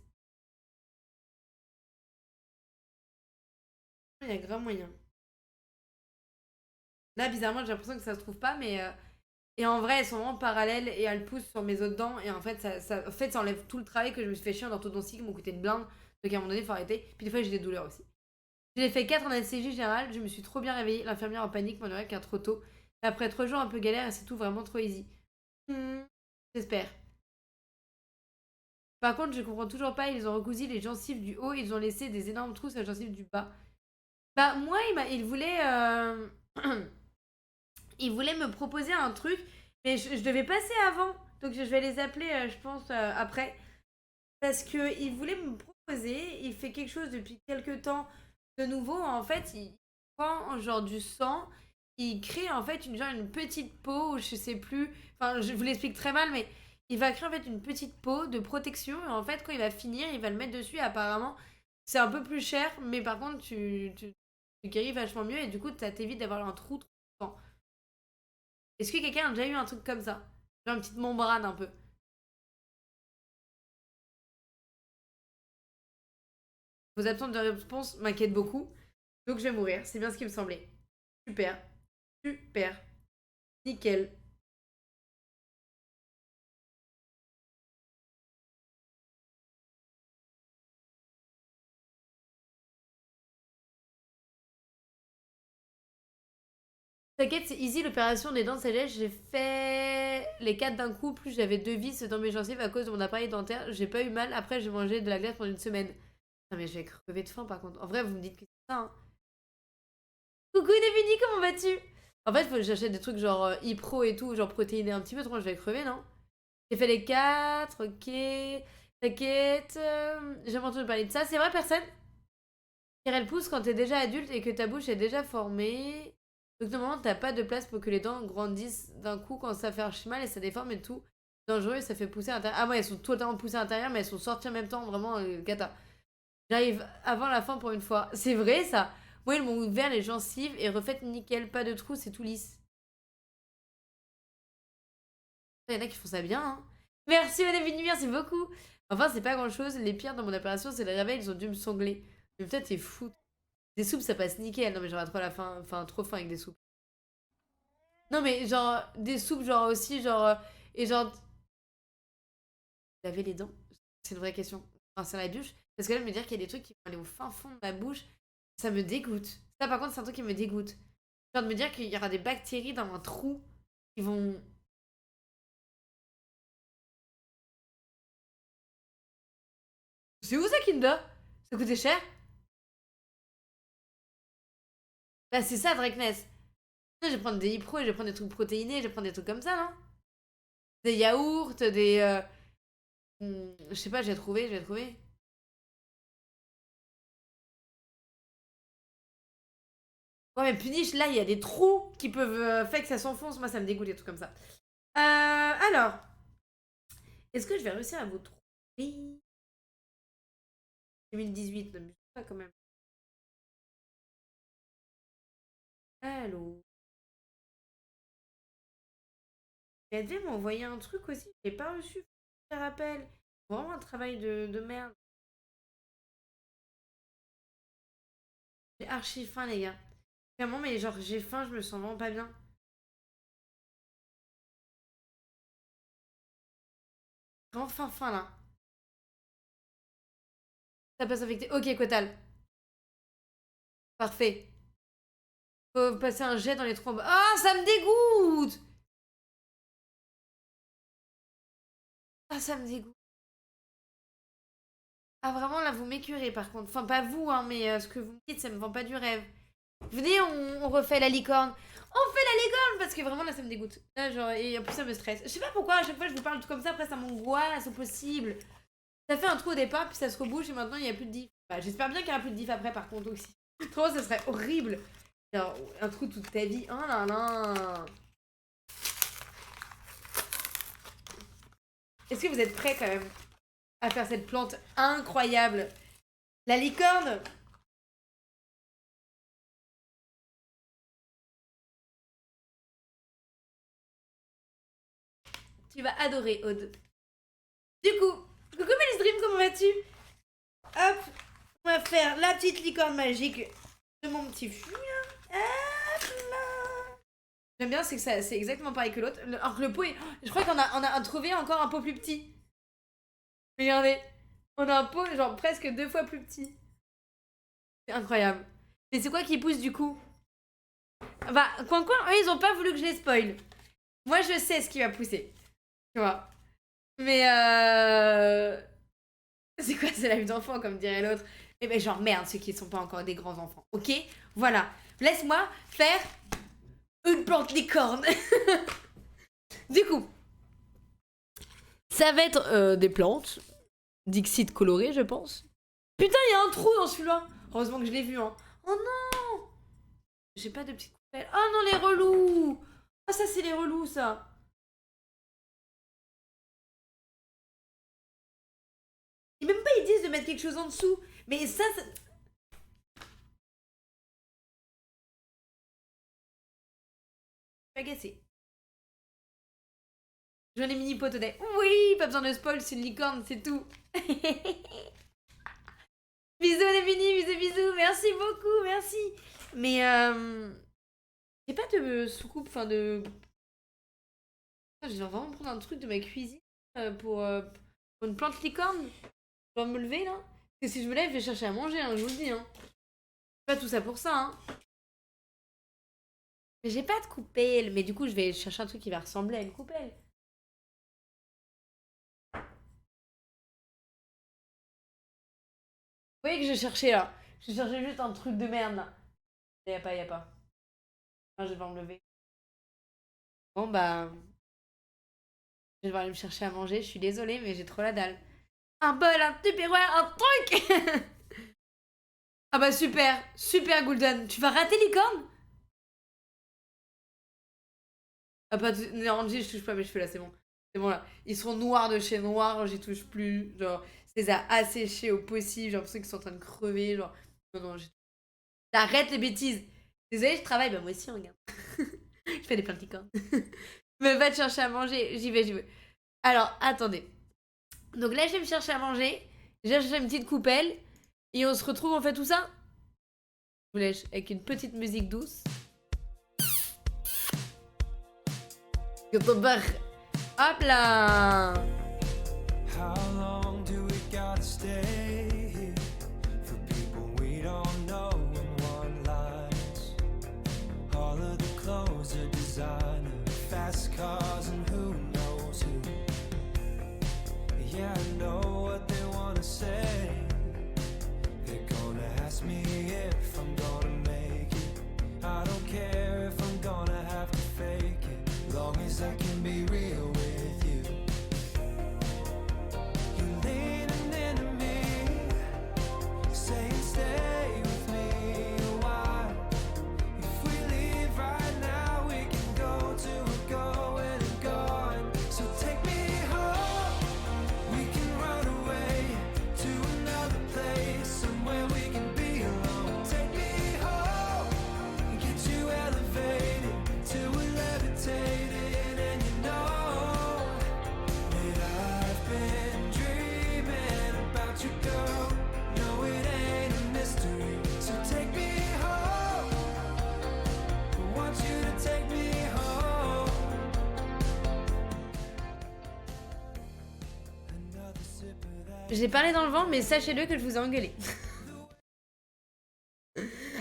Il y a grave moyen. Là, bizarrement, j'ai l'impression que ça se trouve pas, mais. Et en vrai, elles sont vraiment parallèles et elles poussent sur mes autres dents. Et en fait, ça enlève tout le travail que je me suis fait chier en orthodontie qui m'ont coûté de blinde. Donc à un moment donné, il faut arrêter. Puis des fois, j'ai des douleurs aussi. Je l'ai fait 4 en anesthésie générale. Je me suis trop bien réveillée. L'infirmière en panique m'en aurait qu'un trop tôt. Et après 3 jours un peu galère, et c'est tout vraiment trop easy. Hmm, J'espère. Par contre, je comprends toujours pas. Ils ont recousu les gencives du haut. Ils ont laissé des énormes trous sur les gencives du bas. Bah, moi, il voulait. Il voulait me proposer un truc. Mais je devais passer avant. Donc je vais les appeler, je pense, après. Parce que il voulait me proposer. Il fait quelque chose depuis quelques temps de nouveau. En fait, il prend genre du sang. Il crée en fait une petite peau. Je sais plus. Enfin, je vous l'explique très mal, mais il va créer en fait une petite peau de protection. Et en fait, quand il va finir, il va le mettre dessus. Et apparemment, c'est un peu plus cher. Mais par contre, tu guéris vachement mieux. Et du coup, ça t'évite d'avoir un trou trop longtemps. Est-ce que quelqu'un a déjà eu un truc comme ça? Genre une petite membrane un peu. Vos absences de réponse m'inquiètent beaucoup. Donc je vais mourir. C'est bien ce qui me semblait. Super. Super. Nickel. T'inquiète, c'est easy l'opération des dents de sagesse. J'ai fait les 4 d'un coup. Plus j'avais 2 vis dans mes gencives à cause de mon appareil dentaire. J'ai pas eu mal. Après, j'ai mangé de la glace pendant une semaine. Non, mais je vais crever de faim par contre. En vrai, vous me dites que c'est ça. Hein. Coucou Devini, comment vas-tu? En fait, faut que j'achète des trucs genre e-pro et tout, genre protéiné un petit peu, trop je vais crever, non? J'ai fait les 4, ok. T'inquiète. J'ai jamais entendu parler de ça. C'est vrai, personne? Car elle pousse quand t'es déjà adulte et que ta bouche est déjà formée. Donc normalement, t'as pas de place pour que les dents grandissent d'un coup quand ça fait archi mal et ça déforme et tout. Dangereux et ça fait pousser à l'intérieur. Ah ouais, elles sont totalement poussées à l'intérieur, mais elles sont sorties en même temps, vraiment cata. J'arrive avant la fin pour une fois. C'est vrai ça? Moi, ils m'ont ouvert les gencives et refait nickel, pas de trous, c'est tout lisse. Il y en a qui font ça bien, hein. Merci Madame Vigny, merci beaucoup. Enfin, c'est pas grand chose. Les pires dans mon opération, c'est le réveil, ils ont dû me sangler. Mais peut-être c'est fou. Des soupes, ça passe nickel. Non, mais j'aurais trop la faim. Enfin, trop faim avec des soupes. Non, mais genre, des soupes, genre aussi, genre. Et genre. Laver les dents? C'est une vraie question. Enfin, c'est la douche. Parce que là, me dire qu'il y a des trucs qui vont aller au fin fond de ma bouche, ça me dégoûte. Ça, par contre, c'est un truc qui me dégoûte. Genre de me dire qu'il y aura des bactéries dans un trou qui vont. C'est où ça, Kinder? Ça coûtait cher? Bah, c'est ça, Drakness. Je vais prendre des Ipro, je vais prendre des trucs protéinés, je vais prendre des trucs comme ça, non? Des yaourts, des. Je sais pas, j'ai trouvé, j'ai trouvé. Ouais, mais puniche, là, il y a des trous qui peuvent faire que ça s'enfonce. Moi, ça me dégoûte, des trucs comme ça. Alors, est-ce que je vais réussir à vous trouver 2018, ne me dis pas quand même. Allô. Elle devait m'envoyer un truc aussi, je l'ai pas reçu. Je te rappelle. Vraiment un travail de merde. J'ai archi faim, les gars. Vraiment, mais genre, j'ai faim, je me sens vraiment pas bien. Vraiment faim, là. Ça passe infecté. Ok, Kotal. Parfait. Faut passer un jet dans les trompes. Ah, ça me dégoûte! Ah, ça me dégoûte. Ah vraiment là vous m'écurez par contre. Enfin pas vous hein mais ce que vous me dites ça me vend pas du rêve. Venez on refait la licorne. On fait la licorne parce que vraiment là ça me dégoûte. Là genre et en plus ça me stresse. Je sais pas pourquoi à chaque fois je vous parle tout comme ça après ça m'angoisse au possible. Ça fait un trou au départ puis ça se rebouche et maintenant il y a plus de diff. Bah, j'espère bien qu'il y aura plus de diff après par contre aussi. Trop ça serait horrible. Genre un trou toute ta vie. Oh là là. Est-ce que vous êtes prêts quand même à faire cette plante incroyable? La licorne. Tu vas adorer, Aude. Du coup, coucou Melis Dream, comment vas-tu? Hop, on va faire la petite licorne magique de mon petit fou. Hop là. J'aime bien, c'est que ça, c'est exactement pareil que l'autre. Alors que le pot est... Je crois qu'on a trouvé encore un pot plus petit. Regardez, on a un pot genre presque 2 fois plus petit. C'est incroyable. Mais c'est quoi qui pousse du coup? Bah, Coin eux, ils ont pas voulu que je les spoil. Moi, je sais ce qui va pousser. Tu vois. Mais c'est quoi, c'est la vie d'enfant, comme dirait l'autre? Eh ben, genre, merde, ceux qui ne sont pas encore des grands enfants. Ok? Voilà. Laisse-moi faire une plante licorne. Du coup, ça va être des plantes. Dixit colorées, je pense. Putain, il y a un trou dans celui-là. Heureusement que je l'ai vu, hein. Oh non! J'ai pas de petite coupelle. Oh non, les relous! Ah, ça, c'est les relous, ça. Et même pas, ils disent de mettre quelque chose en dessous. Mais ça... Je suis agacée. J'en ai mini potodet. Oui, pas besoin de spoil, c'est une licorne, c'est tout. Bisous les mini, bisous, bisous. Merci beaucoup, merci. Mais j'ai pas de soucoupe, enfin de... Je vais vraiment prendre un truc de ma cuisine pour une plante licorne. Je dois me lever là. Parce que si je me lève, je vais chercher à manger, hein, je vous le dis. Hein. Pas tout ça pour ça. Hein. Mais j'ai pas de coupelle. Mais du coup, je vais chercher un truc qui va ressembler à une coupelle. Vous voyez que je cherchais là. Je cherchais juste un truc de merde là. Y'a pas, y'a pas. Enfin, je vais devoir me lever. Bon bah... Je vais devoir aller me chercher à manger. Je suis désolée, mais j'ai trop la dalle. Un bol, un tupperware, un truc. Ah bah super, super Gul'dan. Tu vas rater licorne? Ah pas de... Non, je touche pas à mes cheveux là, c'est bon. C'est bon là. Ils seront noirs de chez noir, j'y touche plus. Genre, c'est les a asséchés au possible. J'ai l'impression qu'ils sont en train de crever. Genre, non, non, arrête les bêtises. Désolée, je travaille. Bah moi aussi, regarde. Je fais des plein de licornes. Mais va te chercher à manger. J'y vais, j'y vais. Alors, attendez. Donc là, je vais me chercher à manger. J'ai cherché une petite coupelle. Et on se retrouve, on fait tout ça. Je vous laisse avec une petite musique douce. Hop là. How long do we gotta stay here for people we don't know in one lines? All of the clothes are designer, fast cars and who knows who. Yeah, I know what they wanna say. They're gonna ask me if I'm gonna make it. I don't care if I'm gonna have to fake it, long as I can be real with you. You're leaning into me, saying stay with me a while. If we leave right now, we can go to a going and gone. So take me home, we can run away to another place, somewhere we can be alone. Take me home, get you elevated till we're levitating, and you know that I've been dreaming about you, girl. No, it ain't a mystery. So take me home, I want you to take me home. Another sip of that. J'ai parlé dans le vent, mais sachez-le que je vous ai engueulé.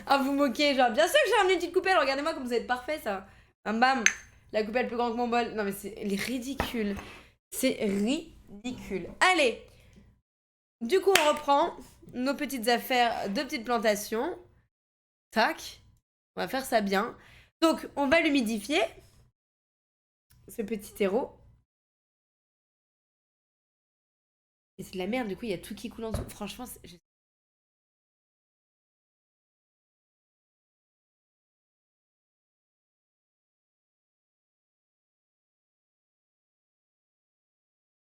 Ah, vous moquez, genre, bien sûr que j'ai ramené une petite coupelle, regardez-moi comme vous êtes parfait, ça. Bam bam, la coupelle plus grande que mon bol. Non, mais c'est ridicule. C'est ridicule. Allez, Du coup, on reprend nos petites affaires de petites plantations. Tac. On va faire ça bien. Donc, on va l'humidifier. Ce petit terreau. Et c'est de la merde, du coup, il y a tout qui coule en dessous. Franchement,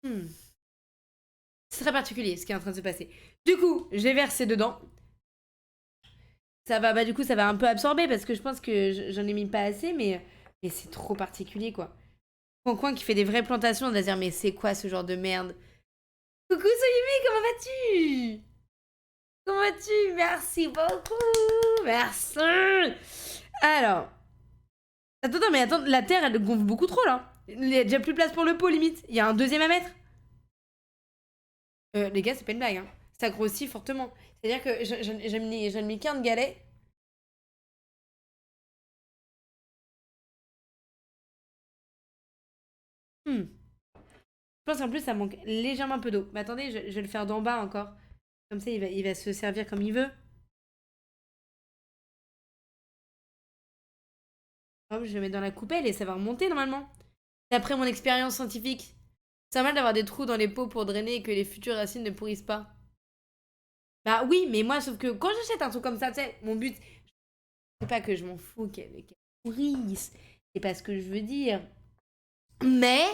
Hmm. C'est très particulier ce qui est en train de se passer. Du coup, j'ai versé dedans. Ça va, bah du coup, ça va un peu absorber parce que je pense que j'en ai mis pas assez, mais c'est trop particulier, quoi. Coin qui fait des vraies plantations, on va se dire, mais c'est quoi ce genre de merde? Coucou Soyumi, comment vas-tu? Comment vas-tu? Merci beaucoup. Merci. Alors, attends, mais attends, la terre, elle gonfle beaucoup trop, là. Il y a déjà plus de place pour le pot, limite. Il y a un deuxième à mettre. Les gars, c'est pas une blague, hein. Ça grossit fortement. C'est-à-dire que j'en ai mis 15 galets. Hmm. Je pense qu'en plus, ça manque légèrement un peu d'eau. Mais attendez, je vais le faire d'en bas encore. Comme ça, il va se servir comme il veut. Hop, je le mets dans la coupelle et ça va remonter normalement. D'après mon expérience scientifique. C'est mal d'avoir des trous dans les pots pour drainer et que les futures racines ne pourrissent pas. Bah oui, mais moi, sauf que quand j'achète un truc comme ça, tu sais, mon but, c'est pas que je m'en fous qu'elle pourrisse. C'est pas ce que je veux dire. Mais,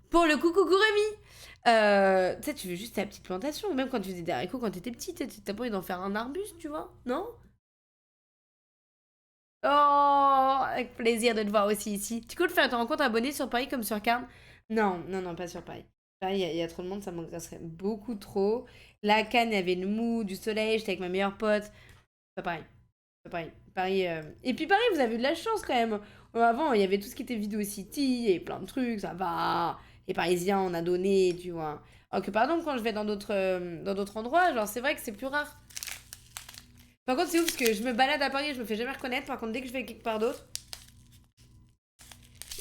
pour le coup, coucou Rémi. Tu sais, tu veux juste ta petite plantation. Même quand tu faisais des haricots quand t'étais petite, t'as pas envie d'en faire un arbuste, tu vois? Non? Oh, avec plaisir de te voir aussi ici. Tu comptes faire ton rencontre abonnée sur Paris comme sur Carne? Non, non, non, pas sur Paris. Paris, il y a trop de monde, ça serait beaucoup trop. La Cannes, il y avait le mou, du soleil, j'étais avec ma meilleure pote. Pas pareil. Pas pareil. Paris, Et puis Paris, vous avez eu de la chance quand même. Avant, il y avait tout ce qui était Video City et plein de trucs, ça va. Les Parisiens, on a donné, tu vois. Alors que par exemple, quand je vais dans d'autres endroits, genre, c'est vrai que c'est plus rare. Par contre, c'est ouf parce que je me balade à Paris et je me fais jamais reconnaître. Par contre, dès que je vais quelque part d'autre,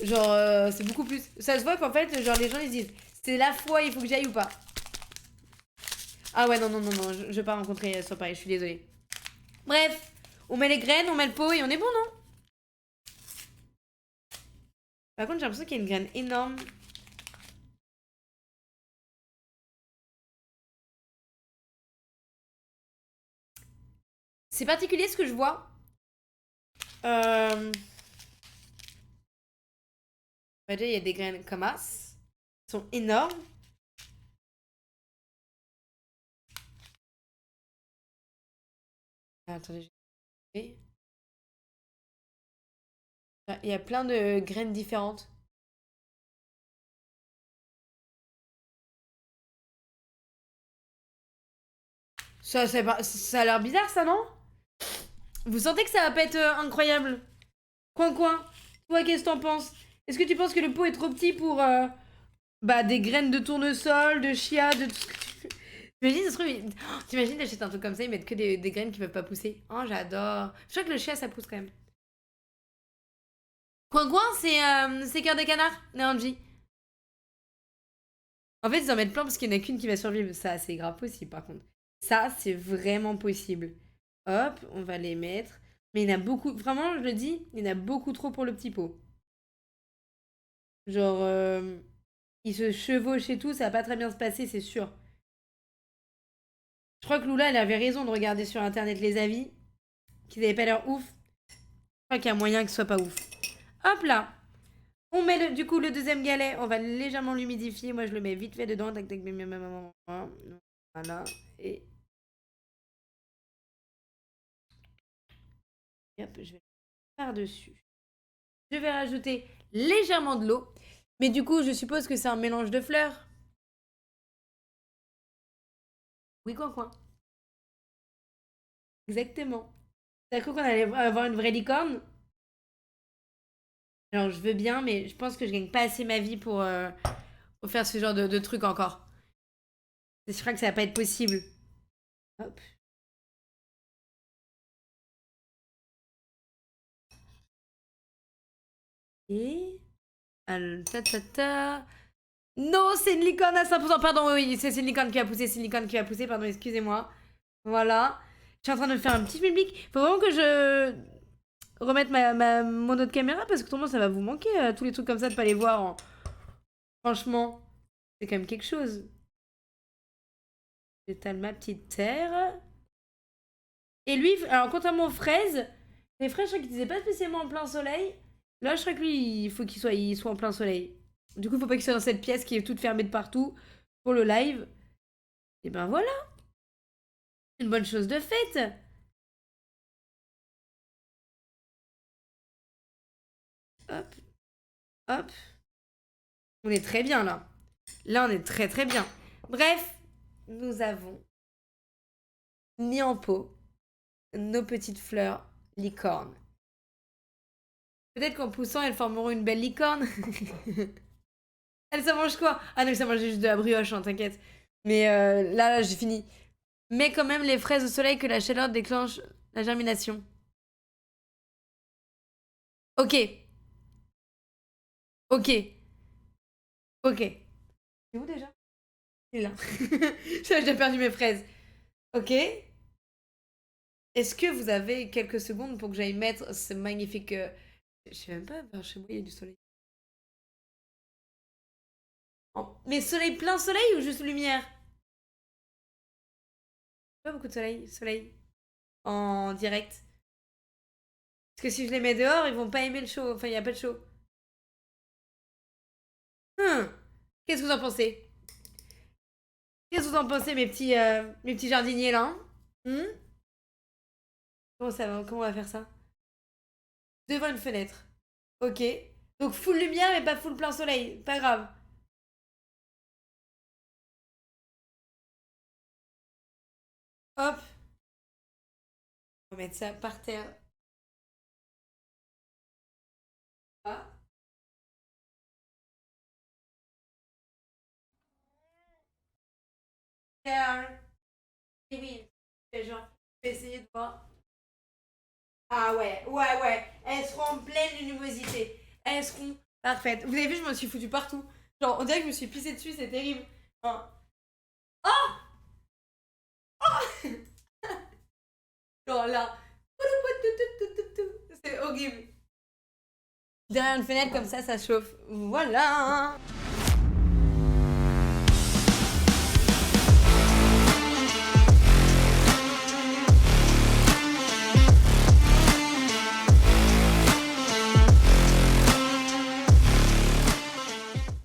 genre, c'est beaucoup plus. Ça se voit qu'en fait, genre, les gens ils se disent, c'est la fois, il faut que j'aille ou pas. Ah ouais, non, non, non, non, je vais pas rencontrer sur Paris, je suis désolée. Bref, on met les graines, on met le pot et on est bon, non? Par contre, j'ai l'impression qu'il y a une graine énorme. C'est particulier ce que je vois. Euh... Bah, déjà, il y a des graines comme as. Elles sont énormes. Ah, attendez, j'ai... Il y a plein de graines différentes. Ça a l'air bizarre, ça, non? Vous sentez que ça va pas être incroyable? Coin. Toi, qu'est-ce que t'en penses? Est-ce que tu penses que le pot est trop petit pour bah, des graines de tournesol, de chia, de tout ce que tu veux? T'imagines, ça se trouve, t'imagines d'acheter un truc comme ça, ils mettent que des graines qui peuvent pas pousser. Oh, j'adore. Je crois que le chia, ça pousse quand même. Coin, c'est cœur de canard, Neanji. En fait, ils en mettent plein parce qu'il y en a qu'une qui va survivre. Ça, c'est grave possible, par contre. Ça, c'est vraiment possible. Hop, on va les mettre. Mais il y en a beaucoup. Vraiment, je le dis, il y en a beaucoup trop pour le petit pot. Genre, ils se chevauchent et tout, ça va pas très bien se passer, c'est sûr. Je crois que Lula, elle avait raison de regarder sur internet les avis, qu'ils avaient pas l'air ouf. Je crois qu'il y a moyen que ce soit pas ouf. Hop là. On met du coup le deuxième galet, on va légèrement l'humidifier. Moi, je le mets vite fait dedans. Tac, tac, voilà. Et hop, je vais par-dessus. Je vais rajouter légèrement de l'eau. Mais du coup, je suppose que c'est un mélange de fleurs. Oui, coin. Exactement. T'as cru qu'on allait avoir une vraie licorne? Alors, je veux bien, mais je pense que je gagne pas assez ma vie pour faire ce genre de truc encore. Je crois que ça va pas être possible. Hop. Et... Ta. Non, c'est une licorne à 100%. Pardon, oui, c'est une licorne qui va pousser, c'est une licorne qui va pousser, pardon, excusez-moi. Voilà. Je suis en train de me faire un petit public. Faut vraiment que je remette mon autre caméra parce que tout le monde, ça va vous manquer, tous les trucs comme ça, de pas les voir. Franchement, c'est quand même quelque chose. J'étale ma petite terre. Et lui, alors contrairement aux fraises, les fraises, je crois qu'ils disaient pas spécialement en plein soleil. Là, je crois que lui, il faut qu'il soit en plein soleil. Du coup, il faut pas qu'il soit dans cette pièce qui est toute fermée de partout pour le live. Et ben voilà, une bonne chose de faite. Hop, hop. On est très bien là. Là, on est très très bien. Bref, nous avons mis en pot nos petites fleurs licornes. Peut-être qu'en poussant, elles formeront une belle licorne. Elle, ça mange quoi? Ah non, ça mange juste de la brioche, hein, t'inquiète. Mais là, j'ai fini. Mets quand même les fraises au soleil que la chaleur déclenche la germination. Ok. Ok. Ok. C'est où déjà? Il est là. J'ai déjà perdu mes fraises. Ok. Est-ce que vous avez quelques secondes pour que j'aille mettre ce magnifique... Je sais même pas, vers chez moi, il y a du soleil. Mais soleil plein soleil ou juste lumière? Pas beaucoup de soleil. Soleil. En direct. Parce que si je les mets dehors, ils vont pas aimer le show. Enfin, il n'y a pas de show. Hum. Qu'est-ce que vous en pensez? Qu'est-ce que vous en pensez, mes petits jardiniers là? Hum. Comment ça va? Comment on va faire ça? Devant une fenêtre. Ok. Donc full lumière mais pas full plein soleil. Pas grave. Hop. On va mettre ça par terre. Ah. Terre. Et oui. Fais genre. Je vais essayer de voir. Ah ouais, ouais, ouais. Elles seront en pleine luminosité. Elles seront parfaites. Vous avez vu, je me suis foutu partout. Genre, on dirait que je me suis pissée dessus, c'est terrible. Enfin, genre là. C'est horrible. Derrière une fenêtre comme ça chauffe. Voilà.